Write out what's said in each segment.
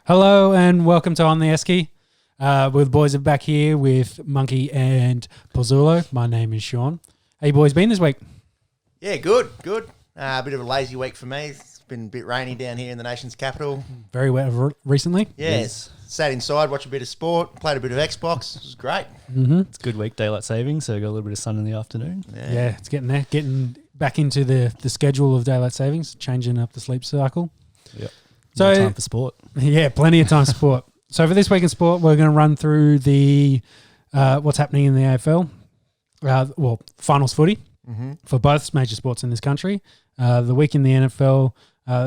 Hello and welcome to On the Esky. The boys are back here with Monkey and Pozzulo. My name is Sean. How you boys been this week? Yeah, good. A bit of a lazy week for me. It's been a bit rainy down here in the nation's capital. Very wet recently. Yes. Sat inside, watched a bit of sport, played a bit of Xbox. It was great. Mm-hmm. It's a good week, daylight savings, so got a little bit of sun in the afternoon. Yeah, it's getting there. Getting back into the schedule of daylight savings, changing up the sleep cycle. Yep. So time for sport. Yeah, plenty of time for sport. So for this week in sport, we're going to run through the what's happening in the AFL. Finals footy for both major sports in this country. The week in the NFL.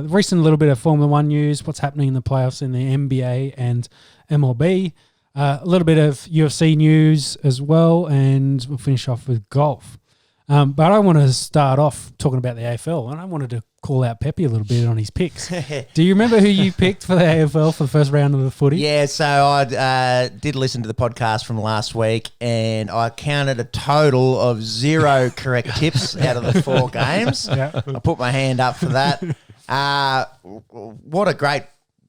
Recent little bit of Formula 1 news, what's happening in the playoffs in the NBA and MLB. A little bit of UFC news as well, and we'll finish off with golf. But I want to start off talking about the AFL, and I wanted to call out Pepe a little bit on his picks. Do you remember who you picked for the AFL for the first round of the footy? Yeah, so I did listen to the podcast from last week, and I counted a total of 0 correct tips out of the 4 games. Yeah. I put my hand up for that. What a great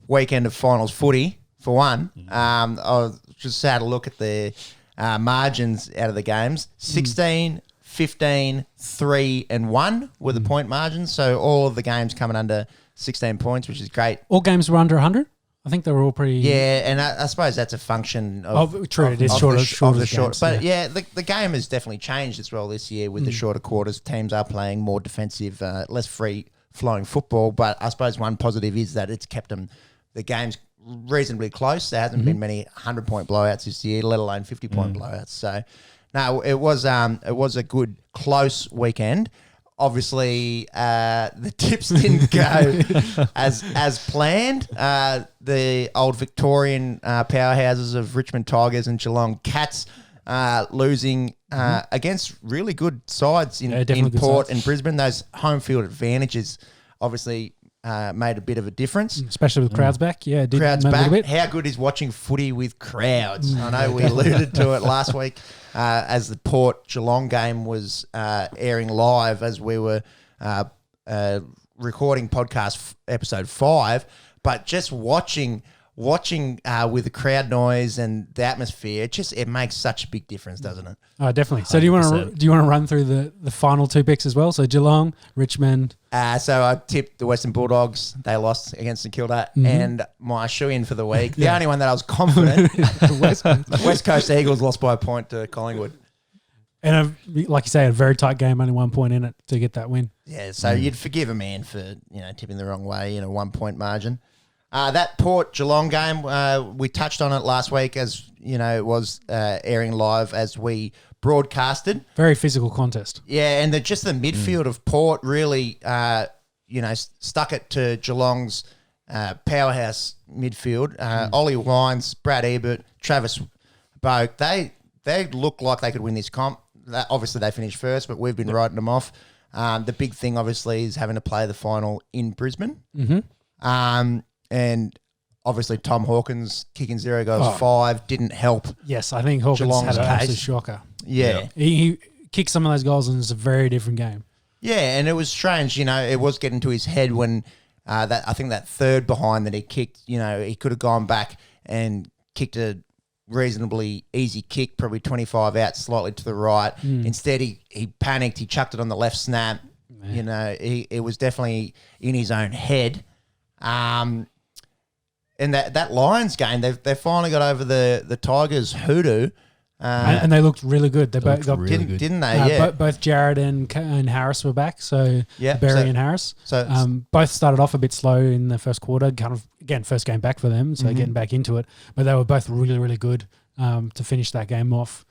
weekend of finals footy, for one. I just had a look at the margins out of the games. 16, 15, 3 and 1 were the point margins. So all of the games coming under 16 points, which is great. All games were under 100? I think they were all pretty... Yeah, and I suppose that's a function of... true, it is shorter short. But yeah. The game has definitely changed as well this year with the shorter quarters. Teams are playing more defensive, less free-flowing football. But I suppose one positive is that it's kept the games reasonably close. There hasn't been many 100-point blowouts this year, let alone 50-point blowouts. So... No, it was a good close weekend. Obviously, the tips didn't go as planned. The old Victorian powerhouses of Richmond Tigers and Geelong Cats losing against really good sides in Port and Brisbane. Those home field advantages obviously made a bit of a difference. Especially with crowds back. Yeah, it did crowds matter back. A bit. How good is watching footy with crowds? I know we alluded to it last week as the Port Geelong game was airing live as we were recording podcast episode 5, but just watching with the crowd noise and the atmosphere, it makes such a big difference, doesn't it? Oh, definitely. So do you want to run through the final 2 picks as well? So Geelong, Richmond. So I tipped the Western Bulldogs. They lost against St Kilda, and my shoe-in for the week, the only one that I was confident, the West Coast Eagles lost by a point to Collingwood. And like you say, a very tight game, only 1 point in it to get that win. Yeah, so you'd forgive a man for tipping the wrong way in a 1-point margin. That Port Geelong game, we touched on it last week as it was airing live as we broadcasted. Very physical contest. Yeah, and the midfield of Port really, stuck it to Geelong's powerhouse midfield. Ollie Wines, Brad Ebert, Travis Boak, they look like they could win this comp. Obviously, they finished first, but we've been writing them off. The big thing, obviously, is having to play the final in Brisbane. And obviously, Tom Hawkins kicking 0 goals 5 didn't help. Yes, I think Hawkins Geelong's had an case. absolute shocker. Yeah. He kicked some of those goals, and it's a very different game. Yeah, and it was strange. It was getting to his head when I think that third behind that he kicked, he could have gone back and kicked a reasonably easy kick, probably 25 out, slightly to the right. Instead, he panicked. He chucked it on the left snap. It was definitely in his own head. And that Lions game, they finally got over the Tigers' hoodoo. And they looked really good. They both got really good. Didn't they? Yeah. Both Jared and Harris were back. So Berry and Harris. So both started off a bit slow in the first quarter. Kind of again, first game back for them, so getting back into it. But they were both really, really good to finish that game off.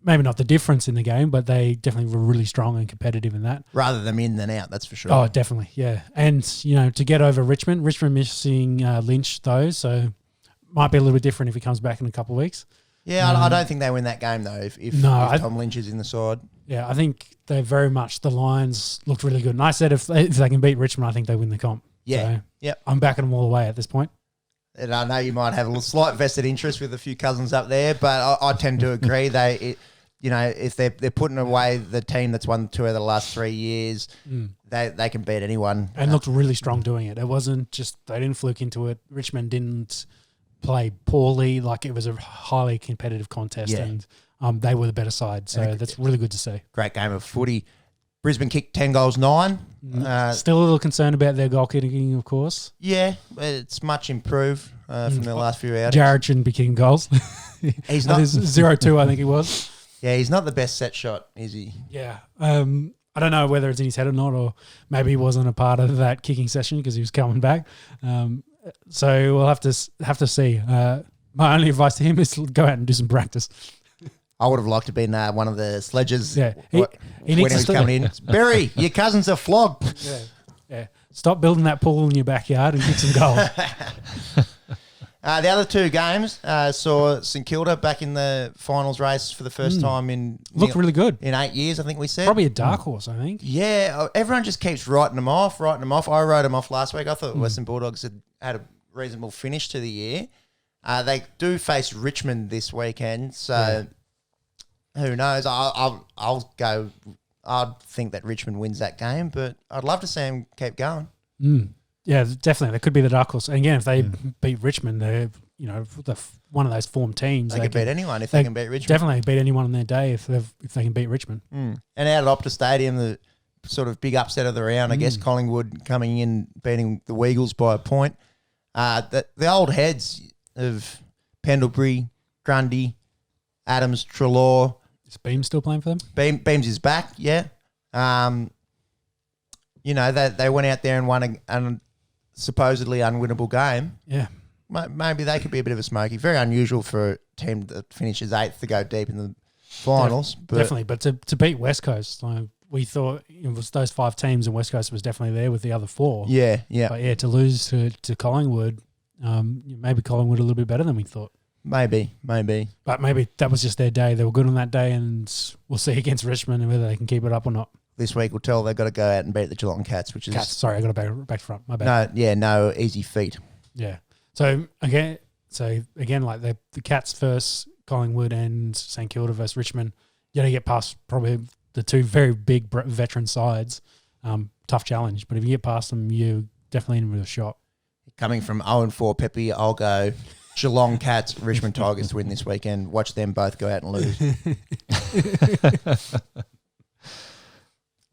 Maybe not the difference in the game, but they definitely were really strong and competitive in that. Rather than in than out, that's for sure. Oh, definitely, yeah. And to get over Richmond missing Lynch though, so might be a little bit different if he comes back in a couple of weeks. Yeah, I don't think they win that game though. If Tom Lynch is in the side. Yeah, I think they very much the Lions looked really good. And I said if they can beat Richmond, I think they win the comp. Yeah, so I'm backing them all the way at this point. And I know you might have a slight vested interest with a few cousins up there, but I tend to agree. if they're putting away the team that's won 2 out of the last 3 years, they can beat anyone. And looked really strong doing it. It wasn't just they didn't fluke into it. Richmond didn't play poorly. Like, it was a highly competitive contest, and they were the better side. So that's really good to see. Great game of footy. Brisbane kicked 10 goals, 9. Still a little concerned about their goal kicking, of course. Yeah, it's much improved from the last few outings. Jared shouldn't be kicking goals. He's not 0-2, I think he was. Yeah, he's not the best set shot, is he? Yeah. I don't know whether it's in his head or not, or maybe he wasn't a part of that kicking session because he was coming back. So we'll have to see. My only advice to him is to go out and do some practice. I would have liked to have been one of the sledges he when he needs was coming in. Barry, your cousins are flogged. Yeah. Stop building that pool in your backyard and kick some goals. The other 2 games saw St Kilda back in the finals race for the first time in Looked really good. in 8 years, I think we said. Probably a dark horse, I think. Yeah, everyone just keeps writing them off. I wrote them off last week. I thought Western Bulldogs had a reasonable finish to the year. They do face Richmond this weekend, so who knows? I'll go. I'd think that Richmond wins that game, but I'd love to see them keep going. Yeah, definitely. They could be the dark horse. And again, if they beat Richmond, they're one of those form teams. They can beat anyone if they can beat Richmond. Definitely beat anyone on their day if they can beat Richmond. And out at Optus Stadium, the sort of big upset of the round, I guess, Collingwood coming in, beating the Weagles by a point. The old heads of Pendlebury, Grundy, Adams, Treloar. Is Beam still playing for them? Beams is back, yeah. They went out there and won a supposedly unwinnable game. Yeah. Maybe they could be a bit of a smoky. Very unusual for a team that finishes 8th to go deep in the finals. Definitely, but to beat West Coast, we thought it was those 5 teams and West Coast was definitely there with the other 4. Yeah. But to lose to Collingwood, maybe Collingwood a little bit better than we thought. Maybe. But maybe that was just their day. They were good on that day, and we'll see against Richmond and whether they can keep it up or not. This week we'll tell they've got to go out and beat the Geelong Cats, which is... Cats, sorry, I got to back to front. My bad. No easy feat. Yeah. So again, like the Cats versus Collingwood and St Kilda versus Richmond, you got to get past probably the 2 very big veteran sides. Tough challenge, but if you get past them, you're definitely in with a shot. Coming from 0-4 Pepe, I'll go Geelong Cats, Richmond Tigers to win this weekend. Watch them both go out and lose.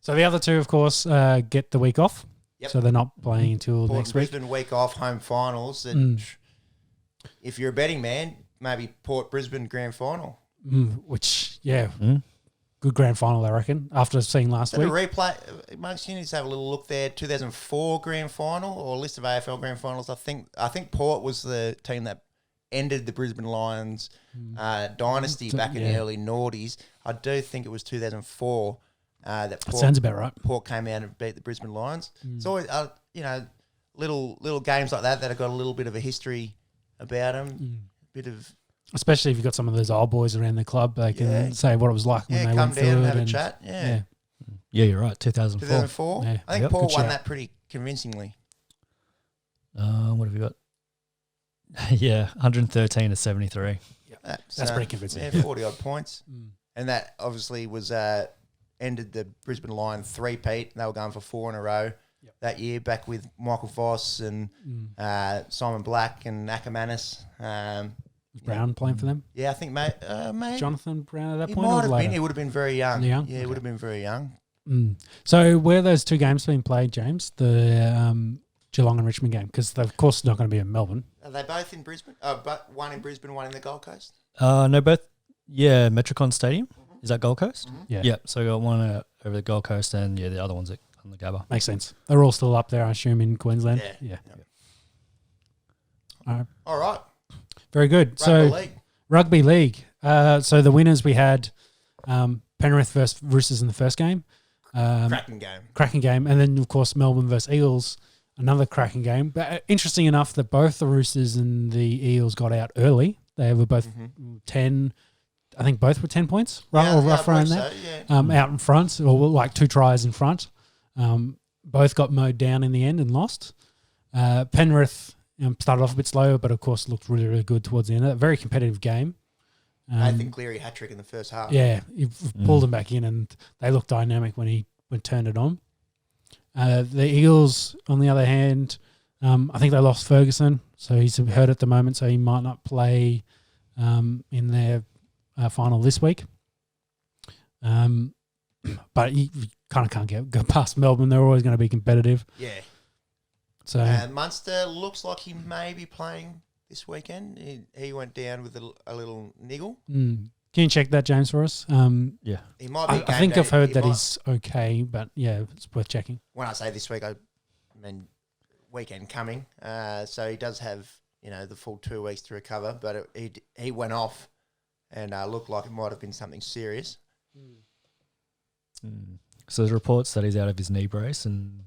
So the other 2, of course, get the week off. Yep. So they're not playing until Port next week. Brisbane week off, home finals. If you're a betting man, maybe Port Brisbane grand final. Good grand final, I reckon, after seeing last week. A replay, most units have a little look there. 2004 grand final or list of AFL grand finals. I think Port was the team that ended the Brisbane Lions dynasty back in the early noughties. I do think it was 2004 that sounds about right. Port came out and beat the Brisbane Lions. It's always little games like that have got a little bit of a history about them. Bit of, especially if you've got some of those old boys around the club, they can say what it was like when they went through it. Come down and have a chat. Yeah, you're right. 2004. 2004. Yeah. I think Port won that pretty convincingly. What have we got? 113 to 73. That's pretty convincing. 40 odd points. And that obviously was ended the Brisbane Lions 3-peat. They were going for 4 in a row that year, back with Michael Voss and Simon Black and Ackermanis. Brown playing for them? Yeah, I think mate. Jonathan Brown at that he point? Might have been. He would have been very young. Young? Yeah, he would have been very young. So where are those 2 games being played, James? The Geelong and Richmond game? Because of course it's not going to be in Melbourne. Are they both in Brisbane? But one in Brisbane, one in the Gold Coast? No, both. Yeah, Metricon Stadium. Is that Gold Coast? Yeah. Yeah. So I got one over the Gold Coast, and the other one's on the Gabba. Makes sense. They're all still up there, I assume, in Queensland. Yeah. All right. All right. Very good. Rugby League. So the winners we had Penrith versus Roosters in the first game. Cracking game. And then, of course, Melbourne versus Eels, another cracking game. But interesting enough that both the Roosters and the Eels got out early. They were both 10, I think both were 10 points, right? Or rough around that. Out in front, or like 2 tries in front. Both got mowed down in the end and lost. Penrith started off a bit slower, but of course looked really, really good towards the end. A very competitive game. Nathan Cleary hat trick in the first half. Yeah, he pulled them back in, and they looked dynamic when he turned it on. The Eagles, on the other hand, I think they lost Ferguson, so he's hurt at the moment, so he might not play in their final this week. But you kind of can't go past Melbourne. They're always going to be competitive. Yeah. So Munster looks like he may be playing this weekend. He went down with a little niggle. Can you check that, James, for us? Yeah. He might be. I think I've heard that he's okay, but yeah, it's worth checking. When I say this week, I mean weekend coming. So he does have the full 2 weeks to recover, but he went off and looked like it might have been something serious. So there's reports that he's out of his knee brace and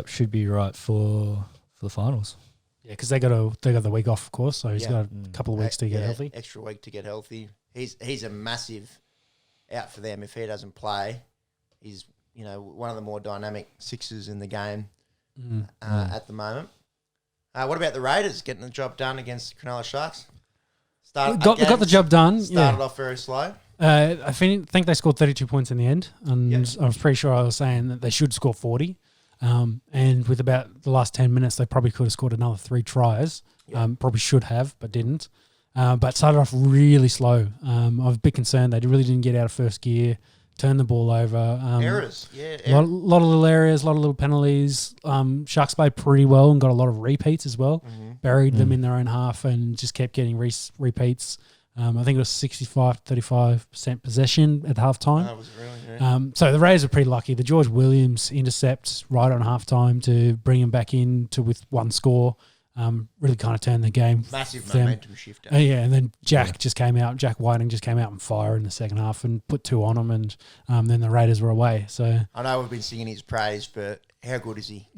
should be right for the finals. Yeah, because they got the week off, of course, so he's got a couple of weeks to get healthy. Extra week to get healthy. He's a massive out for them if he doesn't play. He's one of the more dynamic sixers in the game at the moment. What about the Raiders getting the job done against the Cronulla Sharks? Got the job done. Started off very slow. I think they scored 32 points in the end, and I was pretty sure I was saying that they should score 40. And with about the last 10 minutes, they probably could have scored another 3 tries. Probably should have, but didn't. But started off really slow. I was a bit concerned. They really didn't get out of first gear, turn the ball over. Errors, A lot of little areas, a lot of little penalties. Sharks played pretty well and got a lot of repeats as well. Buried them in their own half and just kept getting repeats. I think it was 65-35% possession at halftime. That was really, so the Raiders were pretty lucky. The George Williams intercept right on halftime to bring him back in with one score really kind of turned the game. Massive momentum shift. And then Jack Whiting just came out on fire in the second half and put 2 on him, and then the Raiders were away. So I know we've been singing his praise, but how good is he?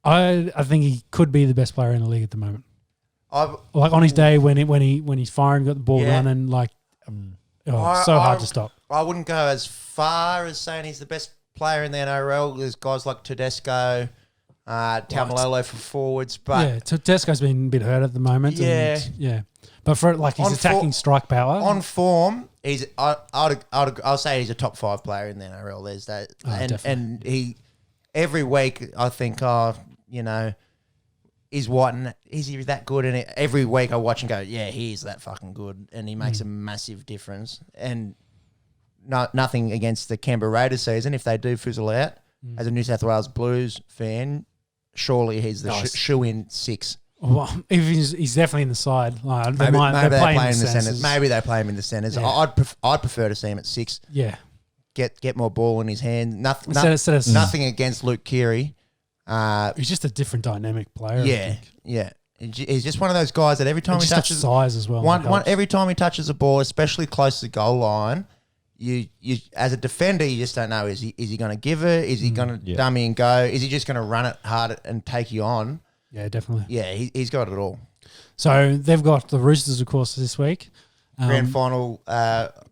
I think he could be the best player in the league at the moment. Like on his day when he's firing, got the ball running, hard to stop. I wouldn't go as far as saying he's the best player in the NRL. There's guys like Tedesco, Taumalolo for forwards, but Tedesco's been a bit hurt at the moment. But for his attacking strike power on form, I'll say he's a top 5 player in the NRL. There's that, and he every week I think is Whiten, is he that good? And every week I watch and go, yeah, he is that fucking good. And he makes a massive difference. And nothing against the Canberra Raiders season. If they do fizzle out, as a New South Wales Blues fan, surely he's the shoe-in 6. Well, he's definitely in the side. Maybe they play him in the centres. Maybe they play him in the centres. Yeah. I'd prefer to see him at 6. Yeah. Get more ball in his hand. Nothing against Luke Keary. He's just a different dynamic player. Yeah. He's just one of those guys that every time he touches size as well. Every time he touches a ball, especially close to the goal line, you as a defender, you just don't know. Is he going to give it? Is he going to dummy and go? Is he just going to run it hard and take you on? Yeah, definitely. Yeah, he's got it all. So they've got the Roosters, of course, this week. Grand final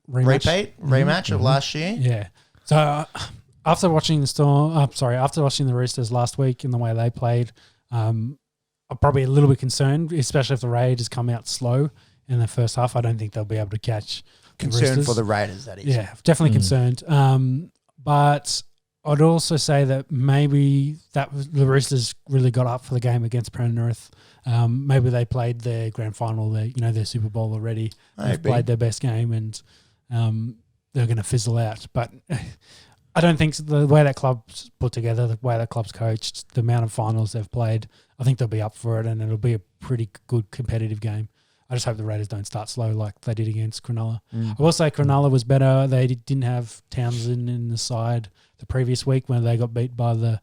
rematch of last year. Yeah. So after watching the Roosters last week and the way they played, I'm probably a little bit concerned, especially if the Raiders come out slow in the first half. I don't think they'll be able to catch. Concerned for the Raiders, that is. Yeah, definitely concerned. But I'd also say that maybe the Roosters really got up for the game against Penrith. Maybe they played their grand final, their Super Bowl already. They've played their best game and they're going to fizzle out. But I don't think the way that club's put together, the way that club's coached, the amount of finals they've played, I think they'll be up for it and it'll be a pretty good competitive game. I just hope the Raiders don't start slow like they did against Cronulla. I will say Cronulla was better. They didn't have Townsend in the side the previous week when they got beat by the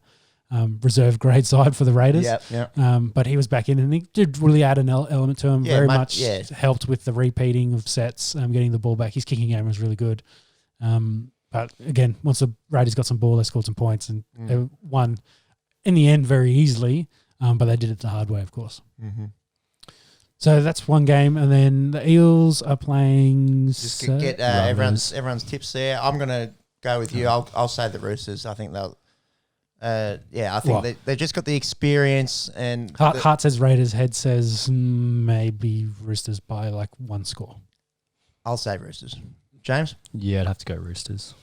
reserve grade side for the Raiders. But he was back in and he did really add an element to him. Very much helped with the repeating of sets, getting the ball back. His kicking game was really good. But again, once the Raiders got some ball, they scored some points and they won in the end very easily. But they did it the hard way, of course. Mm-hmm. So that's one game, and then the Eels are playing. Just get everyone's tips there. I'm going to go with you. I'll say the Roosters. I think they'll I think they just got the experience. And Heart says Raiders, head says maybe Roosters by like one score. I'll say Roosters. James? Yeah, I'd have to go Roosters.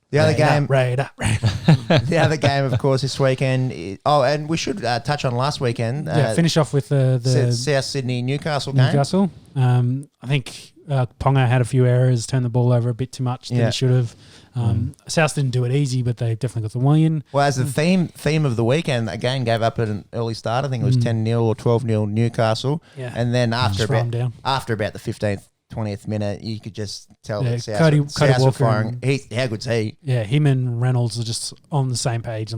The other game, Raider. the other game, of course, this weekend. And we should touch on last weekend. Finish off with the South Sydney Newcastle game. Newcastle. I think Ponga had a few errors, turned the ball over a bit too much than he should have. South didn't do it easy, but they definitely got the win. Well, as the theme of the weekend, again gave up at an early start. I think it was 10-0 or 12-0 Newcastle. Yeah. And then after about the 15th, 20th minute, you could just tell that South were firing. How good's he? Yeah, him and Reynolds are just on the same page,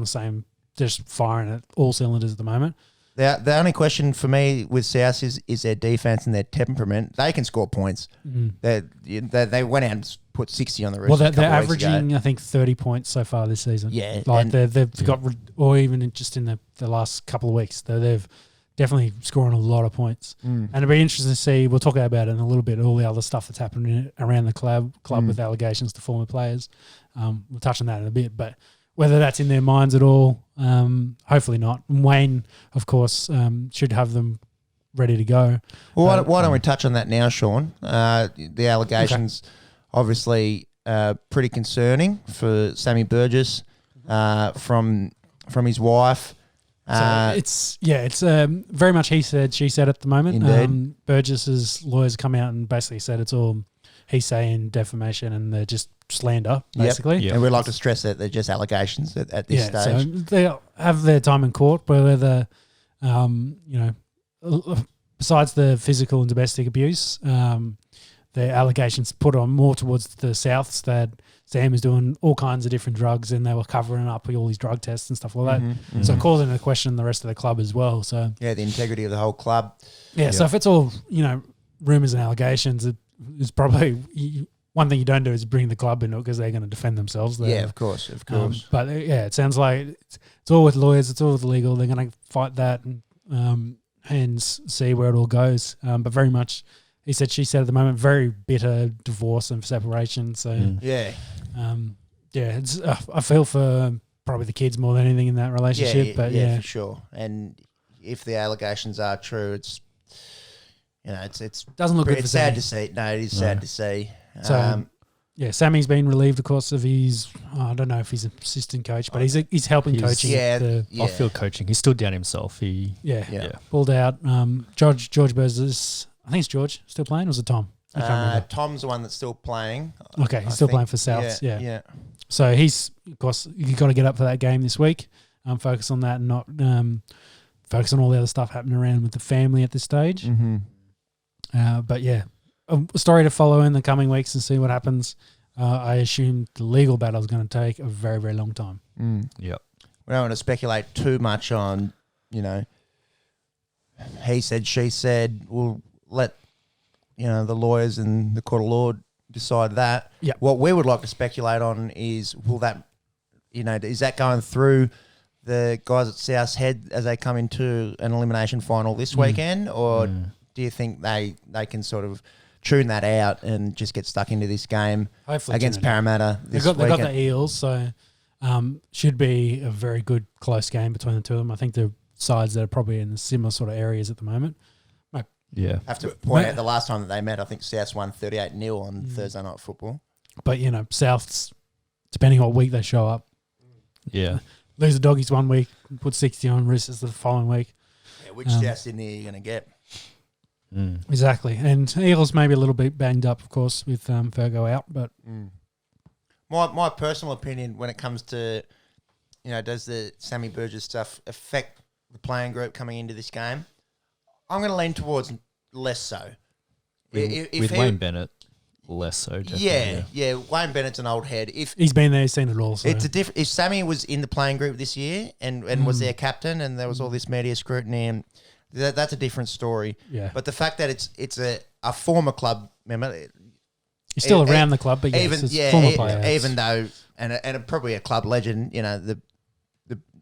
just firing at all cylinders at the moment. The only question for me with South is their defense and their temperament. They can score points. They went out and put 60 on the Roosters. Well, they're averaging, I think, 30 points so far this season. Yeah. Like they've got, or even just in the last couple of weeks, they've definitely scoring a lot of points. And it'll be interesting to see, we'll talk about it in a little bit, all the other stuff that's happening around the club with allegations to former players. We'll touch on that in a bit, but whether that's in their minds at all, hopefully not. Wayne, of course, should have them ready to go. Well, why don't we touch on that now, Sean? The allegations, obviously, pretty concerning for Sammy Burgess from his wife. It's very much he said, she said at the moment. Indeed. Burgess's lawyers come out and basically said it's all he saying defamation and they're just slander, basically. Yep. And we'd like to stress that they're just allegations at this stage. So they have their time in court, but whether, besides the physical and domestic abuse, the allegations put on more towards the Souths that Sam is doing all kinds of different drugs and they were covering up all these drug tests and stuff like that. So calling into question the rest of the club as well. So the integrity of the whole club. Yeah, so if it's all, rumours and allegations, it's probably one thing you don't do is bring the club into it because they're going to defend themselves. Of course. But it sounds like it's all with lawyers, it's all with legal. They're going to fight that and see where it all goes. But very much, he said, she said at the moment, very bitter divorce and separation. So it's I feel for probably the kids more than anything in that relationship. But for sure. And if the allegations are true, it's doesn't look good. It's sad to see. No, it is sad to see. So Sammy's been relieved, of course, of his. I don't know if he's an assistant coach, but he's helping coaching. Off-field coaching. He stood down himself. He pulled out. George Burgess. I think it's George still playing, or was it Tom? I can't remember. Tom's the one that's still playing. Okay, he's still playing for Souths. Yeah. So he's, of course, you got to get up for that game this week. Focus on that and not focus on all the other stuff happening around with the family at this stage. But a story to follow in the coming weeks and see what happens. I assume the legal battle is going to take a very, very long time. Yep. We don't want to speculate too much on, he said, she said. We'll let, the lawyers and the court of law decide that. Yep. What we would like to speculate on is, is that going through the guys at South's head as they come into an elimination final this weekend, or do you think they can sort of tune that out and just get stuck into this game against Parramatta this weekend? They've got the Eels, so should be a very good close game between the two of them. I think they're sides that are probably in the similar sort of areas at the moment. Have to point out the last time that they met, I think Souths won 38-0 on Thursday Night Football. But, Souths, depending on what week they show up. Yeah. Lose the Doggies one week, put 60 on Roosters the following week. Yeah, which South Sydney are you going to get? Exactly. And Eagles maybe a little bit banged up, of course, with Fergo out. But my personal opinion when it comes to, does the Sammy Burgess stuff affect the playing group coming into this game? I'm going to lean towards less so. With Wayne Bennett, less so, definitely. Yeah. Wayne Bennett's an old head. He's been there, he's seen it all. So. It's if Sammy was in the playing group this year and was their captain and there was all this media scrutiny, and that's a different story. Yeah. But the fact that it's a former club member, he's still around the club, but former players. Even though and probably a club legend,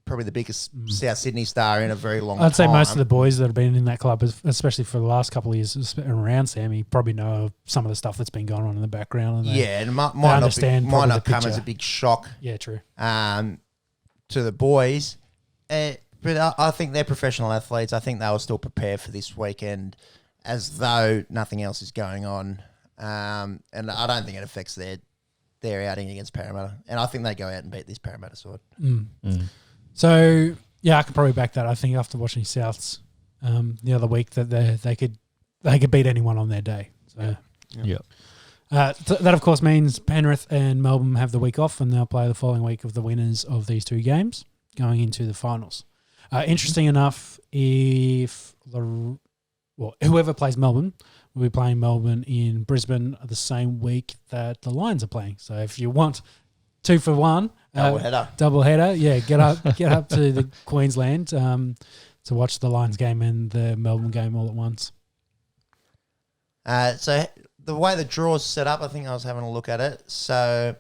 probably the biggest South Sydney star in a very long time. I'd say most of the boys that have been in that club, especially for the last couple of years around Sammy, probably know some of the stuff that's been going on in the background. And it might not come as a big shock. Yeah, true. to the boys. But I think they're professional athletes. I think they will still prepare for this weekend as though nothing else is going on. And I don't think it affects their outing against Parramatta. And I think they go out and beat this Parramatta side. So, yeah, I can probably back that. I think after watching Souths the other week that they could beat anyone on their day. So, that, of course, means Penrith and Melbourne have the week off and they'll play the following week of the winners of these two games going into the finals. Interesting enough, whoever plays Melbourne will be playing Melbourne in Brisbane the same week that the Lions are playing. So if you want 2 for 1, double header, yeah, get up to the Queensland to watch the Lions game and the Melbourne game all at once. So the way the draw's set up, I think I was having a look at it. So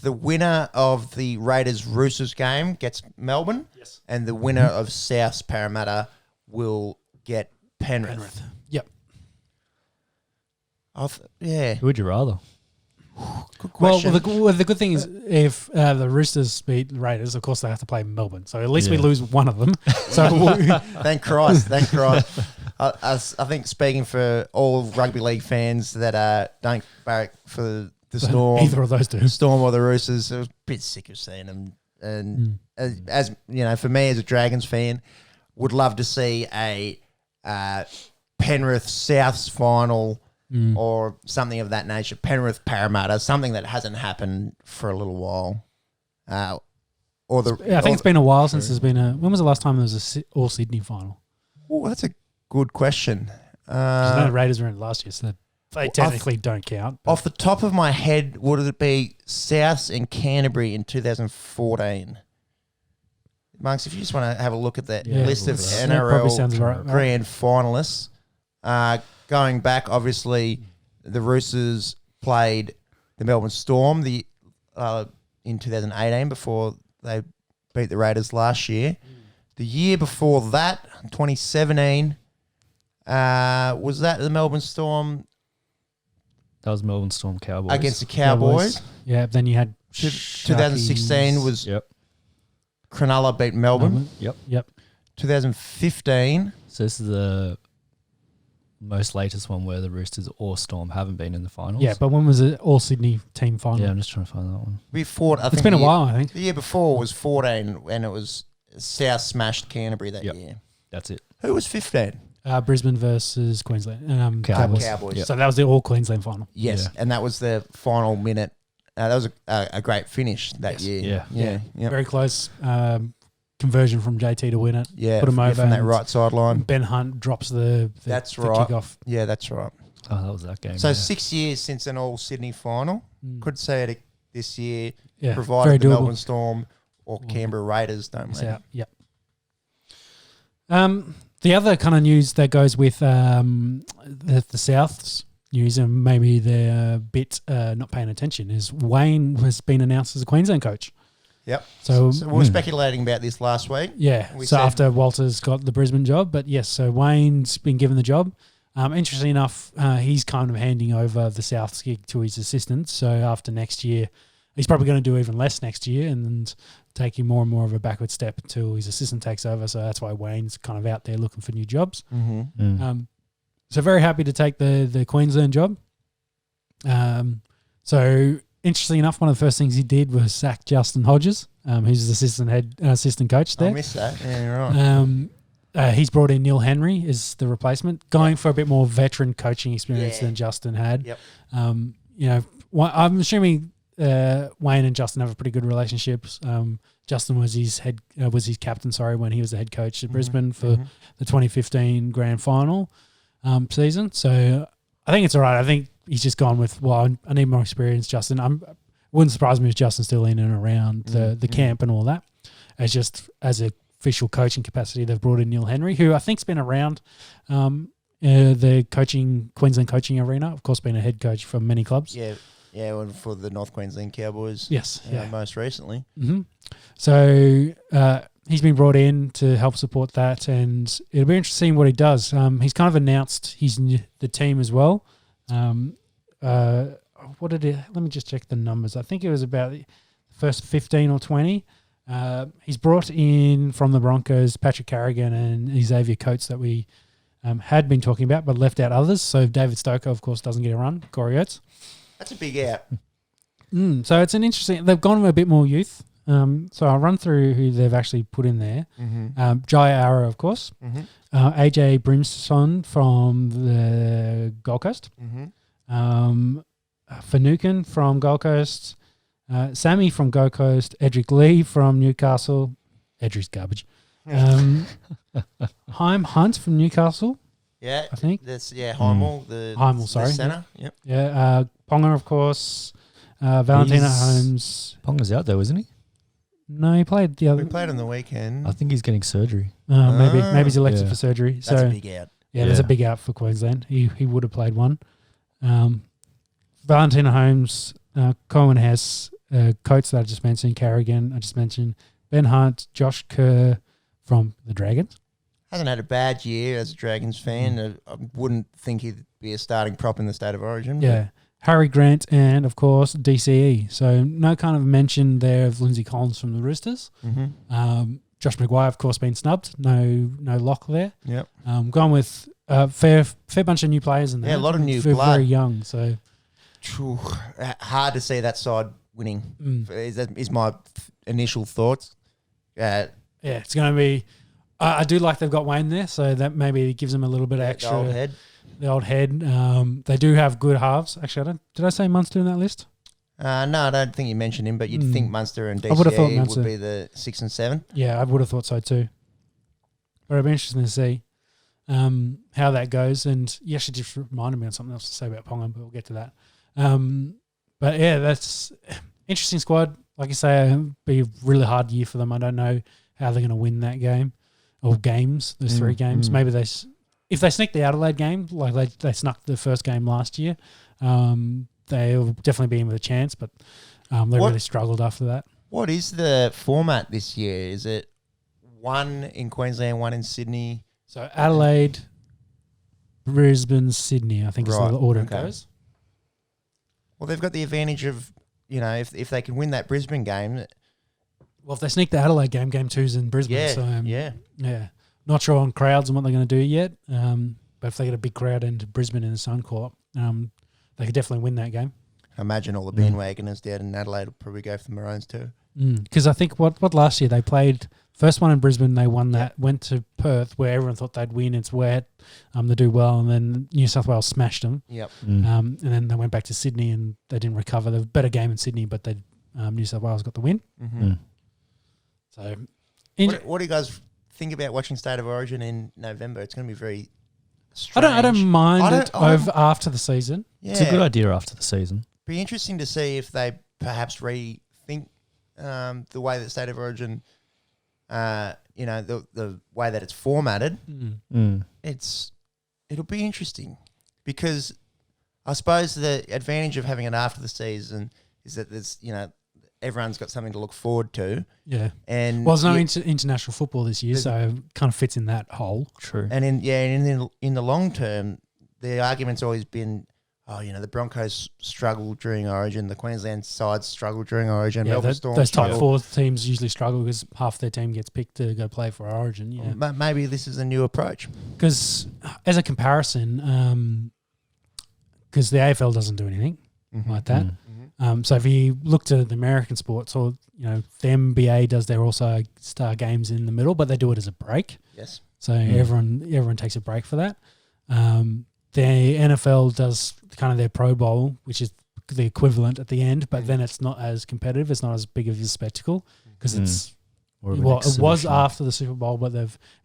the winner of the Raiders-Roosters game gets Melbourne, and the winner of South's Parramatta will get Penrith. Yep. Who would you rather? Good question. Well, the good thing is if the Roosters beat the Raiders, of course they have to play Melbourne. So at least we lose one of them. So Thank Christ. I think speaking for all rugby league fans that don't barrack for the Storm, either of those two, Storm or the Roosters, I was a bit sick of seeing them. And as you know, for me as a Dragons fan, would love to see a Penrith Souths final or something of that nature. Penrith Parramatta, something that hasn't happened for a little while. I think it's been a while since there's been a. When was the last time there was a all Sydney final? Oh, that's a good question. The Raiders were in last year, so they technically don't count. But. Off the top of my head, would it be Souths and Canterbury in 2014? Marks, if you just want to have a look at that list of NRL grand finalists, going back, obviously, the Roosters played the Melbourne Storm in 2018 before they beat the Raiders last year. The year before that, 2017, was that the Melbourne Storm? That was Melbourne Storm Cowboys. Against the Cowboys. Yeah, then you had 2016 was Cronulla beat Melbourne. Yep. 2015. So this is the most latest one where the Roosters or Storm haven't been in the finals. Yeah, but when was it all Sydney team final? Yeah, I'm just trying to find that one. It's been a while, I think. The year before was 14 and it was South smashed Canterbury that year. That's it. Who was 15? Brisbane versus Queensland. Cowboys. Yep. So that was the all Queensland final. Yes, and that was the final minute. That was a great finish that year. Yeah. Very close conversion from JT to win it. Yeah, put him over from that right sideline. Ben Hunt drops the that's the right. kickoff. Yeah, that's right. Oh, that was that game. So 6 years since an all Sydney final. Could say it this year, very provided the doable. Melbourne Storm or Canberra Raiders don't win. Yep. The other kind of news that goes with the South's news, and maybe they're a bit not paying attention, is Wayne has been announced as a Queensland coach. Yep. So we were speculating about this last week. Yeah. So after Walter's got the Brisbane job, but yes, so Wayne's been given the job. Interestingly enough, he's kind of handing over the South's gig to his assistant. So after next year, he's probably going to do even less next year and taking more and more of a backward step until his assistant takes over. So that's why Wayne's kind of out there looking for new jobs. So very happy to take the Queensland job. So interestingly enough, one of the first things he did was sack Justin Hodges, who's the assistant coach there. I missed that. Yeah, you're right. He's brought in Neil Henry as the replacement, going for a bit more veteran coaching experience than Justin had. Yep. I'm assuming Wayne and Justin have a pretty good relationship. Justin was his captain, when he was the head coach at Brisbane for the 2015 grand final season. So I think it's all right. I think he's just gone with, I need more experience, Justin. Wouldn't surprise me if Justin's still in and around the camp and all that. It's just as a official coaching capacity, they've brought in Neil Henry, who I think's been around the Queensland coaching arena. Of course, been a head coach for many clubs. Yeah, and for the North Queensland Cowboys. Yes, most recently. So he's been brought in to help support that, and it'll be interesting what he does. He's kind of announced the team as well. Let me just check the numbers. I think it was about the first 15 or 20 He's brought in from the Broncos Patrick Carrigan and Xavier Coates that we had been talking about, but left out others. So David Stoker, of course, doesn't get a run. Corey Oates. That's a big out. So it's an interesting. They've gone with a bit more youth. So I'll run through who they've actually put in there. Jai Arrow, of course. AJ Brimson from the Gold Coast. Finucane from Gold Coast. Sammy from Gold Coast. Edric Lee from Newcastle. Edric's garbage. Heim Hunt from Newcastle. Yeah, I think. That's Heimel. Heimel, sorry. The centre. Yep. Yeah, Ponga, of course. Valentina Holmes. Ponga's out though, isn't he? No, he played the other. We played on the weekend. I think he's getting surgery. Maybe he's elected for surgery. That's so a big out. Yeah, there's a big out for Queensland. He would have played one. Valentina Holmes, Cohen Hess, Coates that I just mentioned, Carrigan I just mentioned, Ben Hunt, Josh Kerr from the Dragons. Hasn't had a bad year as a Dragons fan. I wouldn't think he'd be a starting prop in the State of Origin. Yeah. Harry Grant and, of course, DCE. So no kind of mention there of Lindsay Collins from the Roosters. Josh McGuire, of course, been snubbed. No lock there. Yep. Gone with a fair bunch of new players in there. Yeah, a lot of new Very, blood. very young. So hard to see that side winning. Is my initial thoughts. Yeah, it's going to be. I do like they've got Wayne there, so that maybe gives them a little bit of extra. The old head. The old head. They do have good halves. Actually, did I say Munster in that list? No, I don't think you mentioned him, but you'd think Munster and I would have thought DCE Munster would be the 6 and 7. Yeah, I would have thought so too. But it'll be interesting to see how that goes. And you actually just reminded me of something else to say about Ponga, but we'll get to that. But yeah, that's interesting squad. Like you say, it'll be a really hard year for them. I don't know how they're going to win that game or games, those 3 games. Maybe if they sneak the Adelaide game, like they snuck the first game last year, they'll definitely be in with a chance, but they really struggled after that. What is the format this year? Is it 1 in Queensland, 1 in Sydney? So Adelaide, Brisbane, Sydney, I think is the order it goes. Well, they've got the advantage of, if they can win that Brisbane game. Well, if they sneak the Adelaide game 2's in Brisbane. Yeah, so, yeah. Not sure on crowds and what they're going to do yet. But if they get a big crowd into Brisbane in the Suncorp, they could definitely win that game. I imagine all the bandwagoners down in Adelaide will probably go for the Maroons too. Because I think what last year they played first one in Brisbane, they won that, went to Perth where everyone thought they'd win. It's wet, they do well, and then New South Wales smashed them. Yep. And then they went back to Sydney and they didn't recover. They were a better game in Sydney, but they New South Wales got the win. So, what do you guys think about watching State of Origin in November? It's going to be very strange. I don't mind it after the season. Yeah. It's a good idea after the season. Be interesting to see if they perhaps rethink the way that State of Origin, the way that it's formatted. It'll be interesting because I suppose the advantage of having it after the season is that there's everyone's got something to look forward to. Yeah. And there's no international football this year, so it kind of fits in that hole. True. And in the long term, the argument's always been, the Broncos struggle during Origin, the Queensland sides struggle during Origin, Melbourne Storm those top struggle. 4 teams usually struggle because half their team gets picked to go play for Origin. Yeah. Well, maybe this is a new approach. Because as a comparison, because the AFL doesn't do anything like that. So if you look to the American sports, or the NBA does their All-Star games in the middle, but they do it as a break. Yes. So everyone takes a break for that. The NFL does kind of their Pro Bowl, which is the equivalent at the end, but then it's not as competitive. It's not as big of a spectacle because it was after the Super Bowl, but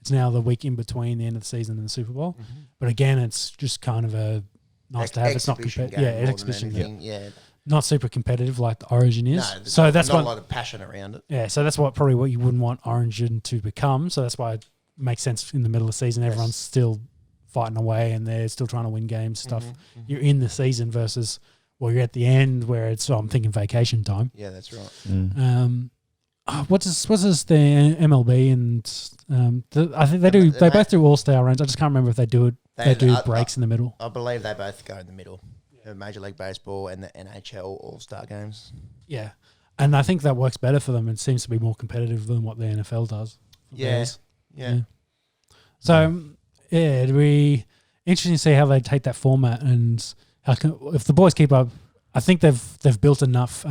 it's now the week in between the end of the season and the Super Bowl. But again, it's just kind of a nice to have. It's not competitive. Yeah, an exhibition game. Yeah. Not super competitive like the Origin is. No, so that's not a lot of passion around it. Yeah, so that's probably what you wouldn't want Origin to become. So that's why it makes sense in the middle of the season. Yes. Everyone's still fighting away and they're still trying to win games, stuff. You're in the season versus, you're at the end where it's, I'm thinking vacation time. Yeah, that's right. What is the MLB and I think they both do All-Star runs. I just can't remember if they do it. They do breaks in the middle. I believe they both go in the middle. Major League Baseball and the NHL All-Star games. Yeah. And I think that works better for them. It seems to be more competitive than what the NFL does. Yeah. So, it'd be interesting to see how they take that format and if the boys keep up. I think they've built enough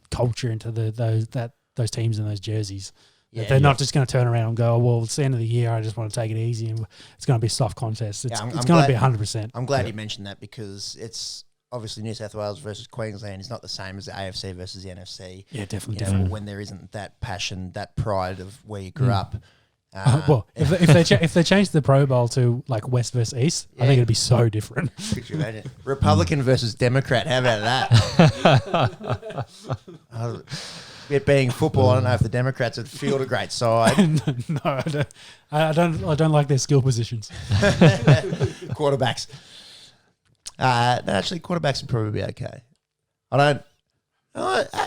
culture into those teams and those jerseys. Yeah, They're not just going to turn around and go, oh, well, it's the end of the year. I just want to take it easy, and it's going to be a soft contest. It's going to be 100%. I'm glad you mentioned that because it's obviously New South Wales versus Queensland is not the same as the AFC versus the NFC. Yeah, definitely. When there isn't that passion, that pride of where you grew up. Well, if they change the Pro Bowl to like West versus East, I think it'd be so different. Could you imagine? Republican versus Democrat. How about that? It being football, I don't know if the Democrats would field a great side. No, I don't like their skill positions. Quarterbacks. No, actually, quarterbacks would probably be okay. I don't.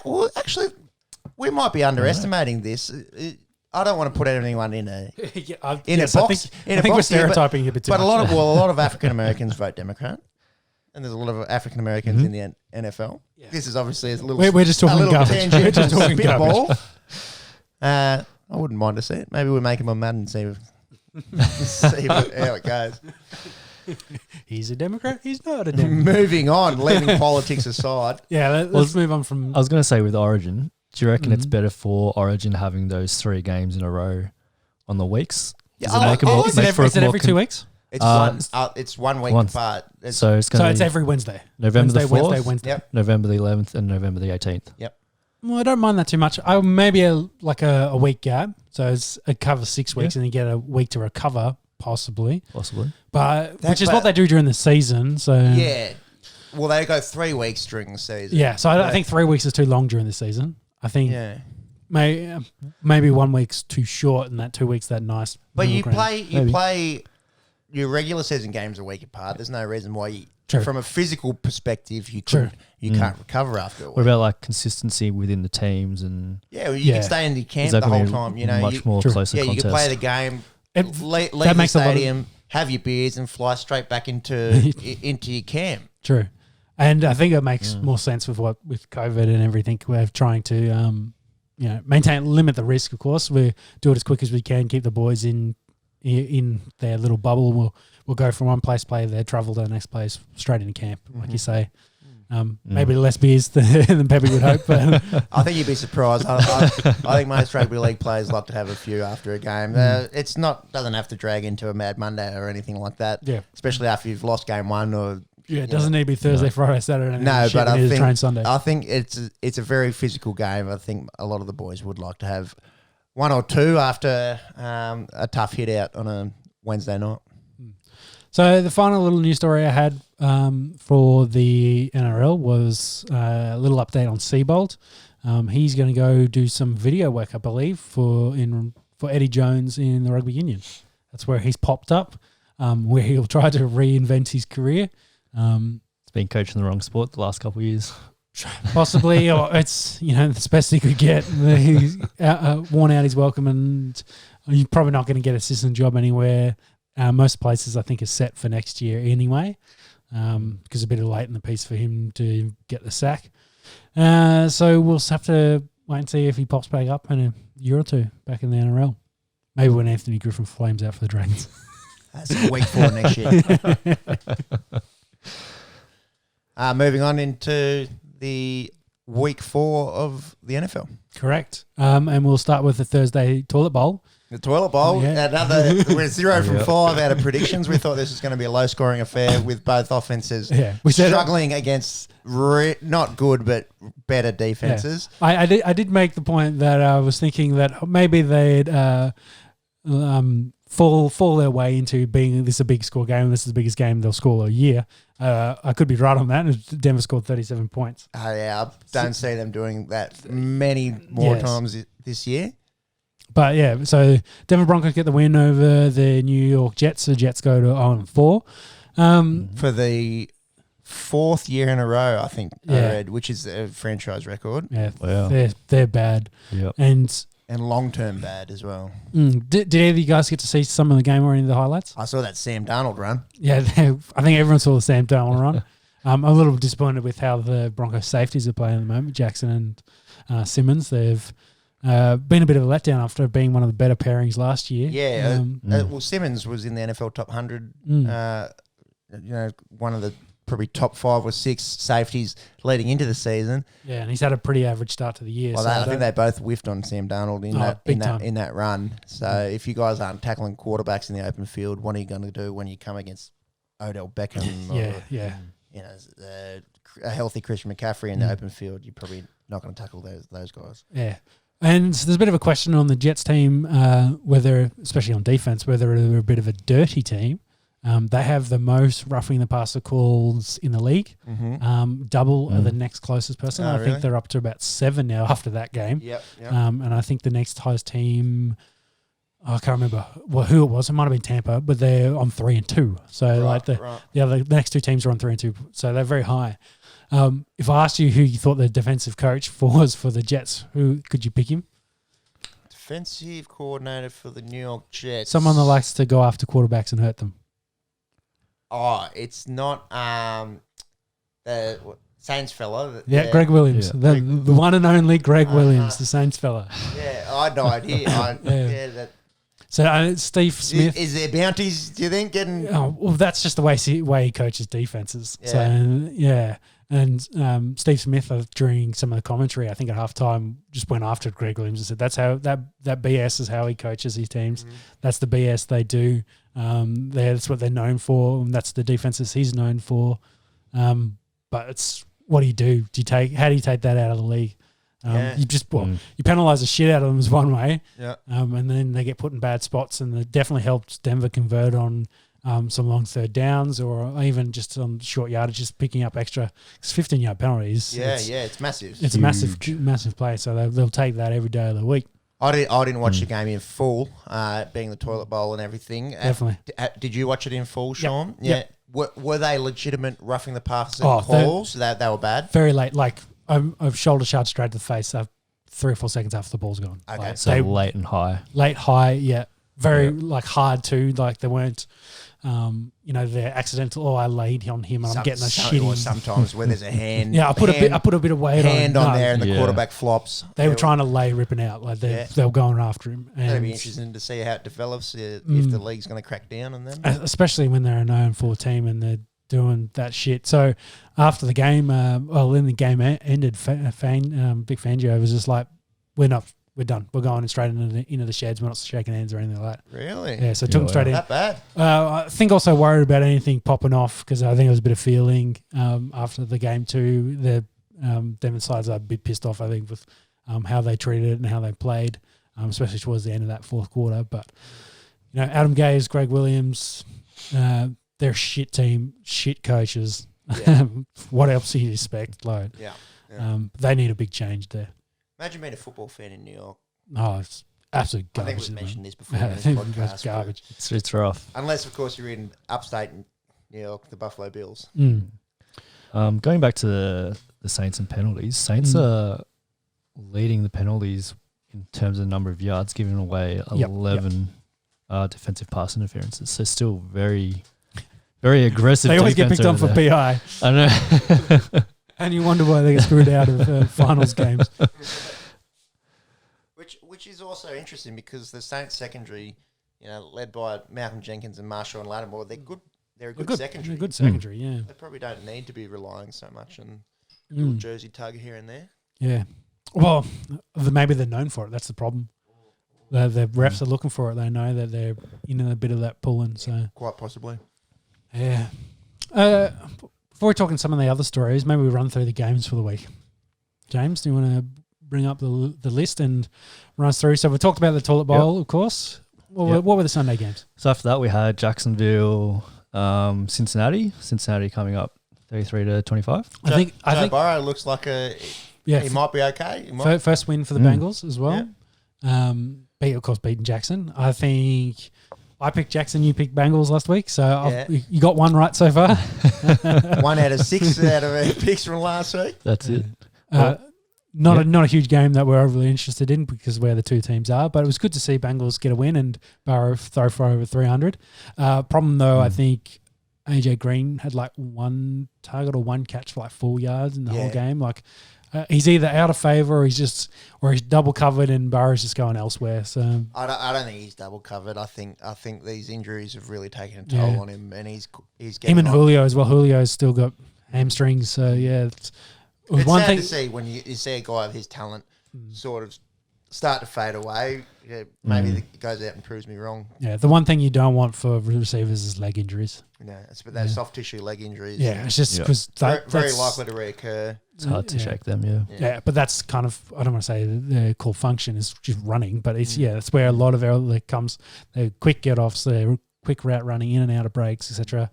Well, actually, we might be underestimating this. I don't want to put anyone in a box. I think we're stereotyping a bit too much. But a lot of African Americans vote Democrat, and there's a lot of African Americans in the NFL. Yeah. This is obviously a little. We're just talking garbage. We're just talking garbage. I wouldn't mind to see it. Maybe we'll make him on Madden and see how it goes. He's a Democrat. He's not a Democrat. Moving on, leaving politics aside. Yeah, let's move on from. I was going to say with Origin. Do you reckon it's better for Origin having those 3 games in a row on the weeks? Yeah, is it every 2 weeks? It's 1 week apart. So it's every Wednesday. November the 4th, Wednesday. Yep. November the 11th, and November the 18th. Yep. Well, I don't mind that too much. Maybe a week gap. So it covers 6 weeks and you get a week to recover, possibly. But which is what they do during the season. So yeah. Well, they go 3 weeks during the season. Yeah. So I think 3 weeks is too long during the season. I think maybe 1 week's too short and that 2 weeks that nice. But you play your regular season games a week apart. There's no reason why from a physical perspective you can't recover after a week. What about like consistency within the teams and you can stay in the camp the whole time. You know, much more closer. Yeah, contest. you can play the game, leave the stadium, have your beers, and fly straight back into your camp. True. And I think it makes more sense with COVID and everything. We're trying to, limit the risk. Of course, we do it as quick as we can. Keep the boys in their little bubble. We'll go from one place, play there, travel to the next place, straight into camp, like you say. Maybe less beers than Peppy would hope. But I think you'd be surprised. I think most rugby league players like to have a few after a game. It's doesn't have to drag into a Mad Monday or anything like that. Yeah, especially after you've lost game 1 or. Yeah, it doesn't need to be Thursday, Friday, Saturday. No, but I think train Sunday. I think it's a very physical game. I think a lot of the boys would like to have 1 or 2 after a tough hit out on a Wednesday night. So the final little news story I had for the NRL was a little update on Seabold. He's going to go do some video work, I believe, for Eddie Jones in the rugby union. That's where he's popped up, where he'll try to reinvent his career. It's been coaching the wrong sport the last couple of years. Possibly, or it's the best he could get. He's worn out his welcome, and you're probably not going to get an assistant job anywhere. Most places I think are set for next year anyway, because a bit late in the piece for him to get the sack. So we'll have to wait and see if he pops back up in a year or two back in the NRL. Maybe when Anthony Griffin flames out for the Dragons. That's week 4 next year. Moving on into the week 4 of the NFL. Correct. And we'll start with the Thursday toilet bowl. The toilet bowl. Yeah. We're 0 from 5 out of predictions. We thought this was going to be a low-scoring affair with both offenses struggling against not good but better defenses. Yeah. I did make the point that I was thinking that maybe they'd fall their way into being this a big score game. This is the biggest game they'll score all year. I could be right on that. Denver scored 37 points. I don't see them doing that many more times this year. But yeah, so Denver Broncos get the win over the New York Jets. The Jets go to 0-4. For the 4th year in a row, I think, I read, which is a franchise record. Yeah, wow. They're bad. Yep. And long-term bad as well. Did either of you guys get to see some of the game or any of the highlights? I saw that Sam Darnold run. Yeah, I think everyone saw the Sam Darnold run. I'm a little disappointed with how the Broncos safeties are playing at the moment, Jackson Simmons. They've been a bit of a letdown after being one of the better pairings last year. Yeah. Well, Simmons was in the NFL top 100. One of the probably top 5 or 6 safeties leading into the season. Yeah, and he's had a pretty average start to the year. Well, I think they both whiffed on Sam Darnold in that run. So if you guys aren't tackling quarterbacks in the open field, what are you going to do when you come against Odell Beckham? A healthy Christian McCaffrey in the open field? You're probably not going to tackle those guys. Yeah. And there's a bit of a question on the Jets team, whether, especially on defense, whether they're a bit of a dirty team. They have the most roughing the passer calls in the league, double the next closest person. I think they're up to about 7 now after that game. Yep. And I think the next highest team, I can't remember who it was. It might have been Tampa, but they're on 3-2. So the next 2 teams are on 3-2. So they're very high. If I asked you who you thought the defensive coach was for the Jets, who could you pick him? Defensive coordinator for the New York Jets. Someone that likes to go after quarterbacks and hurt them. Oh, it's not the Saints fella. Greg Williams. The one and only Greg Williams, the Saints fella. Yeah, I had no idea. So Steve Smith. Is there bounties, do you think, getting... Oh, well, that's just the way he coaches defenses. Yeah. So, And Steve Smith, during some of the commentary, I think at halftime, just went after Greg Williams and said, "That's how that BS is how he coaches his teams. That's the BS they do. That's what they're known for. And that's the defenses he's known for. But it's what do you do? How do you take that out of the league? You just you penalise the shit out of them is one way. Yeah. And then they get put in bad spots, and it definitely helped Denver convert on." Some long third downs or even just on short yardage, just picking up extra 15-yard penalties. It's massive. It's huge. a massive play, so they'll take that every day of the week. I didn't watch the game in full, being the toilet bowl and everything. Definitely. Did you watch it in full, Sean? Yep. Yeah. Were they legitimate roughing the passer calls? They were bad? Very late. Like, I've shoulder shot straight to the face 3 or 4 seconds after the ball's gone. Okay. Like, so late and high. Late, high, yeah. Very, hard too. Like, they weren't... they're accidental. I laid on him and I'm getting a shitty. Or sometimes where there's a hand. I put a bit of weight on there and the quarterback flops. They were trying to lay ripping out. Like they were going after him. And that'd be interesting to see how it develops if the league's going to crack down on them. Especially when they're a 9-4 team and they're doing that shit. So after the game, when the game ended, Big Fangio was just like, we're done. We're going straight into the sheds. We're not shaking hands or anything like that. Really? Yeah, so took them straight in. That bad? I think also worried about anything popping off because I think there was a bit of feeling after the game too. The Denver sides are a bit pissed off, I think, with how they treated it and how they played, especially towards the end of that fourth quarter. But, Adam Gase, Greg Williams, they're a shit team, shit coaches. Yeah. What else do you expect? They need a big change there. Imagine being a football fan in New York. Oh, it's absolute garbage. I think we've mentioned this before in this podcast. It's garbage. It's rough. Unless, of course, you're in upstate New York, the Buffalo Bills. Going back to the Saints and penalties, Saints are leading the penalties in terms of number of yards, giving away 11 defensive pass interferences. So still very, very aggressive. They always get picked on for PI. I know. And you wonder why they get screwed out of finals games. Which is also interesting because the Saints secondary, led by Malcolm Jenkins and Marshawn Lattimore, they're good. They're a good secondary. They're a good secondary, yeah. They probably don't need to be relying so much on a little jersey tug here and there. Yeah. Well, maybe they're known for it. That's the problem. The refs are looking for it. They know that they're in a bit of that pulling. So quite possibly. Yeah. Before we're talking some of the other stories, maybe we run through the games for the week. James, do you want to bring up the list and run us through? So we talked about the toilet bowl, of course. What were the Sunday games? So after that, we had Jacksonville, Cincinnati. Cincinnati coming up 33-25. I think Burrow looks like he might be okay. First win for the Bengals as well. Yeah. Of course, beating Jackson. I think I picked Jackson, you picked Bengals last week, so you got one right so far. 1 out of 6 out of picks from last week. That's it. Not a huge game that we're overly interested in because where the two teams are, but it was good to see Bengals get a win and Burrow throw for over 300. Problem though, I think AJ Green had like one target or one catch for like 4 yards in the whole game. he's either out of favour or he's double covered and Burrow's just going elsewhere. So I don't think he's double covered. I think these injuries have really taken a toll on him, and he's getting him and Julio as well. Julio's still got hamstrings, so yeah. It's sad to see when you see a guy of his talent sort of start to fade away. Yeah, maybe it goes out and proves me wrong. Yeah, the one thing you don't want for receivers is leg injuries. Yeah, it's those soft tissue leg injuries. Yeah, it's just because very likely to reoccur. It's hard to shake them, Yeah, but that's kind of, I don't want to say their core function is just running, but it's that's where a lot of it comes. They're quick get-offs, they're quick route running in and out of breaks, etc.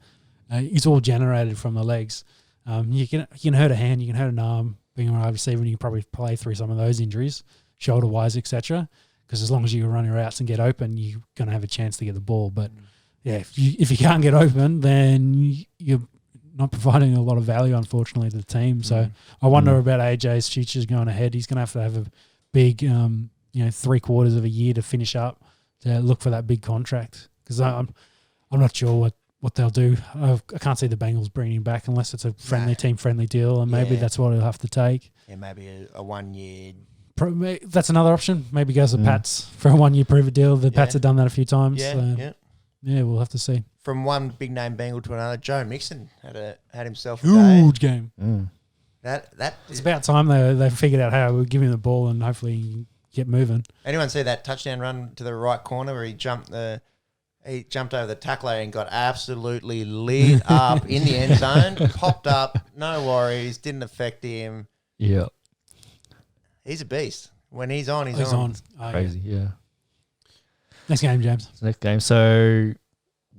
It's all generated from the legs. You can hurt a hand, you can hurt an arm, being a wide receiver, and you can probably play through some of those injuries, shoulder-wise, etc. Because as long as you run your routes and get open, you're going to have a chance to get the ball. But if you can't get open, then you're not providing a lot of value, unfortunately, to the team. So I wonder about AJ's futures going ahead. He's going to have a big, 3/4 of a year to finish up to look for that big contract. Because I'm not sure what they'll do. I can't see the Bengals bringing him back unless it's a team-friendly deal, and maybe that's what he'll have to take. Yeah, maybe a 1 year. That's another option. Maybe goes to Pats for a 1 year prove deal. The Pats have done that a few times. Yeah, we'll have to see. From one big name Bengal to another, Joe Mixon had himself a huge game. That it's about time they figured out how we give him the ball and hopefully get moving. Anyone see that touchdown run to the right corner where he jumped over the tackler and got absolutely lit up in the end zone, popped up, no worries, didn't affect him. Yeah. He's a beast. When he's on, he's on. Crazy, yeah. Next game, James. Next game. So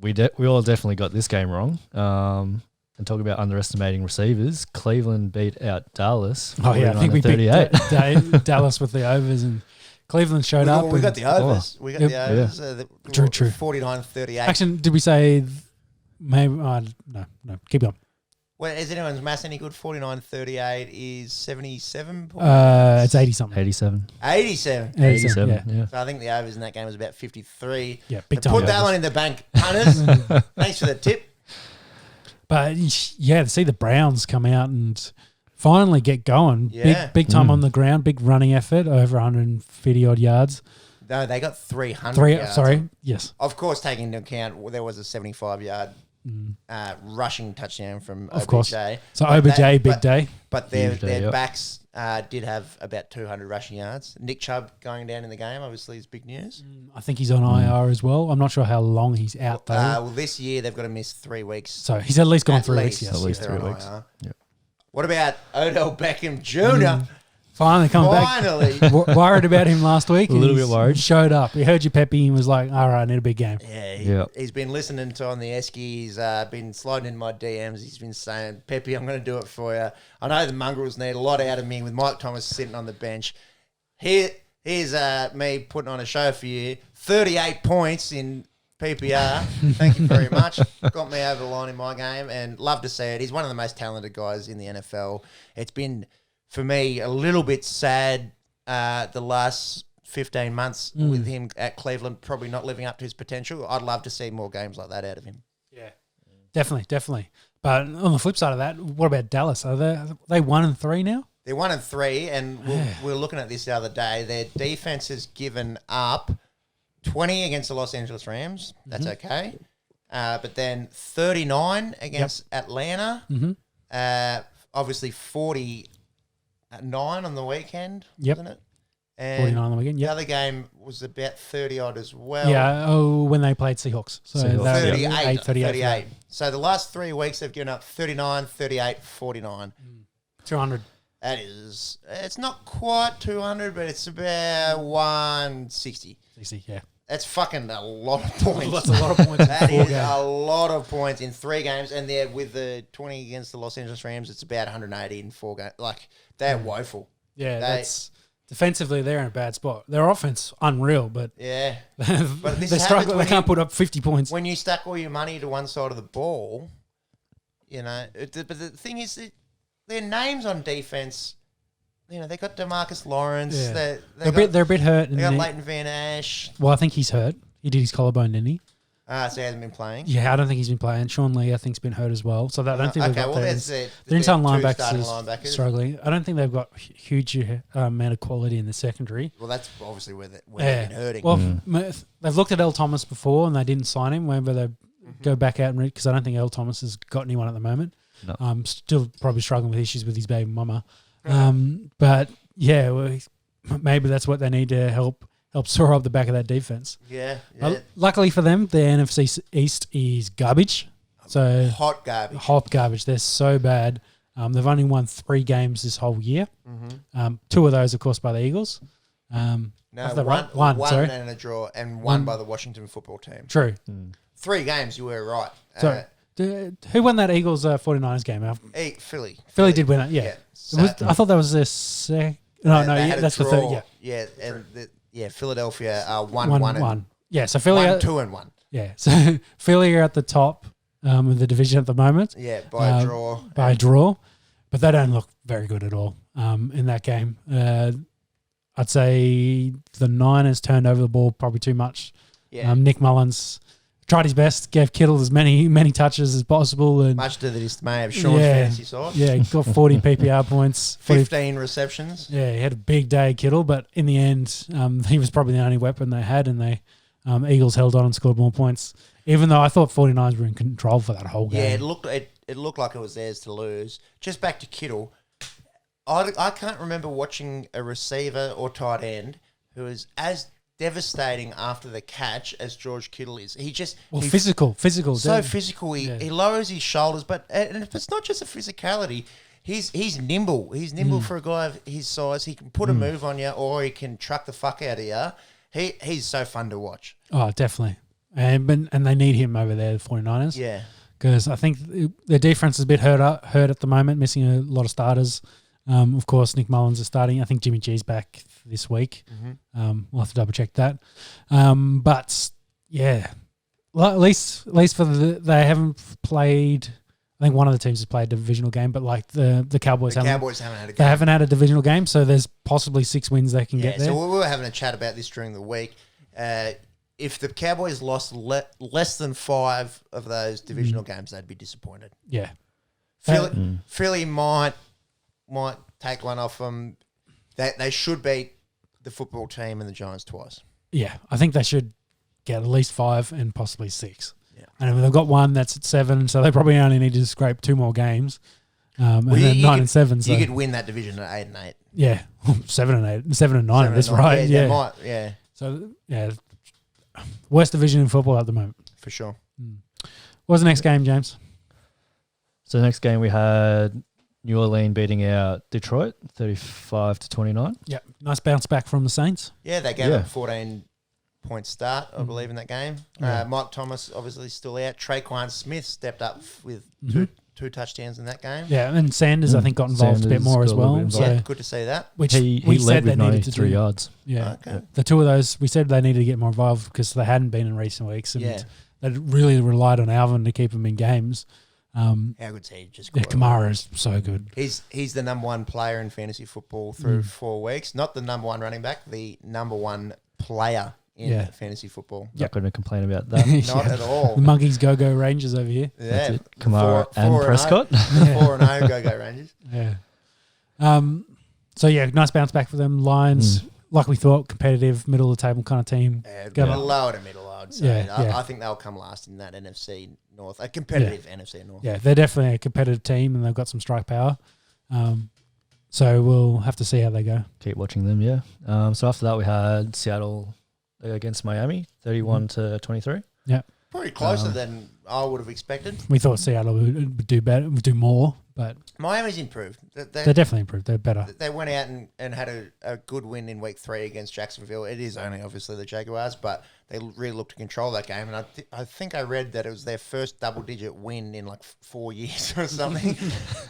we all definitely got this game wrong. And talk about underestimating receivers. Cleveland beat out Dallas. Oh yeah, I think we picked Dallas with the overs, and Cleveland showed up. We got the overs. We got the overs. True. 49-38. Actually, did we say maybe? No. Keep going. Well, is anyone's maths any good? 49-38 is 77 points? It's 80-something. 87. 87. 87, yeah. So I think the overs in that game was about 53. Yeah, big so time. Put that one in the bank, punters. Thanks for the tip. But, yeah, to see the Browns come out and finally get going. Yeah. Big time on the ground, big running effort, over 150-odd yards. No, they got 300 yards. Sorry, yes. Of course, taking into account there was a 75-yard rushing touchdown from OBJ. Of course. So OBJ, big day. But their backs did have about 200 rushing yards. Nick Chubb going down in the game, obviously, is big news. I think he's on IR as well. I'm not sure how long he's out, though. Well, this year they've got to miss 3 weeks. So he's at least gone 3 weeks. At least 3 weeks. Yep. What about Odell Beckham Jr.? Finally coming back. Worried about him last week. A little bit worried. Showed up. He heard you, Peppy, and was like, all right, I need a big game. Yeah, he's been listening to on the Esky. He's been sliding in my DMs. He's been saying, Peppy, I'm going to do it for you. I know the Mongrels need a lot out of me with Mike Thomas sitting on the bench. Here's me putting on a show for you. 38 points in PPR. Thank you very much. Got me over the line in my game and love to see it. He's one of the most talented guys in the NFL. It's been, for me, a little bit sad the last 15 months with him at Cleveland, probably not living up to his potential. I'd love to see more games like that out of him. Yeah, definitely. But on the flip side of that, what about Dallas? Are they 1-3 now? They're 1-3, and we were looking at this the other day. Their defense has given up 20 against the Los Angeles Rams. That's okay. But then 39 against Atlanta. Obviously 49 on the weekend, wasn't it? And 49 on the weekend, The other game was about 30-odd as well. Yeah, when they played Seahawks. So 38. So the last 3 weeks they've given up 39, 38, 49. 200. That is, it's not quite 200, but it's about 160. 60, yeah. That's fucking a lot of points. That's a lot of points. That is a lot of points in 3 games. And they're with the 20 against the Los Angeles Rams, it's about 180 in 4 games. Like, they're woeful. Yeah, that's defensively they're in a bad spot. Their offense unreal, but but they struggle. They can't put up 50 points when you stack all your money to one side of the ball. You know, but the thing is, their names on defense. You know, they got DeMarcus Lawrence. Yeah. They're a bit hurt. They got Leighton Van Ash. Well, I think he's hurt. He did his collarbone, didn't he? So he hasn't been playing? Yeah, I don't think he's been playing. Sean Lee, I think, has been hurt as well. So I don't think they've got their inside linebackers struggling. I don't think they've got huge amount of quality in the secondary. Well, that's obviously where they've been hurting. Well, they've looked at Earl Thomas before and they didn't sign him. Whether they go back out and read, because I don't think Earl Thomas has got anyone at the moment. No. Still probably struggling with issues with his baby mama. But yeah, maybe that's what they need to help shore up the back of that defense. Yeah. Luckily for them, the NFC East is garbage. So hot garbage. Hot garbage. They're so bad. They've only won 3 games this whole year. 2 of those, of course, by the Eagles. No, one and a draw, and one by the Washington football team. True. 3 games, you were right. So, who won that Eagles 49ers game? Philly. Philly did win it, yeah. I thought that was their second. No, that's the third. Yeah, and Philadelphia are 1-1. Yeah, so Philly 2-1. Yeah, so Philly are at the top of the division at the moment. Yeah, by a draw. By a draw, but they don't look very good at all in that game. I'd say the Niners turned over the ball probably too much. Yeah. Nick Mullins tried his best, gave Kittle as many touches as possible, and much to the dismay of Sean's fantasy side. Yeah, he got 40 PPR points, 15 receptions. Yeah, he had a big day, Kittle, but in the end, he was probably the only weapon they had, and they Eagles held on and scored more points. Even though I thought 49ers were in control for that whole game. Yeah, it looked like it was theirs to lose. Just back to Kittle, I can't remember watching a receiver or tight end who is as devastating after the catch as George Kittle is. Physical. So physical. He lowers his shoulders, and it's not just a physicality. He's nimble. He's nimble for a guy of his size. He can put a move on you, or he can truck the fuck out of you. He's so fun to watch. Oh, definitely. And they need him over there, the 49ers. Yeah. Because I think their defense is a bit hurt at the moment, missing a lot of starters. Of course, Nick Mullins is starting. I think Jimmy G's back this week. We'll have to double check that. But yeah, at least for they haven't played. I think one of the teams has played a divisional game, but like the Cowboys haven't had a game. They haven't had a divisional game, so there's possibly 6 wins they can get there. So we were having a chat about this during the week. If the Cowboys lost less than 5 of those divisional games, they'd be disappointed. Yeah, Philly might take one off them. They should beat the football team and the Giants twice. Yeah, I think they should get at least 5 and possibly 6. Yeah. And they've got one that's at 7, so they probably only need to scrape 2 more games. And then 9 and 7. So you could win that division at 8 and 8. Yeah, 7 and 8, 7 and 9. That's right. Yeah, they might. Yeah. So worst division in football at the moment for sure. What was the next game, James? So the next game we had New Orleans beating out Detroit 35-29. Yeah, nice bounce back from the Saints. Yeah, they gave up a 14-point start, I believe, in that game. Yeah. Mike Thomas obviously still out. Traquan Smith stepped up with two touchdowns in that game. Yeah, and Sanders I think got involved a bit more as well. So good to see that. Which he led with 93 yards. Yeah, the 2 of those we said they needed to get more involved because they hadn't been in recent weeks, and they really relied on Alvin to keep them in games. How good's he? Kamara is so good. He's the number 1 player in fantasy football through 4 weeks. Not the number 1 running back, the number 1 player in fantasy football. Not going to complain about that. Not at all. The Monkeys Go Rangers over here. Yeah, that's it. Kamara and Prescott. 4-0 Go Rangers. Yeah. So yeah, nice bounce back for them. Lions, like we thought, competitive, middle of the table kind of team. Lower to middle, I would say. Yeah, I think they'll come last in that NFC North, a competitive NFC North. Yeah, they're definitely a competitive team, and they've got some strike power. So we'll have to see how they go. Keep watching them, yeah. So after that, we had Seattle against Miami, 31-23. Yeah, probably closer than I would have expected. We thought Seattle would do better, would do more, but Miami's improved. They're definitely improved. They're better. They went out and had a good win in week 3 against Jacksonville. It is only obviously the Jaguars, but they really looked to control that game. And I think I read that it was their first double-digit win in like 4 years or something.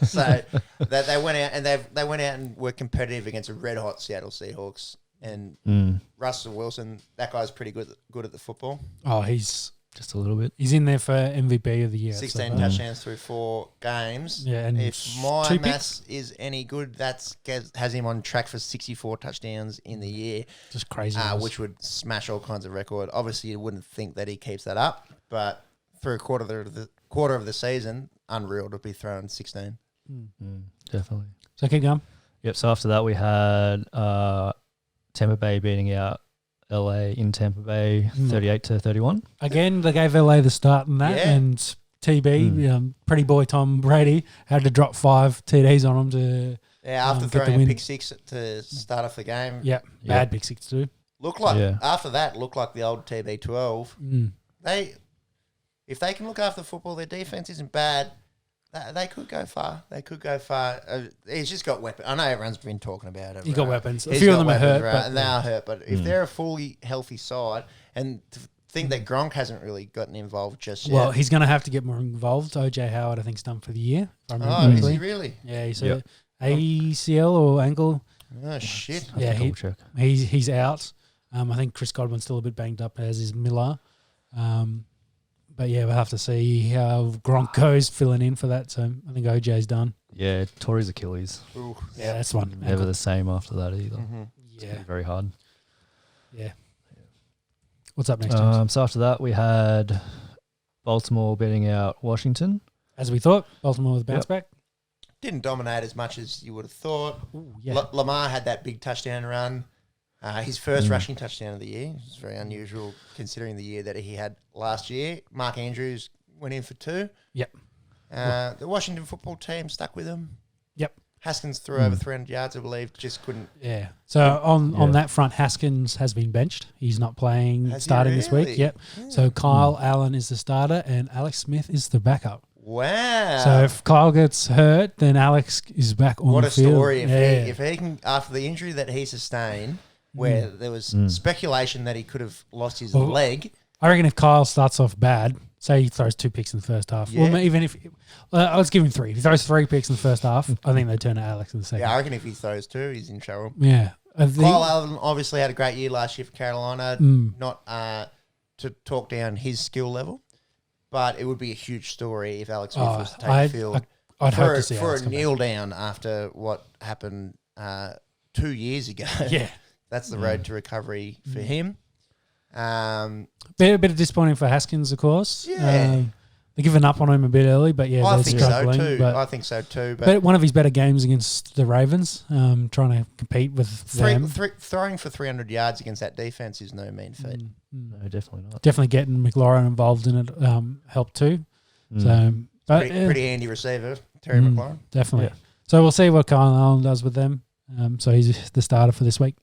So they went out and they went out and were competitive against a red-hot Seattle Seahawks. And Russell Wilson, that guy's pretty good at the football. Oh, he's just a little bit. He's in there for MVP of the year. 16 touchdowns through 4 games. Yeah, and if my 2 maths is any good, has him on track for 64 touchdowns in the year. Just crazy. Which would smash all kinds of record. Obviously, you wouldn't think that he keeps that up, but through a quarter of the season, unreal to be throwing 16. Definitely. So keep going. Yep. So after that, we had Tampa Bay beating out LA in Tampa Bay 38-31. Again, they gave LA the start in that, and TB, pretty boy Tom Brady, had to drop 5 TDs on him to after throwing a pick 6 to start off the game. Bad pick 6 too. After that, looked like the old TB12. If they can look after football, their defense isn't bad. They could go far. He's just got weapons. I know everyone's been talking about it. He's got weapons. A few of them are hurt. And they are hurt. But if they're a fully healthy side, and to think that Gronk hasn't really gotten involved just yet. Well, he's going to have to get more involved. OJ Howard, I think, is done for the year. Is he really? Yeah, he's ACL or ankle. Oh, shit. Yeah, he's out. I think Chris Godwin's still a bit banged up, as is Miller. But yeah, we'll have to see how Gronk goes filling in for that. So I think OJ's done. Yeah, tore his Achilles. Ooh, yeah, that's one. Never the same after that either. Yeah, very hard. Yeah. What's up next, James? So after that, we had Baltimore beating out Washington. As we thought, Baltimore with a bounce back. Didn't dominate as much as you would have thought. Ooh, yeah. Lamar had that big touchdown run. His first rushing touchdown of the year. It's very unusual considering the year that he had last year. Mark Andrews went in for 2. Yep. The Washington football team stuck with him. Yep. Haskins threw over 300 yards, I believe. Just couldn't. Yeah. So on that front, Haskins has been benched. He's not playing starting this week. Yep. Yeah. So Kyle Allen is the starter and Alex Smith is the backup. Wow. So if Kyle gets hurt, then Alex is back on the field. What a story. If he can, after the injury that he sustained, where there was speculation that he could have lost his leg. I reckon if Kyle starts off bad, say he throws 2 picks in the first half, well, even if let's give him 3. If he throws 3 picks in the first half, I think they turn to Alex in the second. Yeah, I reckon if he throws 2, he's in trouble. Yeah. Kyle Allen obviously had a great year last year for Carolina. Not to talk down his skill level, but it would be a huge story if Alex Smith was to take the field. I'd hope to see for Alex a kneel down after what happened 2 years ago. Yeah. That's the road to recovery for him. A bit of disappointing for Haskins, of course. Yeah. They're giving up on him a bit early, but yeah, they're struggling. I think so too. But one of his better games against the Ravens, trying to compete with them. Throwing for 300 yards against that defense is no mean feat. No, definitely not. Definitely getting McLaurin involved in it helped too. So, but pretty handy receiver, Terry McLaurin. Definitely. Yeah. So we'll see what Kyle Allen does with them. So he's the starter for this week.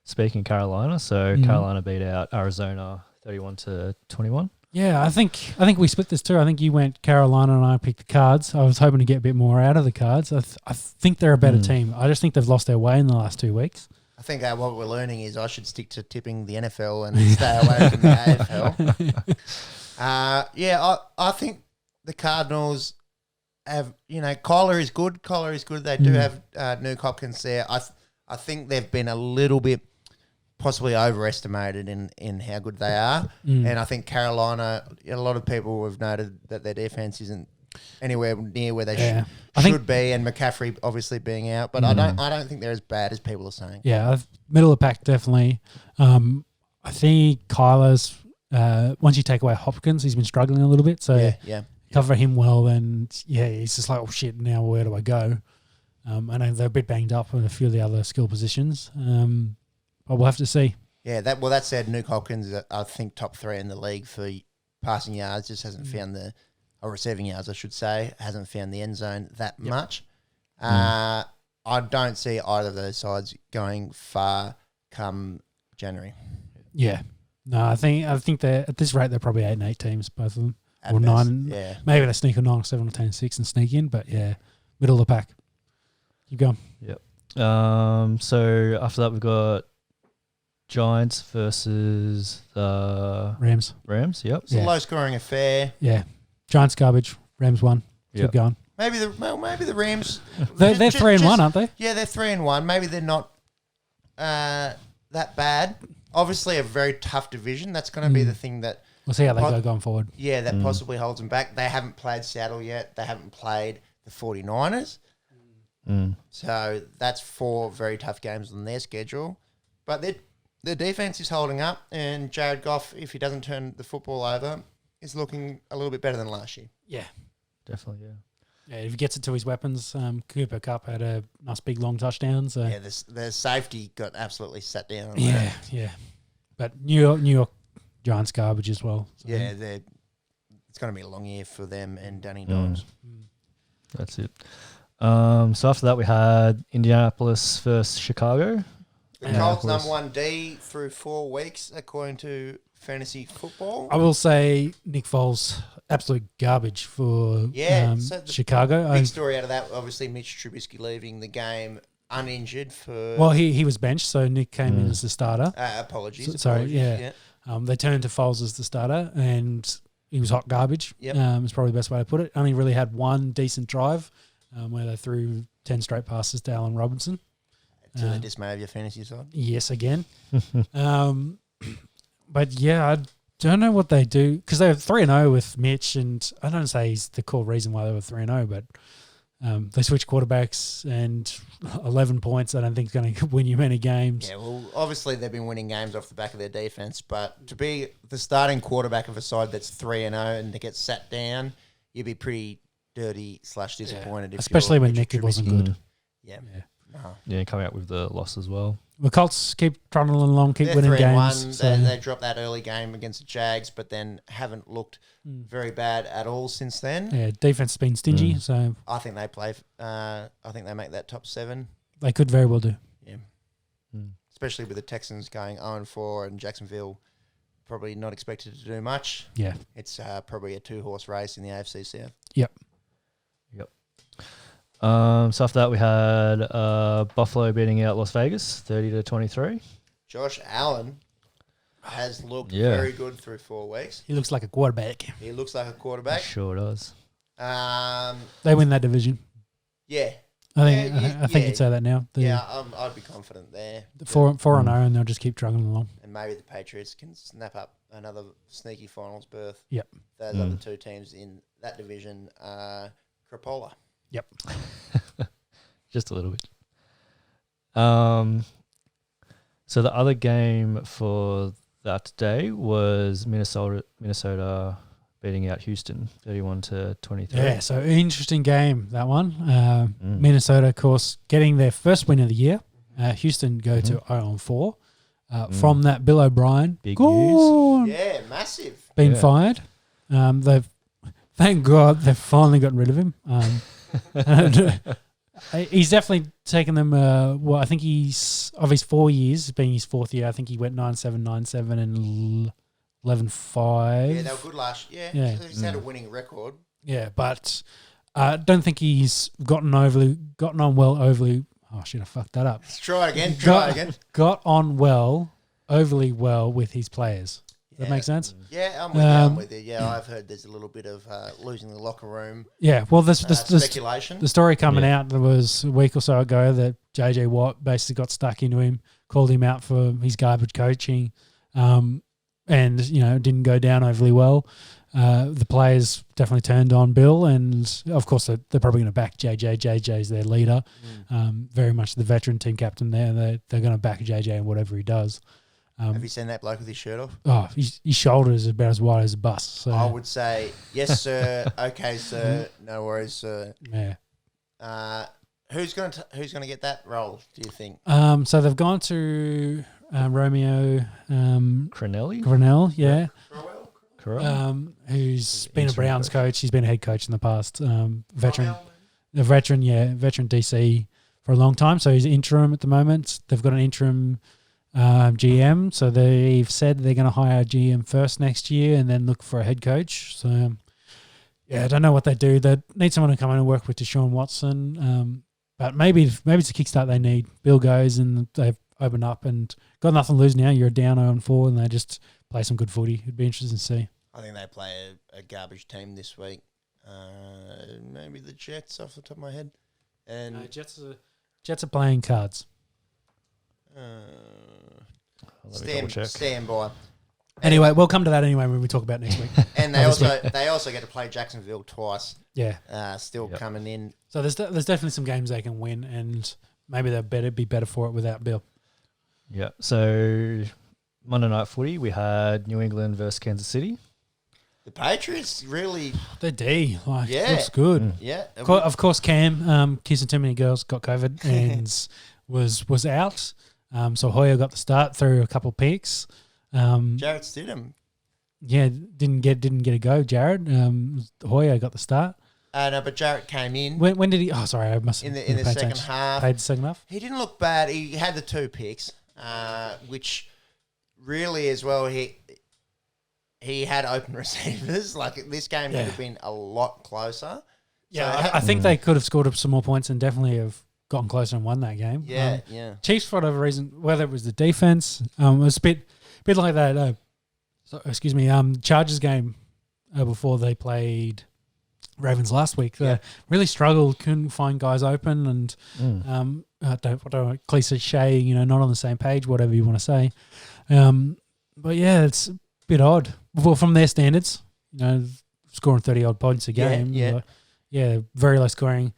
Speaking of Carolina, so Carolina beat out Arizona 31-21. Yeah, I think we split this too. I think you went Carolina and I picked the Cards. I was hoping to get a bit more out of the Cards. I think they're a better team. I just think they've lost their way in the last 2 weeks. I think what we're learning is I should stick to tipping the NFL and stay away from the AFL. I think the Cardinals have, Kyler is good. They do have Nuke Hopkins there. I think they've been a little bit possibly overestimated in how good they are. And I think Carolina, a lot of people have noted that their defense isn't anywhere near where they should be, and McCaffrey obviously being out. But I don't think they're as bad as people are saying. Yeah, middle of the pack definitely. I think Kyler's once you take away Hopkins, he's been struggling a little bit. So cover him well, and he's just like, oh shit, now where do I go? I know they're a bit banged up on a few of the other skill positions. But we'll have to see. Yeah, that said, Nuke Hopkins is, I think, top 3 in the league for passing yards. Just hasn't found or receiving yards, I should say, hasn't found the end zone that much. I don't see either of those sides going far come January. Yeah. No, I think they're at this rate they're probably 8-8 teams, both of them. At or best, 9. Yeah. Maybe they sneak a 9 or 7 or 10 or 6 and sneak in, but middle of the pack. Keep going. Yep. So after that we've got Giants versus the Rams. Yep. It's a low-scoring affair. Yeah. Giants garbage. Rams won. Keep going. Maybe the Rams. they're 3-1, aren't they? Yeah, they're 3-1. Maybe they're not that bad. Obviously, a very tough division. That's going to be the thing that We'll see how they go going forward. Yeah, that possibly holds them back. They haven't played Seattle yet. They haven't played the 49ers. So that's 4 very tough games on their schedule. But their defense is holding up, and Jared Goff, if he doesn't turn the football over, is looking a little bit better than last year. Yeah. Definitely, yeah. Yeah, if he gets it to his weapons, Cooper Kupp had a nice big long touchdown. So Yeah, the safety got absolutely sat down. yeah. But New York Giants garbage as well. So. Yeah, it's going to be a long year for them and Danny Dimes. That's it. So after that, we had Indianapolis versus Chicago. The Colts number 1D through 4 weeks, according to Fantasy Football. I will say Nick Foles, absolute garbage for Chicago. Big story out of that, obviously Mitch Trubisky leaving the game uninjured for... Well, he was benched, so Nick came in as the starter. Apologies. Yeah. They turned to Foles as the starter, and he was hot garbage. Yep. It's probably the best way to put it. Only really had one decent drive where they threw 10 straight passes to Allen Robinson. To the dismay of your fantasy side? Yes, again. But yeah, I don't know what they do because they were 3-0 with Mitch, and I don't say he's the core reason why they were 3-0, but they switched quarterbacks and 11 points. I don't think is going to win you many games. Yeah, well, obviously they've been winning games off the back of their defense, but to be the starting quarterback of a side that's 3-0 and to get sat down, you'd be pretty dirty / disappointed. Especially when Nick wasn't good. Yeah. Yeah, coming out with the loss as well. The Colts keep trundling along, keep They're winning 3-1. games. They dropped that early game against the Jags, but then haven't looked very bad at all since then. Yeah, defense has been stingy, so I think they play. I think they make that top 7. they could very well do. Yeah, especially with the Texans going 0-4 and Jacksonville probably not expected to do much. Yeah, it's probably a 2-horse race in the AFC South. Yep. So after that, we had Buffalo beating out Las Vegas, 30-23. Josh Allen has looked very good through 4 weeks. He looks like a quarterback. He looks like a quarterback. Sure does. They win that division. Yeah. I think you'd say that now. I'd be confident there. 4-0, and they'll just keep trucking along. And maybe the Patriots can snap up another sneaky finals berth. Yep. Those other 2 teams in that division are Crapola. Yep. Just a little bit. So the other game for that day was Minnesota beating out Houston, 31-23. Yeah, so interesting game, that one. Minnesota, of course, getting their first win of the year. Houston go to 0-4. From that, Bill O'Brien. Big news. Yeah, massive. Been fired. Thank God they've finally gotten rid of him. He's definitely taken them. I think he's of his 4 years, being his 4th year. I think he went 9-7, 9-7, and 11-5. Yeah, they were good last year. Yeah, he's had a winning record. Yeah, but I don't think he's gotten on well overly. Oh shit, I fucked that up. Let's try it again. Got on overly well with his players. That makes sense? Yeah, I'm with you. Yeah, I've heard there's a little bit of losing the locker room. Yeah, well, the speculation. The story coming out there was a week or so ago that JJ Watt basically got stuck into him, called him out for his garbage coaching, and didn't go down overly well. The players definitely turned on Bill, and of course they're probably going to back JJ. JJ's their leader, very much the veteran team captain there. They're going to back JJ in whatever he does. Have you seen that bloke with his shirt off? Oh, his shoulder is about as wide as a bus. So. I would say, yes, sir. Okay, sir. No worries, sir. Yeah. Who's going to get that role, do you think? So they've gone to Romeo Crennel, yeah. Crowell? Who's been a Browns coach. He's been a head coach in the past. Veteran DC for a long time. So he's interim at the moment. They've got an interim GM, so they've said they're going to hire a GM first next year and then look for a head coach. So, I don't know what they do. They need someone to come in and work with Deshaun Watson. But maybe it's a kickstart they need. Bill goes and they've opened up and got nothing to lose now. You're down 0-4 and they just play some good footy. It'd be interesting to see. I think they play a garbage team this week. Maybe the Jets off the top of my head. And Jets are playing cards. Stand by. Anyway, we'll come to that anyway when we talk about next week. And they also get to play Jacksonville twice. Yeah. Still coming in. So there's definitely some games they can win, and maybe they'll be better for it without Bill. Yeah. So Monday Night Footy, we had New England versus Kansas City. The Patriots really... They're D. Looks good. Yeah. Of course, Cam, kissing too many girls, got COVID and was out. So Hoyer got the start through a couple of picks. Jarrett Stidham. Yeah, didn't get a go, Jared. Hoyer got the start. No, but Jarrett came in. When did he... Oh, sorry, I must in the second half. Paid the second half? He didn't look bad. He had the 2 picks, which really as well, he had open receivers. Like, this game could have been a lot closer. Yeah, so I think they could have scored some more points and definitely have gotten closer and won that game. Yeah. Chiefs, for whatever reason, whether it was the defense, it was a bit like that, Chargers game before they played Ravens last week. They really struggled, couldn't find guys open, and don't cliche, not on the same page, whatever you want to say. But yeah, it's a bit odd. Well, from their standards, scoring 30-odd points a game. Yeah, very low scoring.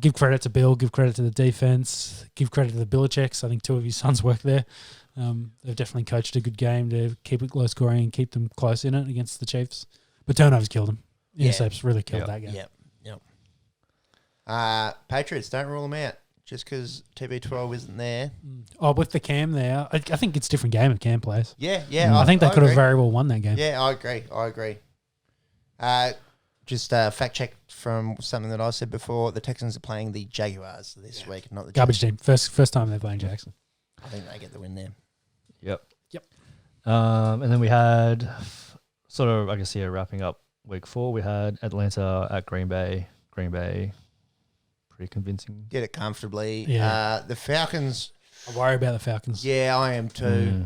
Give credit to Bill, give credit to the defense, give credit to the Belichicks. I think 2 of his sons work there. They've definitely coached a good game to keep it low scoring and keep them close in it against the Chiefs. But turnovers killed them. Intercepts really killed that game. Yep. Patriots, don't rule them out just because TB12 isn't there. Oh, with the Cam there, I think it's a different game if Cam plays. Yeah. I think they could have very well won that game. Yeah, I agree. Just fact check from something that I said before. The Texans are playing the Jaguars this week, not the garbage team. First time they're playing Jackson. I think they get the win there. Yep. And then we had sort of, I guess, wrapping up week 4, we had Atlanta at Green Bay. Green Bay, pretty convincing. Get it comfortably. Yeah. The Falcons. I worry about the Falcons. Yeah, I am too.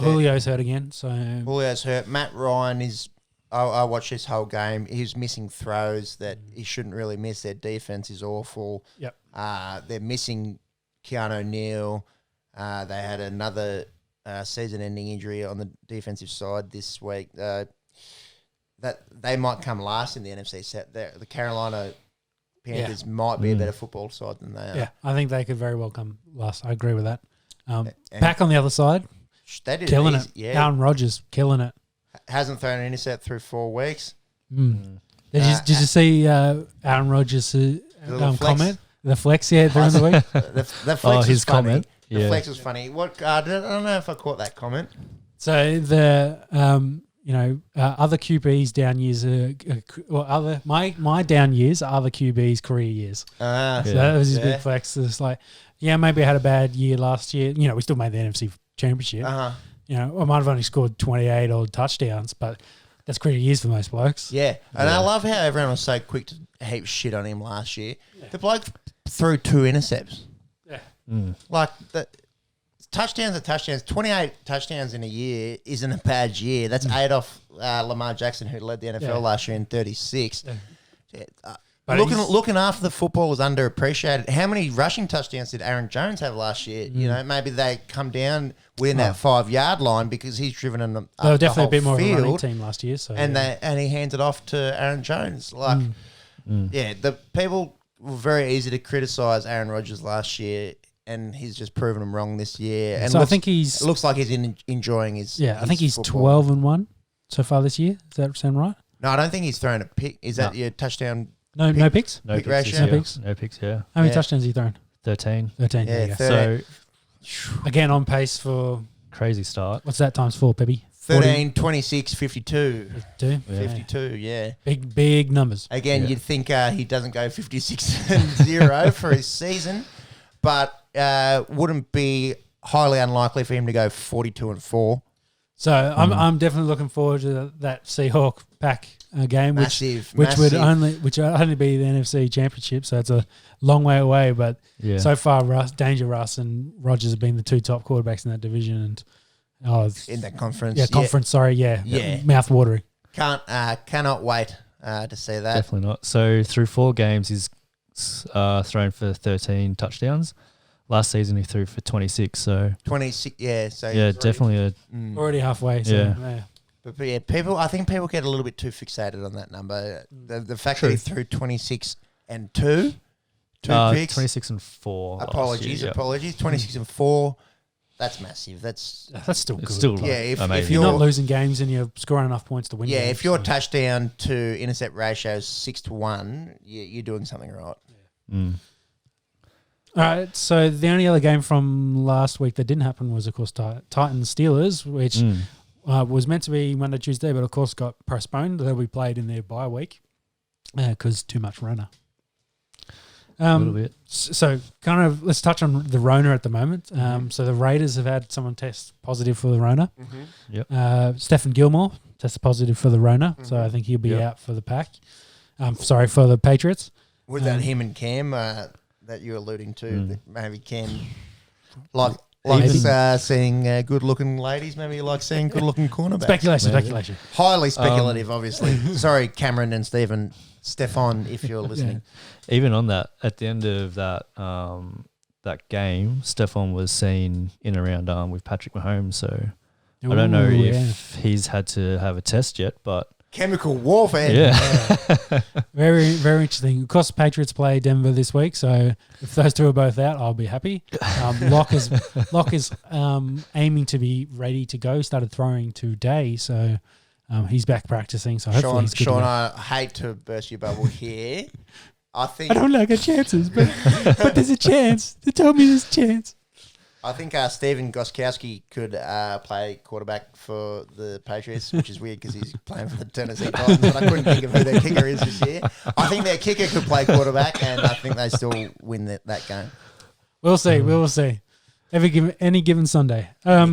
Julio's hurt again. So Julio's hurt. Matt Ryan is... I watched this whole game. He's missing throws that he shouldn't really miss. Their defense is awful. Yep. They're missing Keanu Neal. They had another season-ending injury on the defensive side this week. That they might come last in the NFC set. The Carolina Panthers might be a better football side than they are. Yeah, I think they could very well come last. I agree with that. Pack on the other side, killing it. Yeah. Aaron Rodgers, killing it. Hasn't thrown an intercept through 4 weeks. Did you see Aaron Rodgers' comment? The flex, during the week. The flex his funny. comment. The flex was funny. I don't know if I caught that comment. So the other QBs down years my down years are other QBs career years. So that was his big flex. It's like, maybe I had a bad year last year. We still made the NFC Championship. I might have only scored 28 odd touchdowns, but that's career years for most blokes. Yeah. And I love how everyone was so quick to heap shit on him last year. The bloke threw 2 intercepts. Yeah. Like, the touchdowns are touchdowns. 28 touchdowns in a year isn't a bad year. That's 8 off Lamar Jackson, who led the NFL last year in 36. Looking after the football was underappreciated. How many rushing touchdowns did Aaron Jones have last year? Maybe they come down within that 5-yard line because he's driven them up they were definitely the whole a bit more field, of a running team last year. So and he hands it off to Aaron Jones. The people were very easy to criticise Aaron Rodgers last year, and he's just proven them wrong this year. And so I think it looks like he's enjoying his. I think he's 12-1 so far this year. Does that sound right? No, I don't think he's thrown a pick. Is that your touchdown? No picks? No pick picks. ratio? No picks, yeah. How many touchdowns have you thrown? 13. 13. Yeah, So, again, on pace for... Crazy start. What's that times 4, Peppy? 13, 26, 52. 52? Yeah. Big numbers. Again, you'd think he doesn't go 56-0 for his season, but wouldn't be highly unlikely for him to go 42-4. So I'm definitely looking forward to that Seahawk pack game, which would only be the NFC Championship. So it's a long way away, but so far, Russ and Rodgers have been the 2 top quarterbacks in that division, and in that conference. Yeah, conference. Sorry, mouth watering. Cannot wait to see that. Definitely not. So through 4 games, he's thrown for 13 touchdowns. last season he threw for 26. So 26, yeah. So yeah, definitely already halfway. So, yeah. But yeah, I think people get a little bit too fixated on that number. The fact that he threw 26 and 2 picks. 26 and 4. Apologies. 26 and 4. That's massive. That's still good. It's still if you're not losing games and you're scoring enough points to win. Yeah, games, if your touchdown to intercept ratio is 6-1, you're doing something right. Mm. All right. So the only other game from last week that didn't happen was, of course, Titans Steelers, which was meant to be Monday, Tuesday, but of course got postponed. They'll be played in their bye week because too much Rona. A little bit. So kind of let's touch on the Rona at the moment. So the Raiders have had someone test positive for the Rona. Yep. Stephen Gilmore tested positive for the Rona, so I think he'll be out for the Pack. For the Patriots. Was that him and Cam that you're alluding to? That maybe Cam seeing good-looking ladies. Maybe you like seeing good-looking cornerbacks. Speculation. Highly speculative, obviously. Sorry, Cameron and Stefan, if you're listening. Even on that, at the end of that that game, Stefan was seen in a round arm with Patrick Mahomes. So I don't know if he's had to have a test yet, but chemical warfare. Yeah. Very, very interesting. Of course, Patriots play Denver this week, so if those two are both out, I'll be happy. Locke is aiming to be ready to go. Started throwing today, so he's back practicing. So hopefully he's good. Sean, I hate to burst your bubble here. I don't like our chances, but there's a chance. They told me there's a chance. I think Steven Gostkowski could play quarterback for the Patriots, which is weird because he's playing for the Tennessee Titans, but I couldn't think of who their kicker is this year. I think their kicker could play quarterback, and I think they still win that game. We'll see. We will see. Any given Sunday. But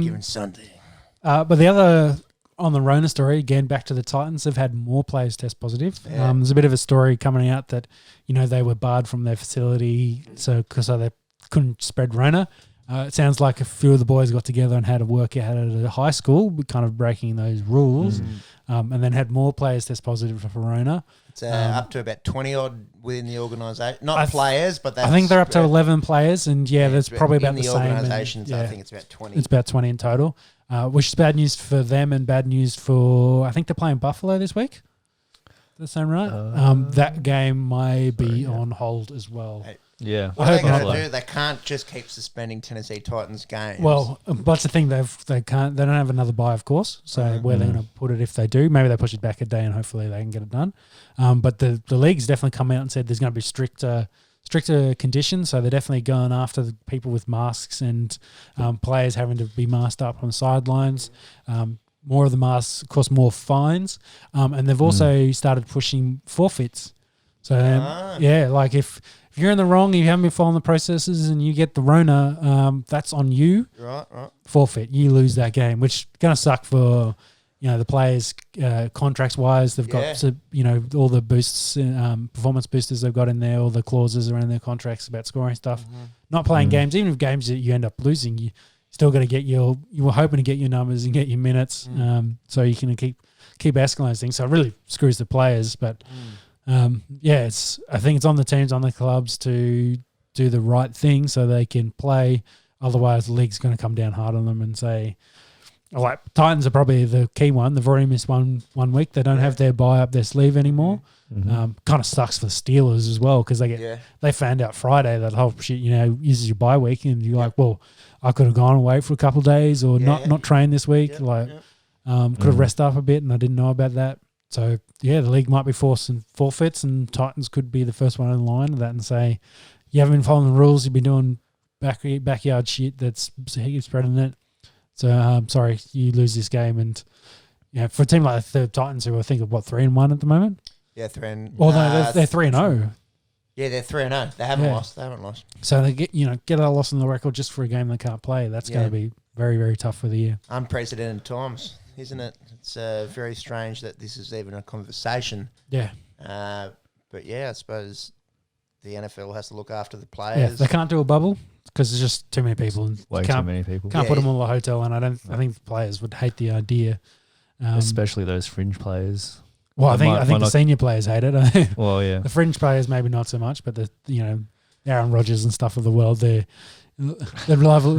the other on the Rona story, again, back to the Titans, they've had more players test positive. Yeah. There's a bit of a story coming out that, they were barred from their facility so they couldn't spread Rona. It sounds like a few of the boys got together and had a workout at a high school, kind of breaking those rules, and then had more players test positive for Rona. It's up to about 20-odd within the organisation. Not players, but I think they're up to 11 players, and there's probably about the same. In the organisations, I think it's about 20. It's about 20 in total, which is bad news for them and bad news for, I think they're playing Buffalo this week. Does that sound right? That game may be on hold as well. Yeah. What are they going to do? They can't just keep suspending Tennessee Titans games. Well, that's the thing. They don't have another bye, of course. So where they're going to put it if they do, maybe they push it back a day and hopefully they can get it done. But the league's definitely come out and said there's going to be stricter conditions. So they're definitely going after the people with masks and players having to be masked up on the sidelines. More of the masks, of course, more fines. And they've also started pushing forfeits. So, like if you're in the wrong, you haven't been following the processes and you get the Rona, that's on you. Right. Forfeit. You lose that game, which is going to suck for, the players contracts-wise. They've got, all the boosts, performance boosters they've got in there, all the clauses around their contracts about scoring stuff. Not playing games, even if games that you end up losing, you still got to get you were hoping to get your numbers and get your minutes so you can keep escalating things. So it really screws the players, but... I think it's on the teams, on the clubs to do the right thing so they can play. Otherwise, the league's going to come down hard on them and say, Titans are probably the key one. They've already missed one week. They don't have their bye up their sleeve anymore. Kind of sucks for the Steelers as well because they found out Friday that this is your bye week, and you're like, well, I could have gone away for a couple of days or not trained this week. Could have rested up a bit, and I didn't know about that. So, the league might be forcing forfeits, and Titans could be the first one in line of that and say, you haven't been following the rules, you've been doing backyard shit that's spreading it. So, I'm sorry, you lose this game. And for a team like the Titans, who I think are 3-1 at the moment? Yeah, 3-0. Well, no, they're 3-0. Yeah, they're 3-0. They haven't lost. So, they get a loss on the record just for a game they can't play. That's going to be very, very tough for the year. Unprecedented times, isn't it? It's very strange that this is even a conversation. Yeah. But I suppose the NFL has to look after the players. Yeah, they can't do a bubble because there's just too many people. Way too many people. Can't put them all in a hotel, and I think the players would hate the idea. Especially those fringe players. Well, I think the senior players hate it. Well, yeah. The fringe players maybe not so much, but the Aaron Rodgers and stuff of the world. They'd rather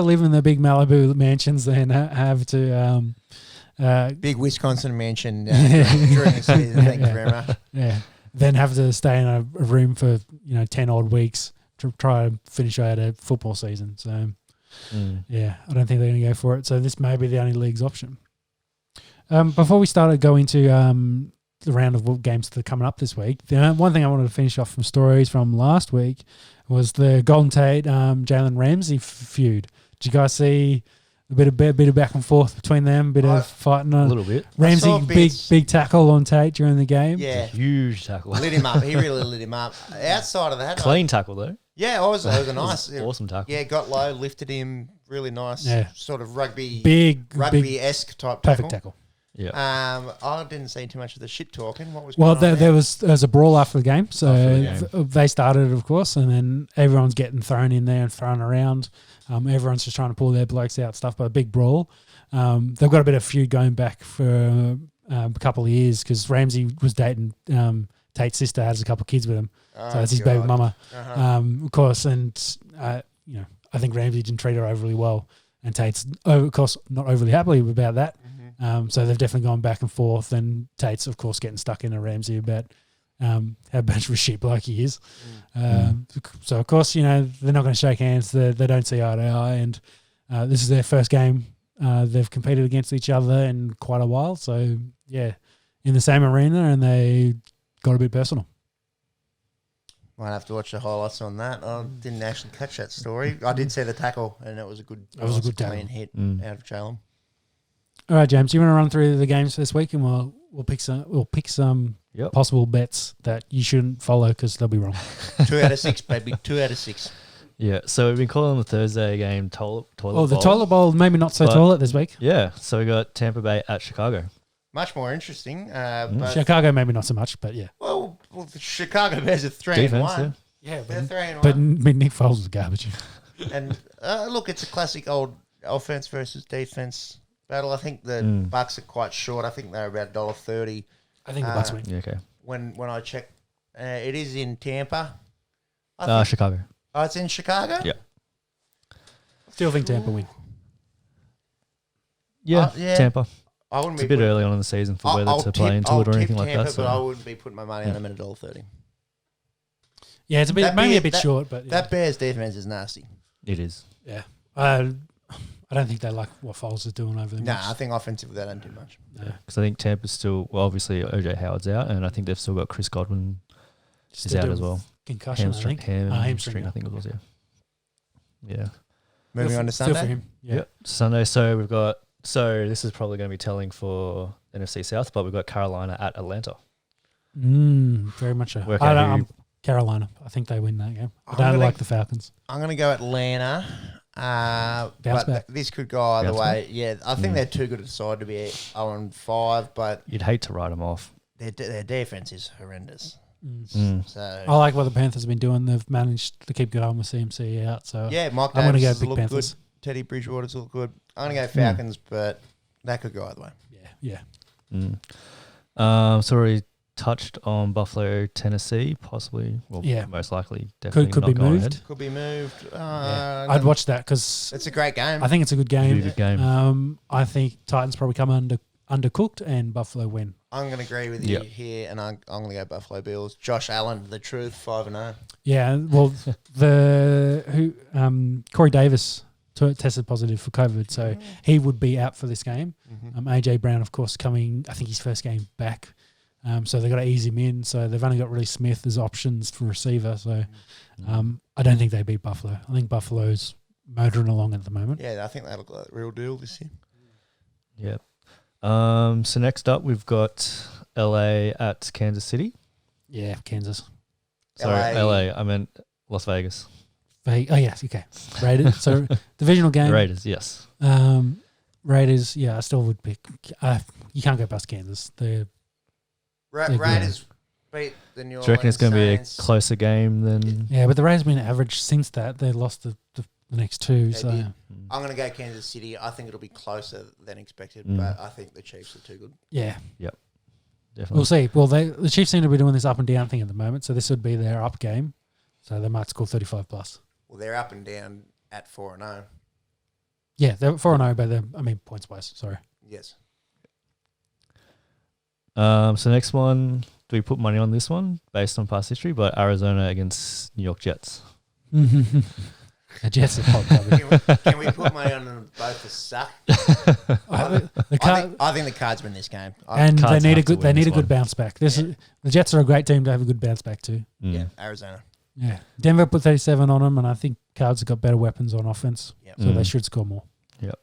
live in the big Malibu mansions than have to big Wisconsin mansion during the season. Thank you very much. Yeah, then have to stay in a room for 10 odd weeks to try and finish out a football season. So yeah, I don't think they're going to go for it. So this may be the only league's option. Before we started going into the round of games that are coming up this week, the one thing I wanted to finish off from stories from last week was the Golden Tate Jalen Ramsey feud. Did you guys see a bit of back and forth between them, bit of fighting? A little bit. Ramsey big tackle on Tate during the game. Yeah, huge tackle. Lit him up. He really lit him up. Outside of that, clean tackle though. Yeah, it was a nice, awesome tackle. Yeah, got low, lifted him, really nice. Yeah. Sort of rugby-esque type tackle. Perfect tackle. Yeah. I didn't see too much of the shit talking. What was Well, going on there was a brawl after the game. So After the they started, of course, and then everyone's getting thrown in there and thrown around. Everyone's just trying to pull their blokes out, stuff, but a big brawl. They've got a bit of feud going back for a couple of years because Ramsey was dating Tate's sister, has a couple of kids with him. So it's his baby mama, of course. And, I think Ramsey didn't treat her overly well. And Tate's, of course, not overly happy about that. So they've definitely gone back and forth. And Tate's, of course, getting stuck into Ramsey about how much of a shit bloke he is. So, of course, they're not going to shake hands. They don't see eye to eye. And this is their first game. They've competed against each other in quite a while. So, yeah, in the same arena, and they got a bit personal. Might have to watch the highlights on that. I didn't actually catch that story. I did see the tackle, and it was a good clean hit out of Jalen. All right, James, you want to run through the games this week, and we'll pick some possible bets that you shouldn't follow because they'll be wrong. 2 out of 6, baby. 2 out of 6. Yeah, so we've been calling the Thursday game toilet bowl. Oh, the toilet bowl, maybe not so toilet this week. Yeah, so we got Tampa Bay at Chicago. Much more interesting. But Chicago, maybe not so much, but yeah. Well the Chicago Bears are 3-1. Defense, Yeah, they're 3-1. but Nick Foles is garbage. And look, it's a classic old offense versus defense battle. I think the Bucks are quite short. I think they're about $1.30. I think the Bucks win. Yeah, okay. When I check, it is in Tampa. Chicago. Oh, it's in Chicago? Yeah. Still think Tampa win. Yeah, Tampa. I wouldn't It's a bit early on in the season for whether to play into it or anything like that. But I wouldn't be putting my money on them at $1.30. Yeah, it's maybe a bit short, but that Bears defense is nasty. It is. Yeah, I don't think they like what Foles is doing over there. I think offensively they don't do much. Yeah, because I think Tampa's still obviously OJ Howard's out, and I think they've still got Chris Godwin is out as well. Concussion, hamstring, I think it was. Yeah. Moving on to Sunday. For him. Yeah. Sunday. So we've got. So this is probably going to be telling for NFC South, but we've got Carolina at Atlanta. Very much. I'm Carolina. I think they win that game. I don't like the Falcons. I'm going to go Atlanta. But this could go either way. Yeah, I think they're too good a side to be 0-5, but you'd hate to write them off. Their defense is horrendous. So I like what the Panthers have been doing. They've managed to keep going with CMC out. So yeah, Mike I'm going to go Davis big look Panthers. good. Teddy Bridgewater's look good. I'm going to go Falcons, but that could go either way. Yeah. So we touched on Buffalo, Tennessee, possibly. Well, most likely, definitely could not be going moved. ahead. Could be moved. I'd watch that because it's a great game. I think it's a good game. Really good game. I think Titans probably come undercooked and Buffalo win. I'm going to agree with you here, and I'm going to go Buffalo Bills. Josh Allen, the truth, 5-0. Yeah, well, Corey Davis tested positive for COVID, so he would be out for this game. AJ Brown, of course, coming. I think his first game back. So they've got to ease him in. So they've only got really Smith as options for receiver. So I don't think they beat Buffalo. I think Buffalo's motoring along at the moment. Yeah, I think that'll look like a real deal this year. Yeah. So next up, we've got LA at Kansas City. Yeah, Kansas. Sorry, LA. I meant Las Vegas. Oh, yes, okay. Raiders. So divisional game. Raiders, yes. Raiders, I still would pick. You can't go past Kansas. Raiders beat the New Orleans. Do you reckon it's going to be a Saints. closer game than... Yeah, but the Raiders have been average since that. They lost the next two. So I'm going to go Kansas City. I think it'll be closer than expected, but I think the Chiefs are too good. Yeah. Yep. Definitely. We'll see. Well, the Chiefs seem to be doing this up and down thing at the moment, so this would be their up game. So they might score 35 plus. Well, they're up and down at 4-0. Yeah, they're 4-0, but points wise. Sorry. Yes. So next one, do we put money on this one based on past history? But Arizona against New York Jets. The Jets are hot covered. Can we put money on them both to suck? I think the Cards win this game. And Cards they need a have to good. They win need this a good one. bounce back. The Jets are a great team to have a good bounce back too. Yeah, Arizona. Yeah, Denver put 37 on them, and I think Cards have got better weapons on offense, Yep. so they should score more. Yep.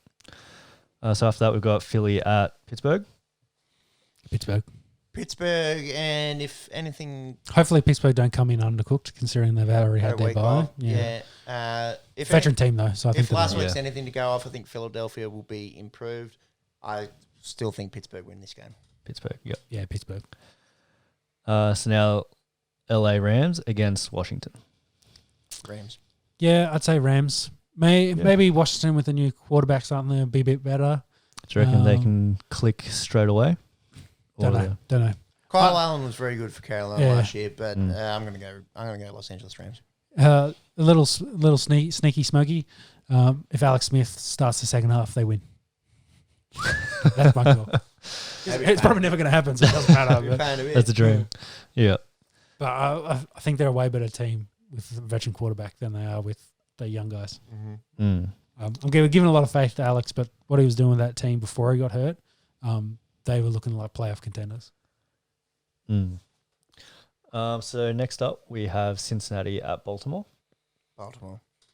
So after that, we've got Philly at Pittsburgh. Pittsburgh, and if anything, Hopefully Pittsburgh don't come in undercooked, considering they've already had a their week bye. off. Yeah. If Veteran team though, so I think if last they'll- week's anything to go off, I think Philadelphia will be improved. I still think Pittsburgh win this game. Pittsburgh, yep. yeah, Pittsburgh. So now LA Rams against Washington. Rams. Yeah, I'd say Rams. Maybe Washington with the new quarterback starting to be a bit better. Do you reckon they can click straight away? Don't know. Kyle Allen was very good for Carolina Yeah. last year, but I'm gonna go Los Angeles Rams. A little sneaky smoky. If Alex Smith starts the second half, they win. That's my call. It's probably never going to happen, so it doesn't matter. But, That's a dream. Yeah. but I think they're a way better team with a veteran quarterback than they are with the young guys. Mm. I'm giving a lot of faith to Alex, but what he was doing with that team before he got hurt, they were looking like playoff contenders. Mm. So next up, we have Cincinnati at Baltimore.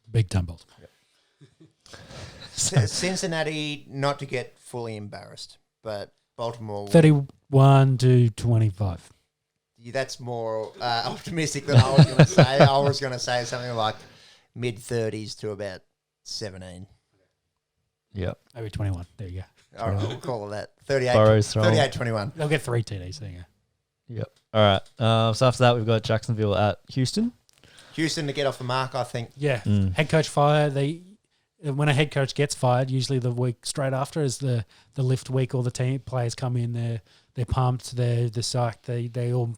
Big time Baltimore. Cincinnati, not to get fully embarrassed, but Baltimore 31-25. That's more optimistic than I was going to say. I was going to say something like mid-30s to about 17. Yep. Maybe 21. There you go. All right, we'll call it that. 38, Burrow's throwing. 38-21. They'll get 3 TDs. There you go. Yep. All right. So after that, we've got Jacksonville at Houston. Houston to get off the mark, I think. Yeah. Head coach fired. When a head coach gets fired, usually the week straight after is the lift week. All the team players come in. They're pumped. They're psyched. They all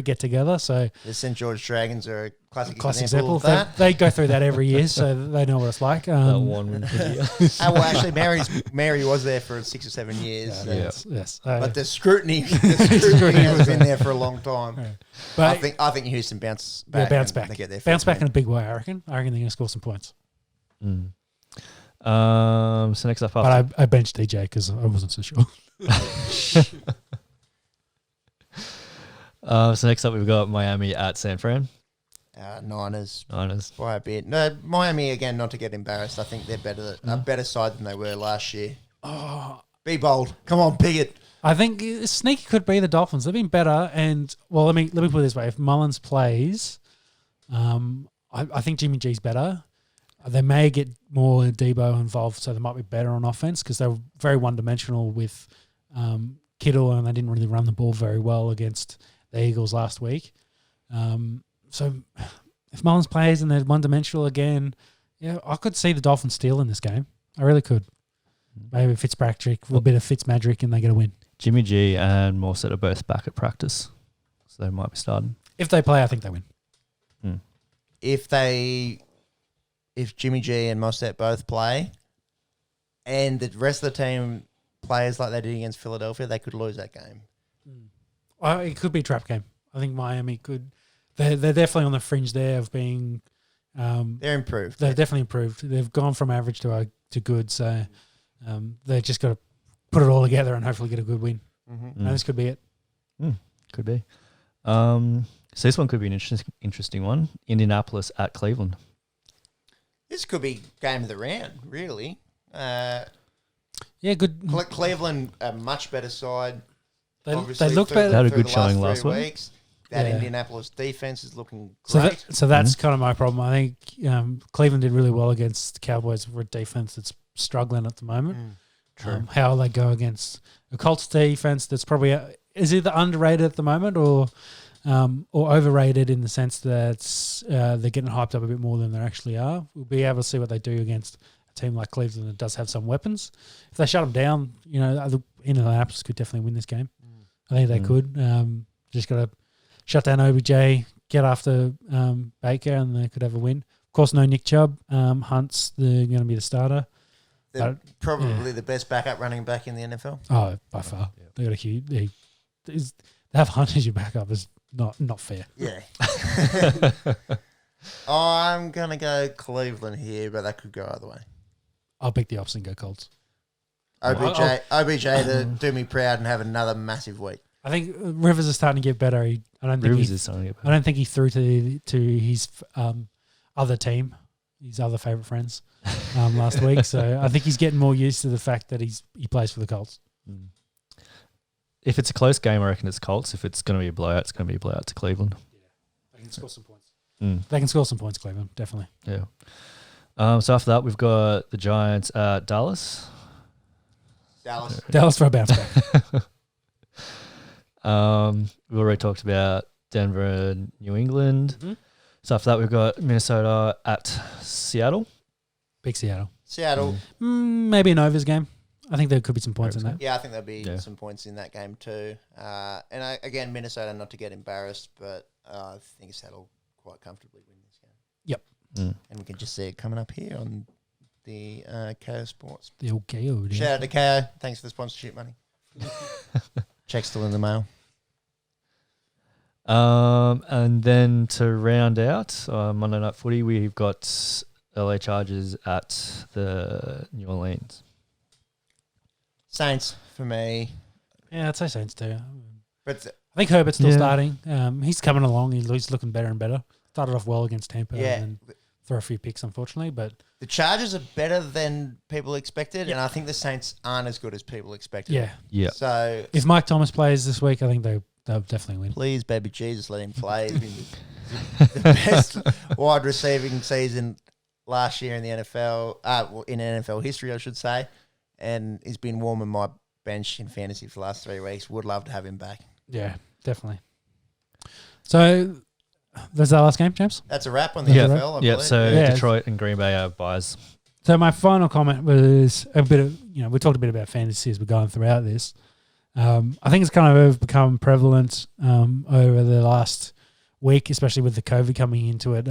get together. So The St. George Dragons are a classic example. of that. They go through that every year, so they know what it's like. That one win for the year. Well, actually, Mary was there for 6 or 7 years. Yeah. Yes. But the scrutiny has been there for a long time. Yeah. But I think Houston bounce back. bounce back. They get their Bounce first back in win. a big way. I reckon they're going to score some points. So next up, after But I benched DJ because I wasn't so sure. so next up, we've got Miami at San Fran. Niners Niners. by a bit. No, Miami again. Not to get embarrassed. I think they're a better side than they were last year. Be bold. Come on, pig it. I think sneaky could be the Dolphins. They've been better, and let me put it this way: if Mullins plays, I think Jimmy G's better. They may get more Debo involved, so they might be better on offense because they were very one-dimensional with Kittle, and they didn't really run the ball very well against the Eagles last week. So if Mullins plays and they're one-dimensional again, yeah, I could see the Dolphins stealing this game. I really could. Maybe Fitzpatrick, a little bit of Fitzmagic, and they get a win. Jimmy G and Morset are both back at practice, so they might be starting. If they play, I think they win. If Jimmy G and Mostert both play, and the rest of the team plays like they did against Philadelphia, they could lose that game. It could be a trap game. I think Miami could. They're definitely on the fringe there of being. They're improved. They've definitely improved. They've gone from average to good. So they've just got to put it all together and hopefully get a good win. And this could be it. Could be. So this one could be an interesting one. Indianapolis at Cleveland. This could be game of the round, really. Yeah, good. Cleveland, a much better side. They Obviously, look better. They had a through good the showing last last 3 week. weeks. That Yeah. Indianapolis defense is looking So, great. that's kind of my problem. I think Cleveland did really well against Cowboys for a defense that's struggling at the moment. True. How they go against a Colts defense that's probably is either underrated at the moment or overrated in the sense that they're getting hyped up a bit more than they actually are. We'll be able to see what they do against a team like Cleveland that does have some weapons. If they shut them down, Indianapolis could definitely win this game. I think they could. Just got to shut down OBJ, get after Baker and they could have a win. Of course, no Nick Chubb. Hunt's going to be the starter. They're probably the best backup running back in the NFL. Oh, by far. Yeah. They got a huge. They have Hunt as your backup is not fair. Yeah. I'm gonna go Cleveland here, but that could go either way. I'll pick the opposite and go Colts. OBJ to do me proud and have another massive week. I think Rivers is starting to get better. I don't think he threw to his other team, his other favourite friends, last week. So I think he's getting more used to the fact that he plays for the Colts. Mm. If it's a close game, I reckon it's Colts. If it's going to be a blowout, it's going to be a blowout to Cleveland. Yeah, they can score some points. They can score some points, Cleveland, definitely. Yeah. So after that, we've got the Giants at Dallas. Dallas for a bounce back. We've already talked about Denver and New England. Mm-hmm. So after that, we've got Minnesota at Seattle. Big Seattle. Maybe an overs game. I think there could be some points in that. Yeah, I think there'll be some points in that game too. Again, Minnesota not to get embarrassed, but I think Seattle quite comfortably win this game. Yep. And we can just see it coming up here on the KO Sports. The old KO. Shout out to KO. Thanks for the sponsorship money. Check's still in the mail. And then to round out Monday Night Footy, we've got LA Chargers at the New Orleans. Saints for me. Yeah, I'd say Saints too. But I think Herbert's still starting. He's coming along. He's looking better and better. Started off well against Tampa and threw a few picks, unfortunately. But the Chargers are better than people expected, and I think the Saints aren't as good as people expected. Yeah. So if Mike Thomas plays this week, I think they'll definitely win. Please, baby Jesus, let him play. He's been the best wide receiving season last year in the NFL, in NFL history, I should say. And he's been warming my bench in fantasy for the last 3 weeks. Would love to have him back. Yeah, definitely. So that's our last game, James? That's a wrap on the NFL, I believe. So Detroit and Green Bay are buys. So my final comment was a bit of, we talked a bit about fantasy as we're going throughout this. I think it's kind of become prevalent over the last week, especially with the COVID coming into it,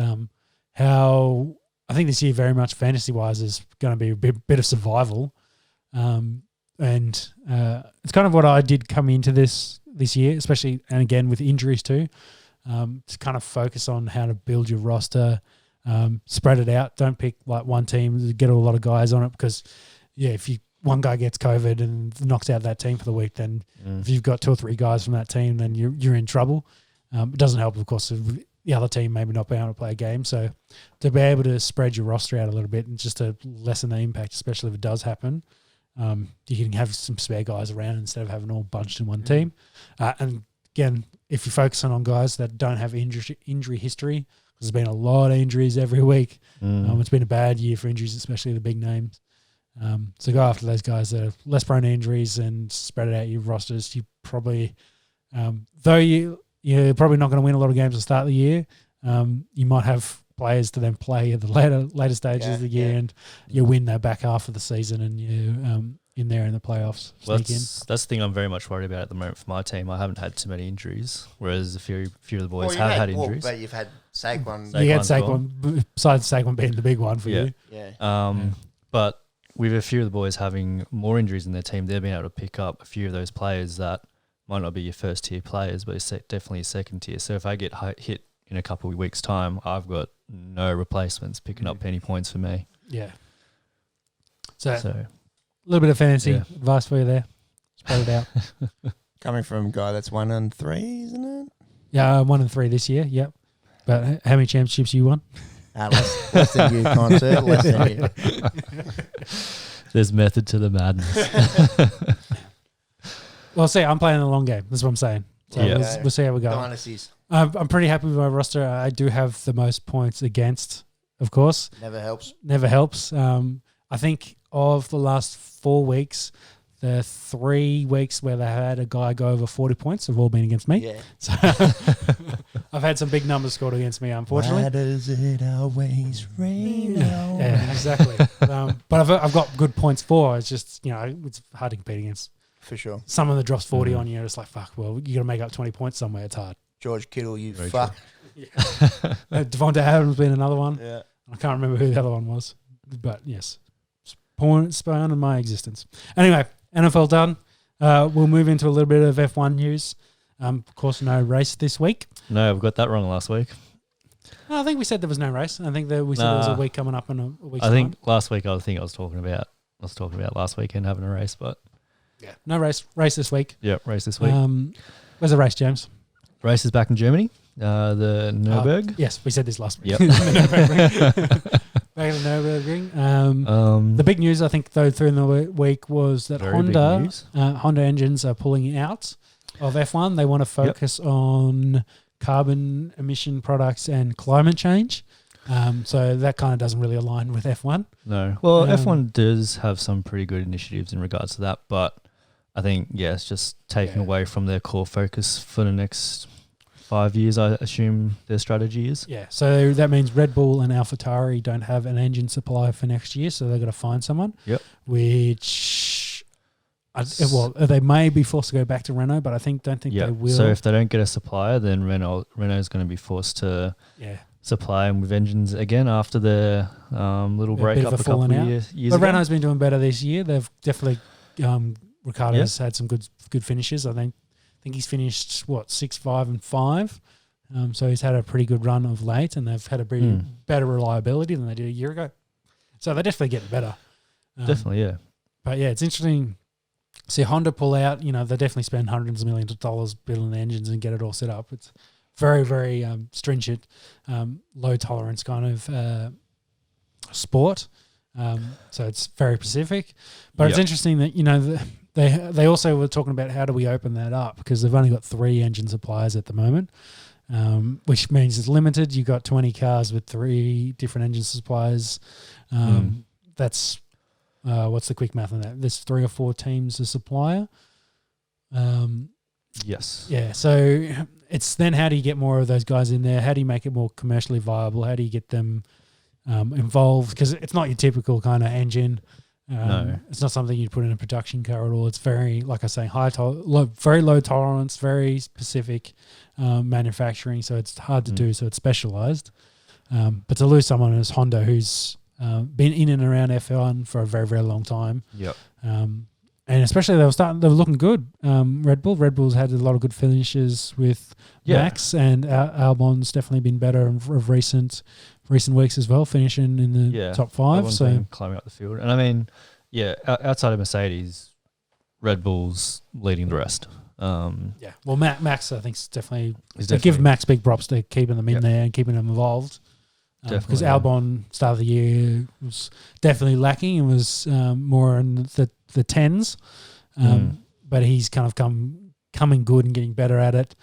how I think this year very much fantasy-wise is going to be a bit of survival. And it's kind of what I did come into this year, especially, and again, with injuries too, to kind of focus on how to build your roster, spread it out. Don't pick like one team to get a lot of guys on it because, if one guy gets COVID and knocks out that team for the week, then if you've got 2 or 3 guys from that team, then you're in trouble. It doesn't help, of course, if the other team maybe not being able to play a game. So to be able to spread your roster out a little bit and just to lessen the impact, especially if it does happen, you can have some spare guys around instead of having all bunched in one team. And again, if you're focusing on guys that don't have injury history, because there's been a lot of injuries every week. It's been a bad year for injuries, especially the big names. So go after those guys that are less prone to injuries and spread it out your rosters. You probably, though you're probably not going to win a lot of games at the start of the year, you might have players to then play at the later stages of the year, and you win that back half of the season, and you in there in the playoffs. Well, that's the thing I'm very much worried about at the moment for my team. I haven't had too many injuries, whereas a few of the boys have had injuries. But you've had Saquon. You had Saquon, besides Saquon being the big one for you. Yeah. But with a few of the boys having more injuries in their team, they've been able to pick up a few of those players that might not be your first tier players, but it's definitely a second tier. So if I get hit in a couple of weeks' time, I've got no replacements picking up any points for me. Yeah. So a little bit of fantasy advice for you there. Spread it out. Coming from a guy that's 1-3, isn't it? Yeah, 1-3 this year. Yep. But how many championships you won? Less than you, concert. Less than you. There's method to the madness. Well, see, I'm playing the long game. That's what I'm saying. So we'll see how we go. Dynasties. I'm pretty happy with my roster. I do have the most points against, of course. Never helps. I think of the last 4 weeks, the 3 weeks where they had a guy go over 40 points have all been against me. Yeah. So I've had some big numbers scored against me, unfortunately. Why does it always rain? Yeah, exactly. But I've got good points for. It's just, it's hard to compete against. For sure. Someone that drops 40 on you, it's like, fuck, well, you got to make up 20 points somewhere. It's hard. George Kittle, you fuck. Devonta Adams being another one. Yeah. I can't remember who the other one was, but yes, spawn in my existence. Anyway, NFL done. We'll move into a little bit of F1 news. Of course, no race this week. No, I've got that wrong last week. No, I think we said there was no race. I think that we said there was a week coming up in a week's I think time. last week I was talking about last weekend having a race, but Yeah, no race. Race this week. yeah, race this week. Where's the race, James? Race is back in Germany, the Nürburgring. Yes, we said this last week. Yep. Back in the Nürburgring. The big news, I think, though, through in the week was that Very big news. Honda engines are pulling out of F1. They want to focus on carbon emission products and climate change. So that kind of doesn't really align with F1. No. Well, F1 does have some pretty good initiatives in regards to that, but I think, it's just taken away from their core focus for the next 5 years, I assume their strategy is. Yeah, so that means Red Bull and AlphaTauri don't have an engine supply for next year, so they've got to find someone. Yep. Which, they may be forced to go back to Renault, but don't think they will. So if they don't get a supplier, then Renault's going to be definitely supply them with engines again after their little break up a couple of years but ago. Renault's been doing better this year. They've definitely Ricciardo's had some good finishes. I think he's finished 6, 5, and 5. So he's had a pretty good run of late, and they've had a pretty better reliability than they did a year ago. So they're definitely getting better. Definitely, yeah. But yeah, it's interesting. See Honda pull out. They definitely spend hundreds of millions of dollars building the engines and get it all set up. It's very, very stringent, low tolerance kind of sport. So it's very specific. But it's interesting that they also were talking about how do we open that up, because they've only got 3 engine suppliers at the moment, which means it's limited. You've got 20 cars with 3 different engine suppliers. That's what's the quick math on that? There's 3 or 4 teams a supplier. Yes. Yeah. So it's then how do you get more of those guys in there? How do you make it more commercially viable? How do you get them involved? Because it's not your typical kind of engine. No. It's not something you'd put in a production car at all. It's very, like I say, very low tolerance, very specific manufacturing. So it's hard to do. So it's specialized. But to lose someone as Honda, who's been in and around F1 for a very, very long time. Yep. And especially they were looking good. Red Bull's had a lot of good finishes with Max, and Albon's definitely been better of recent weeks as well, finishing in the top 5. So climbing up the field. And I mean, outside of Mercedes, Red Bull's leading the rest. Well, Max, I think, is definitely give Max big props to keeping them in there and keeping them involved. Because Albon, start of the year, was definitely lacking and was more in the 10s. But he's kind of coming good and getting better at it,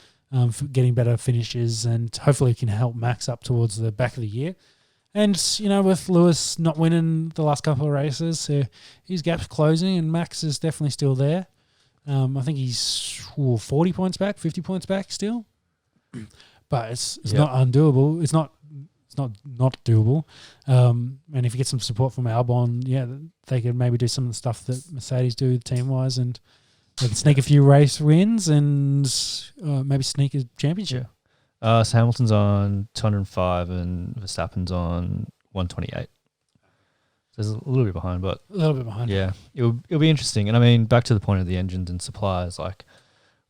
getting better finishes, and hopefully can help Max up towards the back of the year. And, with Lewis not winning the last couple of races, his gap's closing, and Max is definitely still there. I think he's 40 points back, 50 points back still. But it's not undoable. It's not doable. And if you get some support from Albon, they could maybe do some of the stuff that Mercedes do team-wise, and they can sneak a few race wins and maybe sneak a championship. So Hamilton's on 205 and Verstappen's on 128. There's a little bit behind, but... A little bit behind. Yeah, it'll be interesting. And I mean, back to the point of the engines and suppliers, like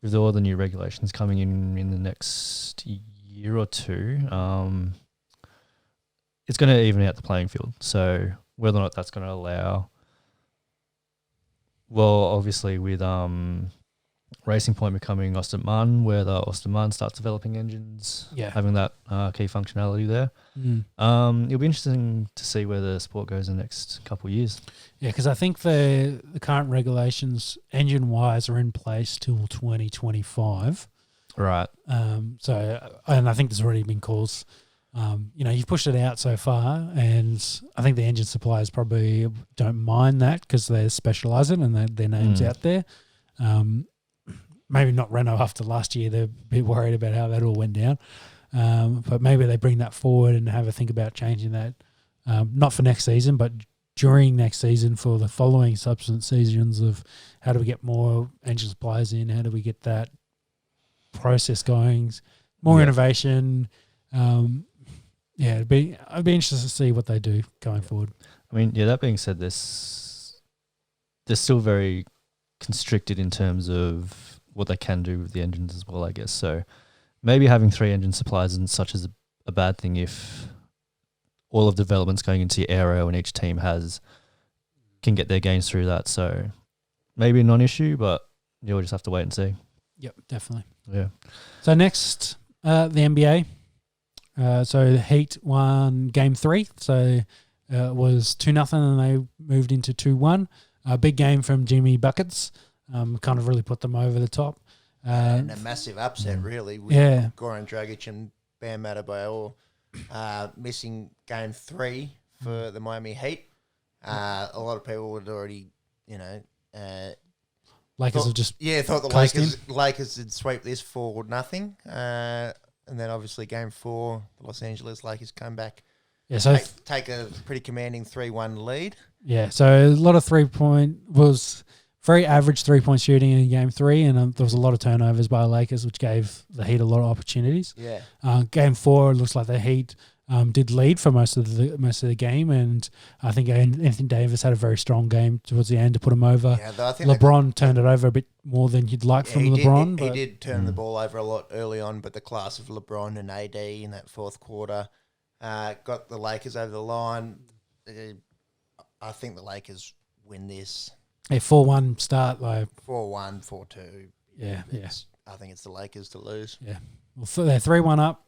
with all the new regulations coming in the next year or two, it's going to even out the playing field. So whether or not that's going to allow, obviously with Racing Point becoming Austin Martin, where the Austin Martin starts developing engines, having that key functionality there. It'll be interesting to see where the sport goes in the next couple of years. Yeah, because I think the current regulations, engine-wise, are in place till 2025. Right. And I think there's already been calls. You've pushed it out so far, and I think the engine suppliers probably don't mind that because they're specialising and their name's out there. Maybe not Renault after last year. They're a bit worried about how that all went down. But maybe they bring that forward and have a think about changing that, not for next season, but during next season for the following subsequent seasons of how do we get more engine suppliers in, how do we get that process going, more innovation, I'd be interested to see what they do going forward. I mean, yeah, that being said, they're still very constricted in terms of what they can do with the engines as well, I guess. So maybe having 3 engine supplies isn't such as a bad thing if all of the developments going into aero and each team can get their gains through that. So maybe a non-issue, but you'll just have to wait and see. Yep, definitely. Yeah. So next, the NBA. So the Heat won Game 3. So it was 2-0 and they moved into 2-1. A big game from Jimmy Buckets. Kind of really put them over the top. And a massive upset, really, with Goran Dragic and Bam Adebayor missing Game 3 for the Miami Heat. A lot of people would already, Lakers have just thought the Lakers would sweep this 4-0. And then obviously Game 4, the Los Angeles Lakers come back. Yeah, so take a pretty commanding 3-1 lead. Yeah, so a lot of was very average 3-point shooting in Game 3, and there was a lot of turnovers by the Lakers, which gave the Heat a lot of opportunities. Yeah. Game 4, it looks like the Heat did lead for most of the game, and I think Anthony Davis had a very strong game towards the end to put him over. Yeah, I think LeBron turned it over a bit more than you'd like from LeBron. He did turn the ball over a lot early on, but the class of LeBron and AD in that fourth quarter got the Lakers over the line. I think the Lakers win this. A 4-1 start, like 4-1, 4-2. Yeah. I think it's the Lakers to lose. Yeah. Well, they're 3-1 up,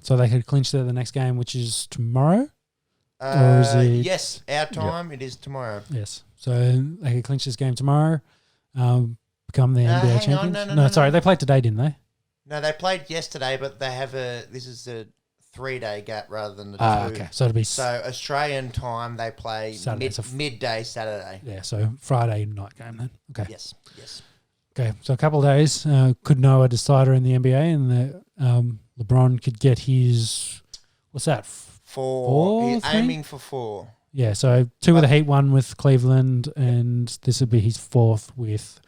so they could clinch the next game, which is tomorrow. Or is it? Yes, our time. It is tomorrow. Yes, so they could clinch this game tomorrow, become the NBA champions. No, sorry, they played today, didn't they? No, they played yesterday, but they have this is a 3-day gap rather than the 2. Okay, so it'll be Australian time. They play midday Saturday. Yeah, so Friday night game then. Okay. Yes. Okay, so a couple of days could know a decider in the NBA, and LeBron could get his what's that? 4. He's aiming for 4. Yeah, so 2 with the Heat, 1 with Cleveland, and this would be his 4th with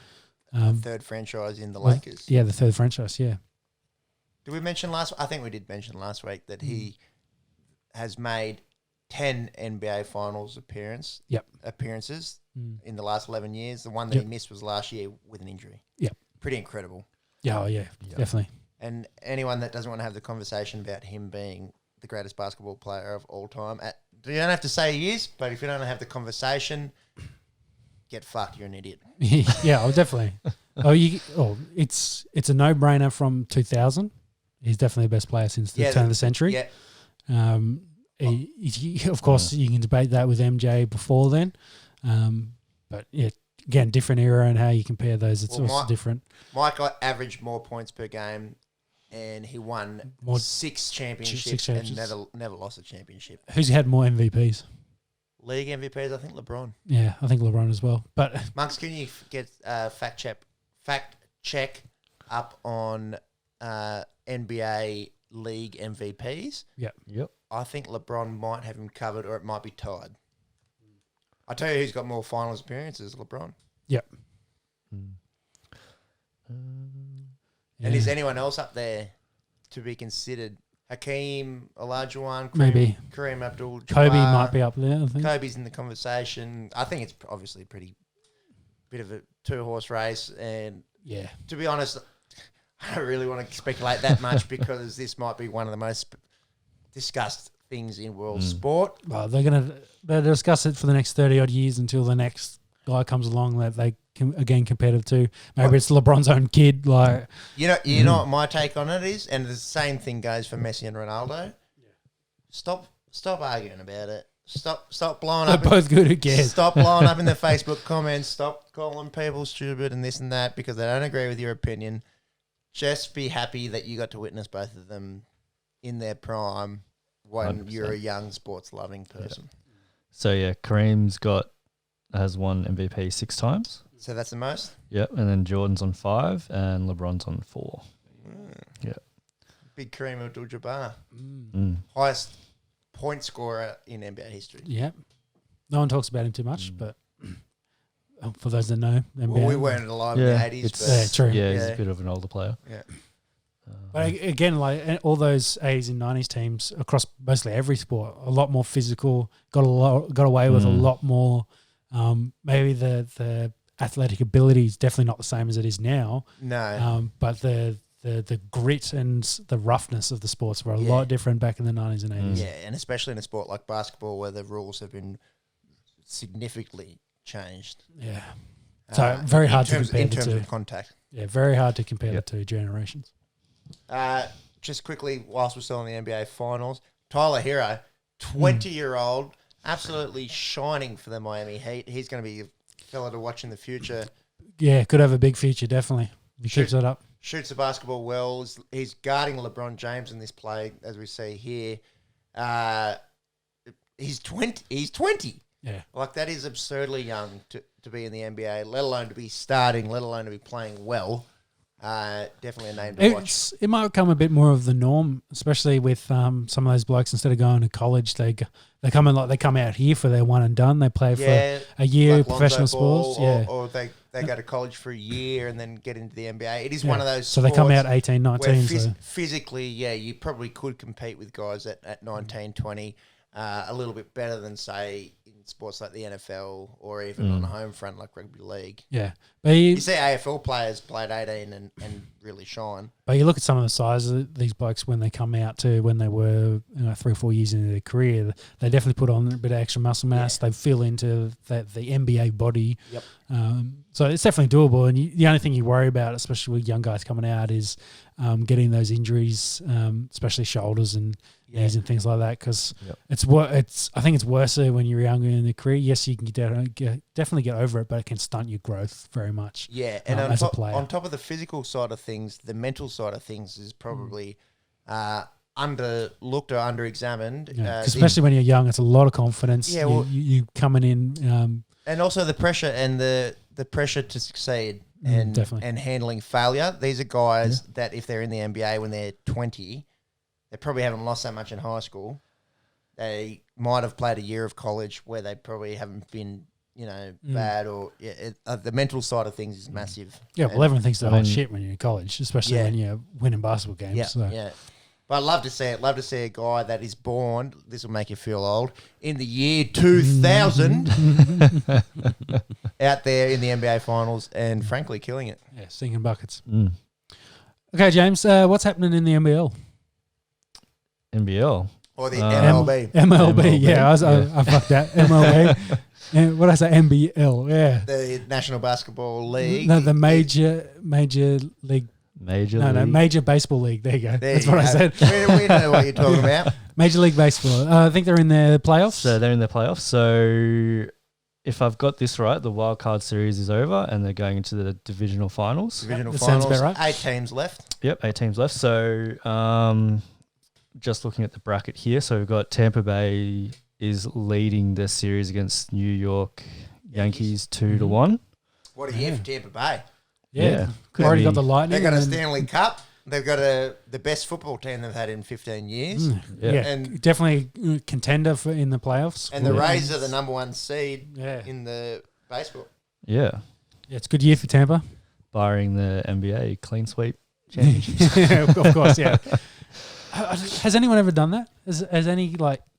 third franchise in the Lakers. Yeah, the 3rd franchise. Yeah. Did we mention I think we did mention last week that he has made 10 NBA Finals appearances in the last 11 years. The one that he missed was last year with an injury. Yep. Pretty incredible. Yeah, definitely. And anyone that doesn't want to have the conversation about him being the greatest basketball player of all time, you don't have to say he is, but if you don't have the conversation, get fucked. You're an idiot. Yeah, definitely. It's a no-brainer from 2000. He's definitely the best player since the turn of the century. Yeah. Of course, you can debate that with MJ before then. But yeah, again, different era and how you compare those, it's also different. Mike averaged more points per game, and he won 6 championships and never lost a championship. Who's had more MVPs? League MVPs, I think LeBron. Yeah, I think LeBron as well. But Monks, can you get fact check up on NBA League MVPs? Yep. I think LeBron might have him covered, or it might be tied. I tell you, who's got more finals appearances? LeBron. Yep. And is anyone else up there to be considered? Hakeem Olajuwon, maybe Kareem Abdul-Jabbar. Kobe might be up there, I think. Kobe's in the conversation. I think it's obviously bit of a 2-horse race. And to be honest, I don't really want to speculate that much because this might be one of the most discussed things in world sport. Well, they'll discuss it for the next 30-odd years until the next guy comes along that they can again competitive to. Maybe it's LeBron's own kid. Like you know what my take on it is, and the same thing goes for Messi and Ronaldo. Yeah. Stop arguing about it. Stop blowing up. They're both good. Who cares? Stop blowing up in the Facebook comments. Stop calling people stupid and this and that because they don't agree with your opinion. Just be happy that you got to witness both of them in their prime when 100%. You're a young sports-loving person. Yeah. So, Kareem's has won MVP 6 times. So that's the most? Yep, and then Jordan's on 5 and LeBron's on 4. Yeah. Big Kareem Abdul-Jabbar. Highest point scorer in NBA history. Yep. No one talks about him too much, but for those that know, NBA, we weren't alive in the 80s. True. Yeah, he's a bit of an older player. Yeah. But again, like all those 80s and 90s teams across mostly every sport, a lot more physical, got away with a lot more. Maybe the athletic ability is definitely not the same as it is now. No. But the grit and the roughness of the sports were a lot different back in the 90s and 80s. Yeah, and especially in a sport like basketball where the rules have been significantly changed. Yeah. So very hard to compare in the terms two. of contact. Yeah, very hard to compare the two generations. Just quickly, whilst we're still in the NBA Finals, Tyler Hero, 20-year-old, absolutely shining for the Miami Heat. He's going to be a fella to watch in the future. Yeah, could have a big future, definitely. He keeps it up. Shoots the basketball well. He's guarding LeBron James in this play, as we see here. He's 20. He's 20. Yeah. Like, that is absurdly young to be in the NBA, let alone to be starting, let alone to be playing well. Definitely a name to watch. It might become a bit more of the norm, especially with some of those blokes. Instead of going to college, they come out here for their one and done. They play for a year like professional Lonzo sports. Ball, or they go to college for a year and then get into the NBA. It is one of those. So they come out 18, 19. Where physically, you probably could compete with guys at 19, 20. A little bit better than, say, in sports like the NFL or even on the home front like rugby league. Yeah. But you see AFL players played 18 and really shine. But you look at some of the size of these blokes when they come out to when they were 3 or 4 years into their career, they definitely put on a bit of extra muscle mass. They feel into the NBA body. Yep. So it's definitely doable. And the only thing you worry about, especially with young guys coming out, is getting those injuries, especially shoulders and knees and things like that. Because I think it's worse when you're younger in the career. Yes, you can definitely get over it, but it can stunt your growth very much. Yeah, and as a player. On top of the physical side of things, the mental side of things is probably underlooked or under-examined. Especially when you're young, it's a lot of confidence. Yeah, well, you coming in. And also the pressure and the pressure to succeed and handling failure. These are guys that if they're in the NBA when they're 20, they probably haven't lost that much in high school. They might have played a year of college where they probably haven't been, bad or the mental side of things is massive. Yeah, well, everyone thinks they're hot shit when you're in college, especially when you're winning basketball games. Yeah. But I'd love to see it. Love to see a guy that is born, this will make you feel old, in the year 2000 out there in the NBA Finals and frankly killing it. Yeah, stinking buckets. Okay, James, what's happening in the NBL? NBL? Or the MLB. MLB, yeah. I fucked that. MLB. What did I say? NBL, yeah. The National Basketball League. No, the Major League. Major Baseball League. There you go. That's what I said. We know what you're talking about. Major League Baseball. I think they're in the playoffs. So they're in the playoffs. So if I've got this right, the wild card series is over and they're going into the divisional finals. Divisional that finals. sounds about right. 8 teams left. Yep, 8 teams left. So just looking at the bracket here, so we've got Tampa Bay is leading the series against New York Yankees 2-1. What a year for Tampa Bay. Yeah. Already got the Lightning. They've got a Stanley Cup. They've got the best football team they've had in 15 years. And definitely a contender in the playoffs. And the Rays are the number 1 seed in the baseball. Yeah. It's a good year for Tampa. Barring the NBA clean sweep championships. Yeah, of course, yeah. Has anyone ever done that? Has any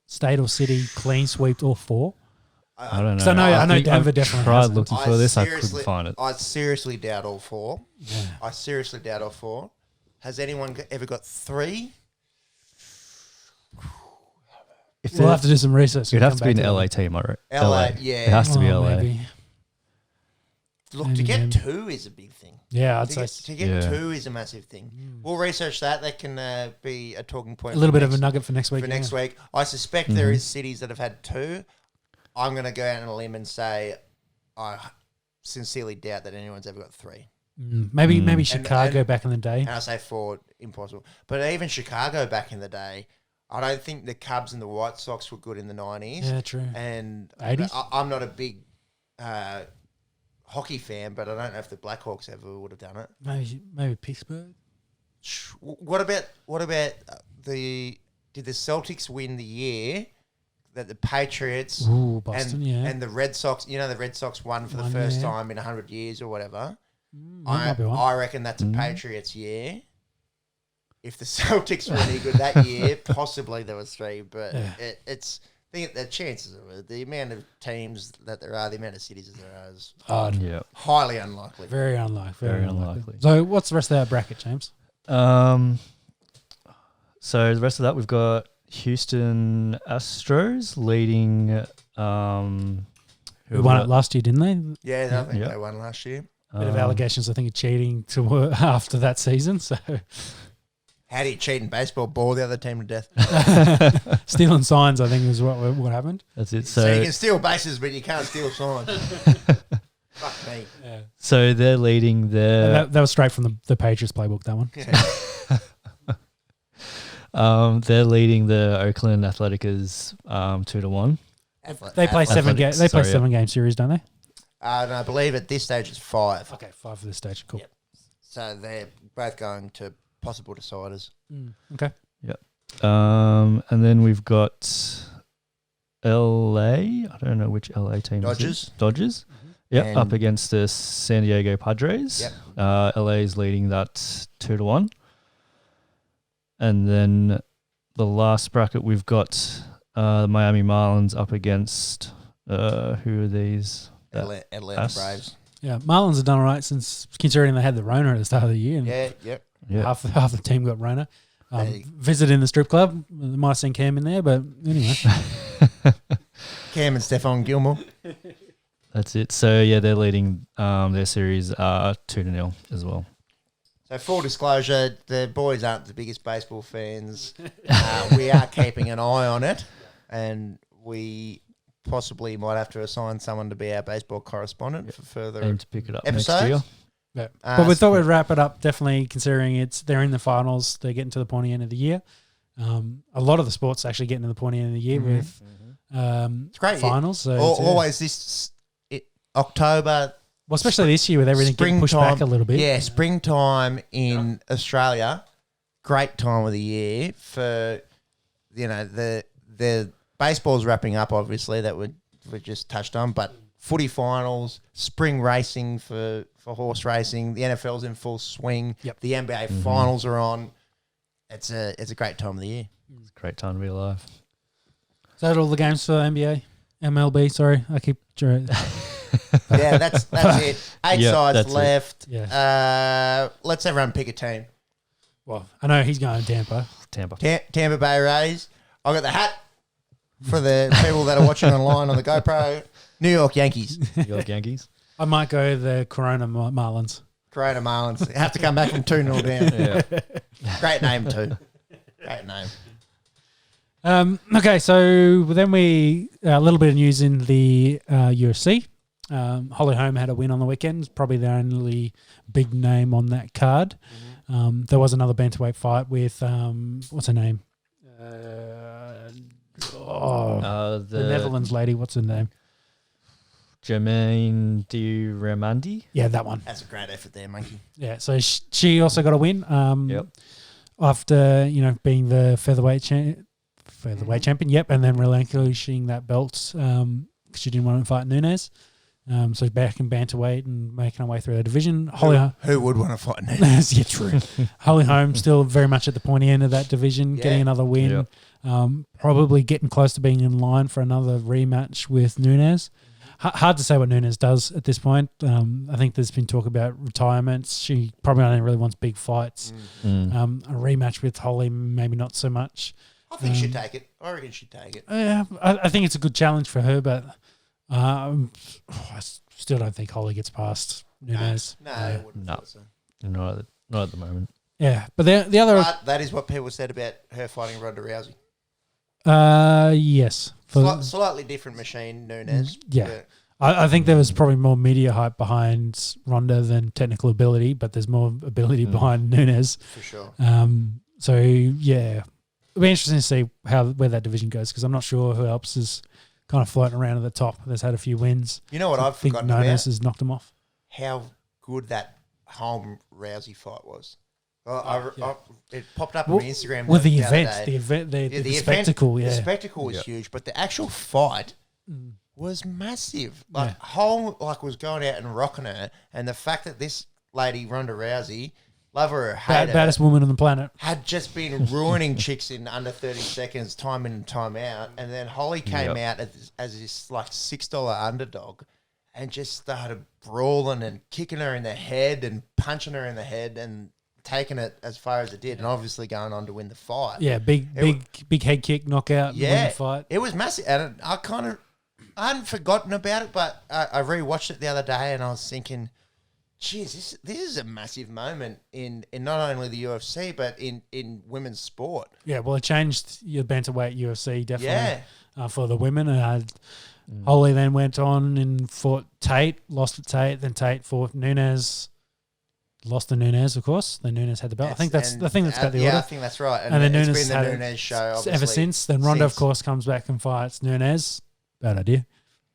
state or city clean sweeped all 4? I don't know. So I know Denver definitely tried hasn't. looking for this. I couldn't find it. I seriously doubt all 4. Yeah. I seriously doubt all 4. Has anyone ever got 3? We'll have to do some research. It'd have to be an LA team, I reckon. LA, yeah. It has to be LA. Maybe. Look, to get 2 is a big thing. Yeah, I'd say. To get 2 is a massive thing. We'll research that. That can be a talking point. A little bit of a nugget for next week. Next week. I suspect there is cities that have had 2. I'm going to go out on a limb and say I sincerely doubt that anyone's ever got 3. Maybe Chicago back in the day. And I say 4, impossible. But even Chicago back in the day, I don't think the Cubs and the White Sox were good in the 90s. Yeah, true. And 80s? I'm not a big hockey fan, but I don't know if the Blackhawks ever would have done it. Maybe Pittsburgh. What about did the Celtics win the year that the Patriots Boston, and the Red Sox, the Red Sox won for the first time in 100 years or whatever? Might be one. I reckon that's a Patriots year. if the Celtics were any good that year, possibly there was 3. But it's the chances of it, the amount of teams that there are, the amount of cities that there are is highly unlikely. Very unlikely. Very unlikely. So what's the rest of that bracket, James? So the rest of that, we've got Houston Astros leading. Who won it last year, didn't they? Yeah, I think they won last year. Bit of allegations, I think, of cheating to after that season. So, how do you cheat in baseball? Bore the other team to death. Stealing signs, I think, is what happened. That's it. So you can steal bases, but you can't steal signs. Fuck me. Yeah. So they're leading their. That was straight from the Patriots playbook. That one. They're leading the Oakland Athletics 2-1. They play 7 games. They play 7-game series, don't they? And I believe at this stage it's 5. Okay, 5 for this stage. Cool. Yep. So they're both going to possible deciders. Okay. Yep. And then we've got LA. I don't know which LA team. Dodgers. Dodgers. Yep. Up against the San Diego Padres. Yep. LA is leading that 2-1. And then the last bracket we've got the Miami Marlins up against who are these? Atlanta Braves. Yeah, Marlins have done all right since considering they had the Rona at the start of the year. And half the team got Rona. Visiting the strip club, they might have seen Cam in there, but anyway. Cam and Stephon Gilmore. That's it. So yeah, they're leading their series 2-0 as well. So full disclosure, the boys aren't the biggest baseball fans. We are keeping an eye on it, and we possibly might have to assign someone to be our baseball correspondent for further Aim to pick it up episodes. next year. Yeah. But we thought we'd wrap it up, definitely considering they're in the finals. They're getting to the pointy end of the year. A lot of the sports actually getting to the pointy end of the year with it's great finals. So always this October. Well, especially this year with everything getting pushed back a little bit. Yeah, springtime in Australia, great time of the year for, the baseball's wrapping up, obviously, that we just touched on, but footy finals, spring racing for horse racing, the NFL's in full swing, the NBA finals are on. It's a great time of the year. It's a great time to be alive. Is that all the games for NBA? MLB, sorry. I keep... Yeah, that's it. 8 sides left. Yeah. Let's everyone pick a team. Well, I know he's going to Tampa. Tampa Bay Rays. I got the hat for the people that are watching online on the GoPro. New York Yankees. New York Yankees. I might go the Corona Marlins. Corona Marlins. Have to come back from 2-0 down. Yeah. Great name too. Great name. Okay, so then a little bit of news in the UFC. Holly Holm had a win on the weekend. It's probably the only big name on that card. There was another bantamweight fight with what's her name? The Netherlands lady. What's her name? Jermaine Diramandi. Yeah, that one. That's a great effort there, monkey. Yeah, so she also got a win. After being the featherweight champion. Yep, and then relinquishing that belt because she didn't want to fight Nunes. So back in bantamweight and making her way through the division. Who would want to fight Nunes? Yeah, true. Holly Holm still very much at the pointy end of that division, getting another win. Probably getting close to being in line for another rematch with Nunes. Hard to say what Nunes does at this point. I think there's been talk about retirements. She probably only really wants big fights. A rematch with Holly, maybe not so much. I think she'd take it. I reckon she'd take it. Yeah, I think it's a good challenge for her, but I still don't think Holly gets past Nunes. No, I wouldn't thought so. Not at the moment. Yeah, but the other... But that is what people said about her fighting Ronda Rousey. Yes. Slightly different machine, Nunes. Yeah. I think there was probably more media hype behind Ronda than technical ability, but there's more ability behind Nunes. For sure. So, yeah. It'll be interesting to see where that division goes because I'm not sure who else is kind of floating around at the top. There's had a few wins. You know what I've forgotten Nunes about? has knocked him off. How good that Holm-Rousey fight was. It popped up on my Instagram the spectacle, The spectacle was huge, but the actual fight was massive. Holm was going out and rocking her, and the fact that this lady, Ronda Rousey, love her or hate her, baddest woman on the planet. had just been ruining chicks in under 30 seconds, time in and time out. And then Holly came out as this like $6 underdog and just started brawling and kicking her in the head and punching her in the head and taking it as far as it did, and obviously going on to win the fight. Yeah, big head kick, knockout, win the fight. It was massive. And I hadn't forgotten about it, but I rewatched it the other day and I was thinking, geez, this is a massive moment in not only the UFC but in women's sport. Yeah, well, it changed your bantamweight UFC definitely for the women. And Holly then went on and fought Tate, lost to Tate. Then Tate fought Nunes, lost to Nunes, of course. Then Nunes had the belt. I think that's got the order. Yeah, I think that's right. And then it's Nunes been the had Nunes show obviously ever since. Then Ronda, of course, comes back and fights Nunes. Bad idea.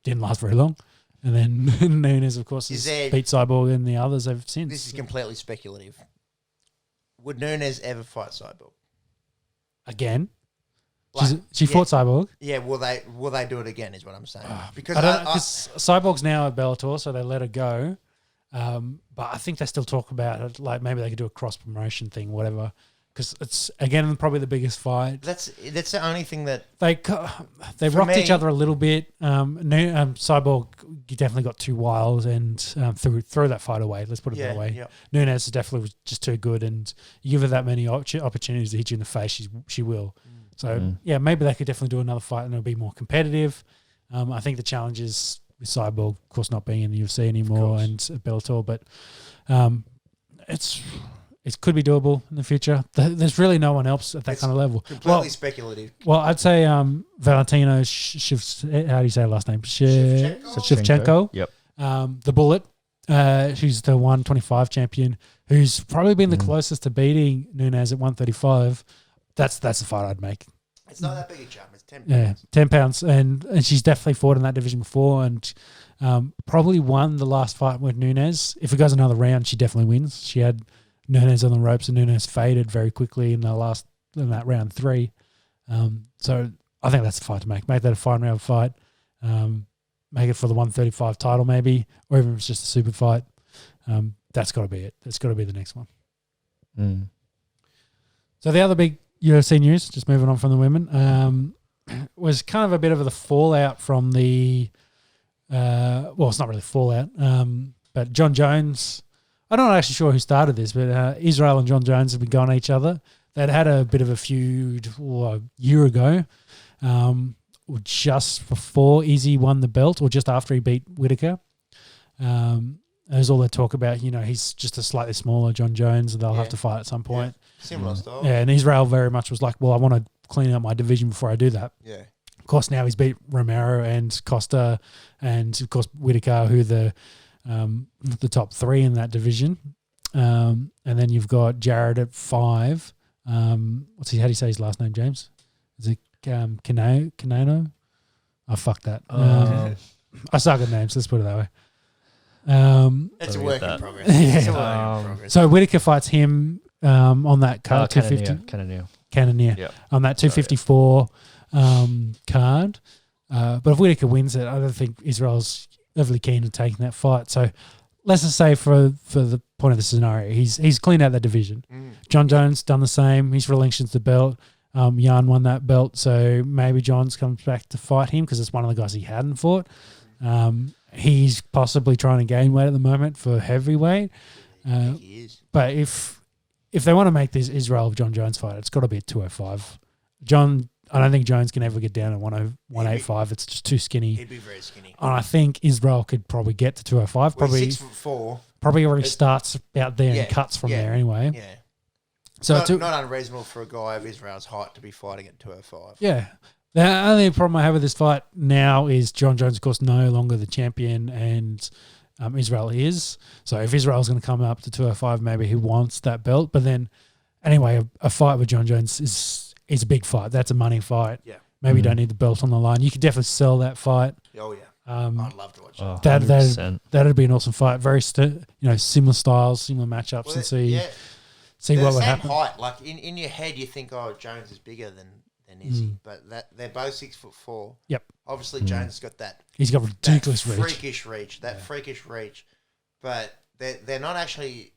Didn't last very long. And then Nunes, of course, has beat Cyborg and the others ever since. This is completely speculative. Would Nunes ever fight Cyborg? Again? She fought Cyborg. Yeah, will they do it again is what I'm saying. Because Cyborg's now at Bellator, so they let her go. But I think they still talk about it, like maybe they could do a cross-promotion thing, whatever. Because it's, again, probably the biggest fight. That's the only thing that... They rocked each other a little bit. Cyborg definitely got too wild and threw that fight away. Let's put it that way. Yeah. Nunes definitely was just too good, and you give her that many opportunities to hit you in the face, she will. So, maybe they could definitely do another fight and it'll be more competitive. I think the challenge is with Cyborg, of course, not being in the UFC anymore and at Bellator, but it could be doable in the future. There's really no one else at that kind of level. Completely speculative. Well, I'd say Valentino, how do you say her last name? Shevchenko. Yep. The Bullet. She's the 125 champion who's probably been the closest to beating Nunes at 135. That's the fight I'd make. It's not that big a jump. It's 10 pounds. Yeah, 10 pounds. And she's definitely fought in that division before and probably won the last fight with Nunes. If it goes another round, she definitely wins. She had Nunes on the ropes and Nunes faded very quickly in that round 3. So I think that's the fight to make. Make that a fine round fight. Make it for the 135 title maybe, or even if it's just a super fight. That's got to be it. That's got to be the next one. So the other big UFC news, just moving on from the women, was kind of a bit of the fallout from the it's not really fallout, but John Jones. I'm not actually sure who started this, but Israel and John Jones have been going at each other. They'd had a bit of a feud a year ago, just before Izzy won the belt or just after he beat Whittaker. There's all that talk about, he's just a slightly smaller John Jones and they'll have to fight at some point. Similar style. Yeah, and Israel very much was like, well, I want to clean up my division before I do that. Yeah. Of course, now he's beat Romero and Costa and, of course, Whittaker, who the top 3 in that division. And then you've got Jared at 5. How do you say his last name, James? Is it Canano? Oh, fuck that. I suck at names, let's put it that way. It's a work in progress. It's a work in progress. So Whittaker fights him on that card, 250. Cannonier. Yep. On that 254 card. But if Whittaker wins it, I don't think Israel's overly keen on taking that fight. So let's just say for the point of the scenario, he's cleaned out that division. John Jones done the same. He's relinquished the belt. Jan won that belt, so maybe Johns comes back to fight him because it's one of the guys he hadn't fought. He's possibly trying to gain weight at the moment for heavyweight. He is. But if they want to make this Israel John Jones fight, it's got to be at 205. I don't think Jones can ever get down at 185. It's just too skinny. He'd be very skinny. And I think Israel could probably get to 205. Well, 6'4". Probably already starts out there and cuts from there anyway. Yeah. So not unreasonable for a guy of Israel's height to be fighting at 205. Yeah. The only problem I have with this fight now is John Jones, of course, no longer the champion and Israel is. So if Israel's going to come up to 205, maybe he wants that belt. But then, anyway, a fight with John Jones is a big fight. That's a money fight. Yeah. Maybe you don't need the belt on the line. You could definitely sell that fight. Oh, yeah. I'd love to watch that. That'd be an awesome fight. Very, similar styles, similar matchups, and see what would happen. Height, like in your head, you think, oh, Jones is bigger than Izzy, but they're both 6'4". Yep. Obviously, Jones has got that. He's got ridiculous freakish reach. But they're not actually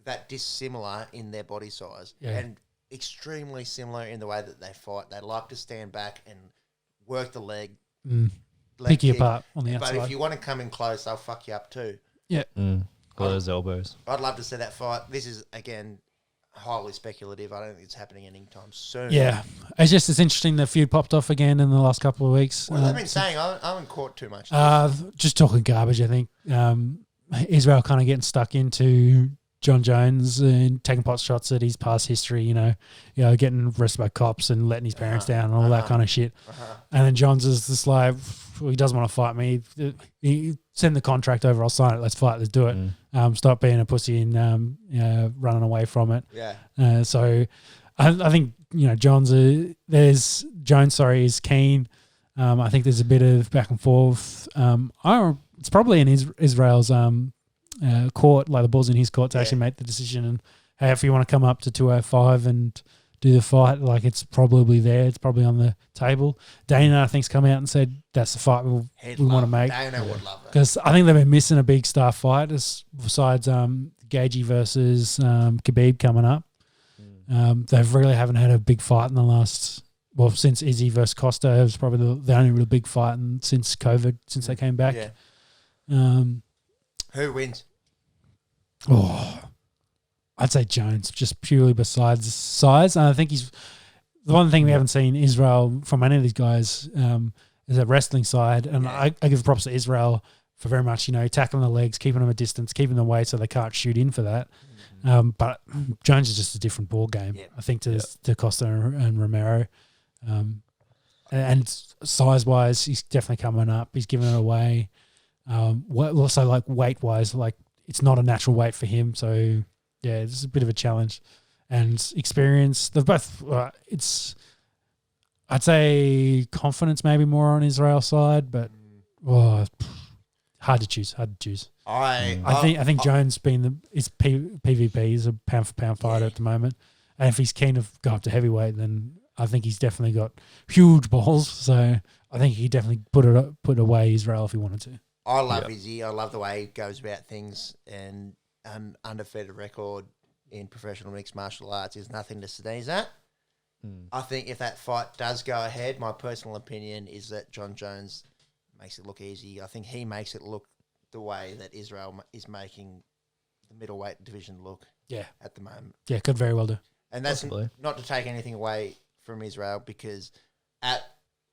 that dissimilar in their body size and extremely similar in the way that they fight. They like to stand back and work the leg. Pick you apart on the outside. But if you want to come in close, they'll fuck you up too. Yeah. Got those elbows. I'd love to see that fight. This is, again, highly speculative. I don't think it's happening anytime soon. Yeah. It's interesting the feud popped off again in the last couple of weeks. What have they been saying? I haven't caught too much. Just talking garbage, I think. Israel kind of getting stuck into John Jones and taking pot shots at his past history, you know, getting arrested by cops and letting his parents down and all that kind of shit. And then John's is just like, he doesn't want to fight me. He send the contract over. I'll sign it. Let's fight. Let's do it. Stop being a pussy and running away from it. Yeah. So I think, Jones is keen. I think there's a bit of back and forth. It's probably in Israel's court, like the ball's in his court to actually make the decision. And hey, if you want to come up to 205 and do the fight, like it's probably there. It's probably on the table. Dana, I think, has come out and said that's the fight we want to make. Dana would love it. Because I think they've been missing a big star fight besides Gagey versus Khabib coming up. They really haven't had a big fight in the last, since Izzy versus Costa. It was probably the only real big fight since COVID, since they came back. Yeah. Who wins? I'd say Jones, just purely besides size. And I think he's the one thing we haven't seen Israel from any of these guys is a wrestling side. And I give props to Israel for very much, tackling the legs, keeping them a distance, keeping them away so they can't shoot in for that. But Jones is just a different ball game, I think, to Costa and Romero. And size-wise, he's definitely coming up. He's giving it away. Also, like weight-wise, like it's not a natural weight for him. So, yeah, it's a bit of a challenge. And experience, they've both, I'd say confidence maybe more on Israel's side, but hard to choose. I think Jones is PvP. He's a pound for pound fighter at the moment, and if he's keen to go up to heavyweight, then I think he's definitely got huge balls. So I think he definitely put away Israel if he wanted to. I love Izzy. I love the way he goes about things, and an undefeated record in professional mixed martial arts is nothing to sneeze at. I think if that fight does go ahead, my personal opinion is that John Jones makes it look easy. I think he makes it look the way that Israel is making the middleweight division look at the moment. Yeah, could very well do. And that's not to take anything away from Israel, because at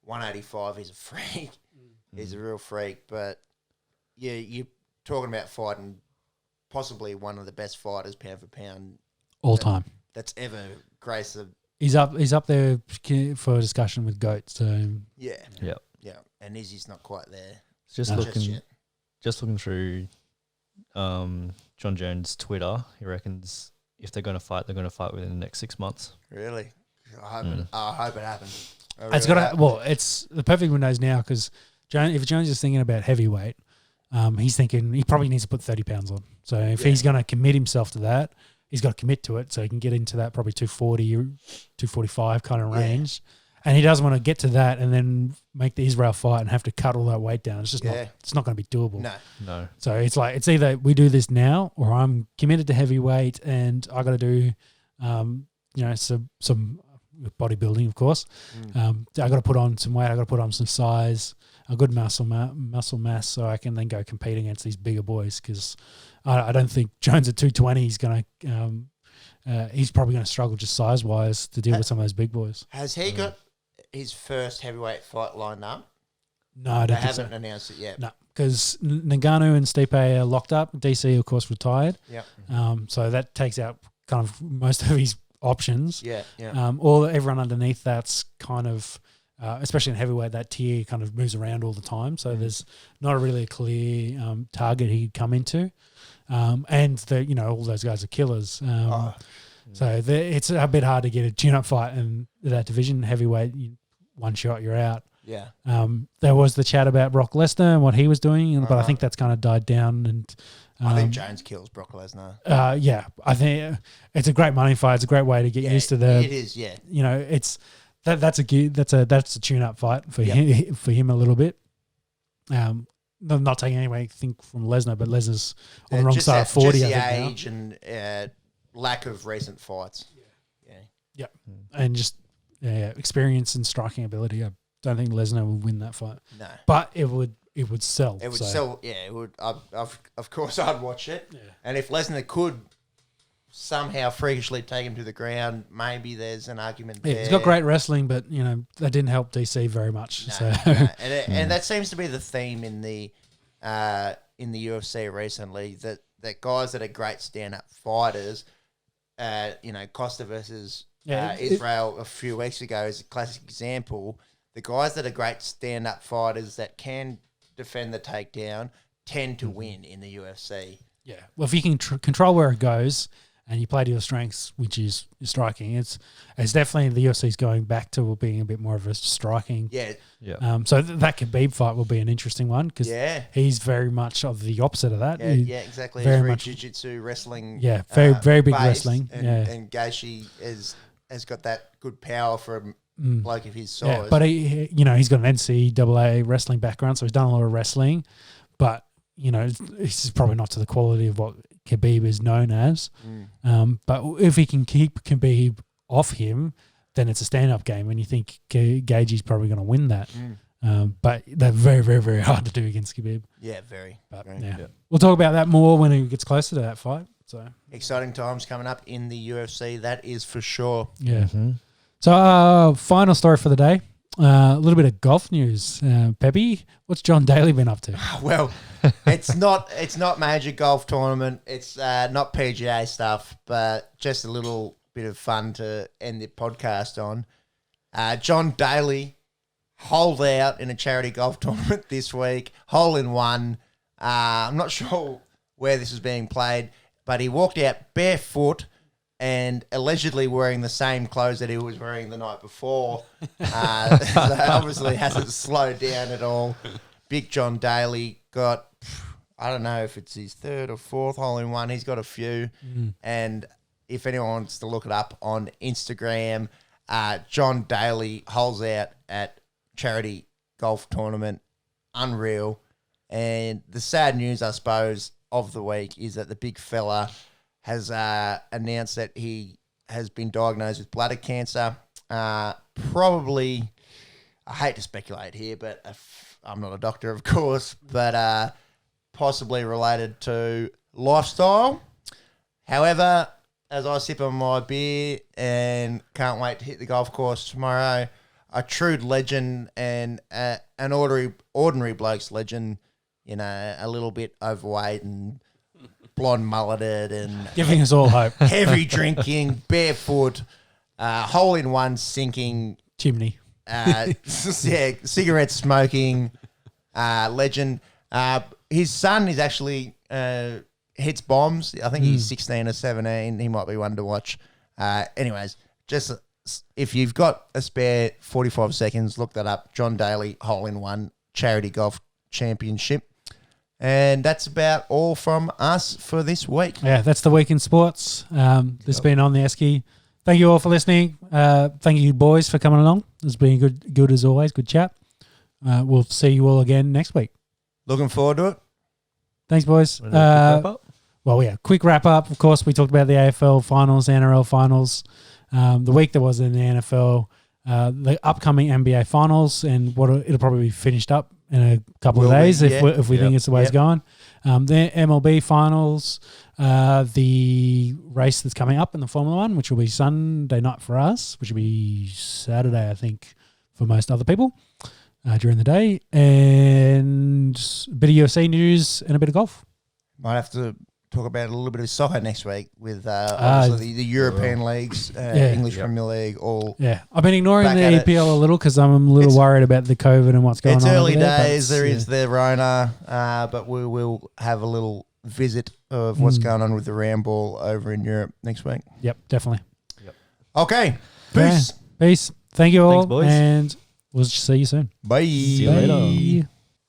185 he's a freak. He's a real freak. But you're talking about fighting possibly one of the best fighters pound for pound all time that's ever graced the... He's up there for a discussion with GOAT. So yeah, and Izzy's not quite there. Just looking through John Jones' Twitter, he reckons if they're going to fight within the next 6 months. Really? I hope it happens. It's the perfect windows now, because if Jones is thinking about heavyweight, he's thinking he probably needs to put 30 pounds on. So if he's going to commit himself to that, he's got to commit to it so he can get into that probably 240, 245 kind of range. And he doesn't want to get to that and then make the Israel fight and have to cut all that weight down. It's just it's not going to be doable. No. So it's either we do this now, or I'm committed to heavyweight and I got to do, some bodybuilding, of course. I got to put on some weight. I got to put on some size, a good muscle mass, so I can then go compete against these bigger boys. Because I don't think Jones at 220 is going to. He's probably going to struggle just size wise to deal with some of those big boys. Has he got his first heavyweight fight lined up? No, I don't think haven't announced it yet. No, because Ngannou and Stipe are locked up. DC, of course, retired. Yeah. So that takes out kind of most of his options. Yeah. Everyone underneath that's kind of, especially in heavyweight, that tier kind of moves around all the time. So there's not really a clear target he could come into. And all those guys are killers. So it's a bit hard to get a tune-up fight in that division. Heavyweight, one shot, you're out. Yeah. There was the chat about Brock Lesnar and what he was doing, but I think that's kind of died down. And I think Jones kills Brock Lesnar. I think it's a great money fight. It's a great way to get used to the. It is, yeah. It's that's a tune-up fight for him a little bit. not taking anything from Lesnar, but Lesnar's on the wrong side of 40. Just the I think, age and lack of recent fights. Yeah. and just experience and striking ability. I don't think Lesnar will win that fight. No. But it would sell. It would sell. Yeah, it would. Of course, I'd watch it. Yeah. And if Lesnar could somehow freakishly take him to the ground, maybe there's an argument there. He's got great wrestling, but that didn't help DC very much. No, So no. And that seems to be the theme in the UFC recently. That guys that are great stand-up fighters, Costa versus Israel a few weeks ago is a classic example. The guys that are great stand-up fighters that can defend the takedown tend to win in the UFC. yeah, well, if you can control where it goes and you play to your strengths, which is your striking, it's definitely the UFC's going back to being a bit more of a striking. Yeah. So that Khabib fight will be an interesting one because he's very much of the opposite of that. Yeah, exactly. Very Very much jiu-jitsu, wrestling. Yeah, very big based, wrestling. And Gaethje has got that good power for a bloke of his size. Yeah, but he's got an NCAA wrestling background, so he's done a lot of wrestling. But it's probably not to the quality of what Khabib is known as. But if he can keep Khabib off him, then it's a stand-up game, and you think Gaethje's probably going to win that. But they're very, very, very hard to do against Khabib. Yeah, very. But very. We'll talk about that more when it gets closer to that fight. So exciting times coming up in the UFC, that is for sure. Yeah. So final story for the day. A little bit of golf news. Peppy, what's John Daly been up to? Well, it's not major golf tournament. It's not PGA stuff, but just a little bit of fun to end the podcast on. John Daly holed out in a charity golf tournament this week. Hole in one. I'm not sure where this is being played, but he walked out barefoot and allegedly wearing the same clothes that he was wearing the night before. So obviously hasn't slowed down at all. Big John Daly got, I don't know if it's his third or fourth hole in one. He's got a few. And if anyone wants to look it up on Instagram, John Daly holes out at charity golf tournament. Unreal. And the sad news, I suppose, of the week is that the big fella has announced that he has been diagnosed with bladder cancer. Probably, I hate to speculate here, but I'm not a doctor, of course, but possibly related to lifestyle. However, as I sip on my beer and can't wait to hit the golf course tomorrow, a true legend and an ordinary bloke's legend, a little bit overweight and blonde mulleted and giving us all hope. Heavy drinking, barefoot, hole in one sinking chimney. Cigarette smoking, legend. His son is actually hits bombs. I think he's 16 or 17. He might be one to watch. Anyways, just if you've got a spare 45 seconds, look that up. John Daly, hole in one, charity golf championship. And that's about all from us for this week. Yeah, that's the week in sports. This has been on the Esky. Thank you all for listening. Thank you, boys, for coming along. It's been good as always. Good chat. We'll see you all again next week. Looking forward to it. Thanks, boys. Quick wrap up. Of course, we talked about the AFL finals, NRL finals. The week that was in the NFL, the upcoming NBA finals, and it'll probably be finished up in a couple of days if we think it's the way it's going. The MLB finals, the race that's coming up in the Formula One, which will be Sunday night for us, which will be Saturday, I think, for most other people during the day, and a bit of UFC news and a bit of golf. Might have to talk about a little bit of soccer next week with obviously the European leagues, English Premier League, all. Yeah, I've been ignoring the EPL a little because I'm a little worried about the COVID and what's going on. It's early days. There is the Rona, but we will have a little visit of what's going on with the Ramble over in Europe next week. Yep, definitely. Yep. Okay. Peace. Peace. Thank you all. Thanks, boys. And we'll see you soon. Bye. See you later.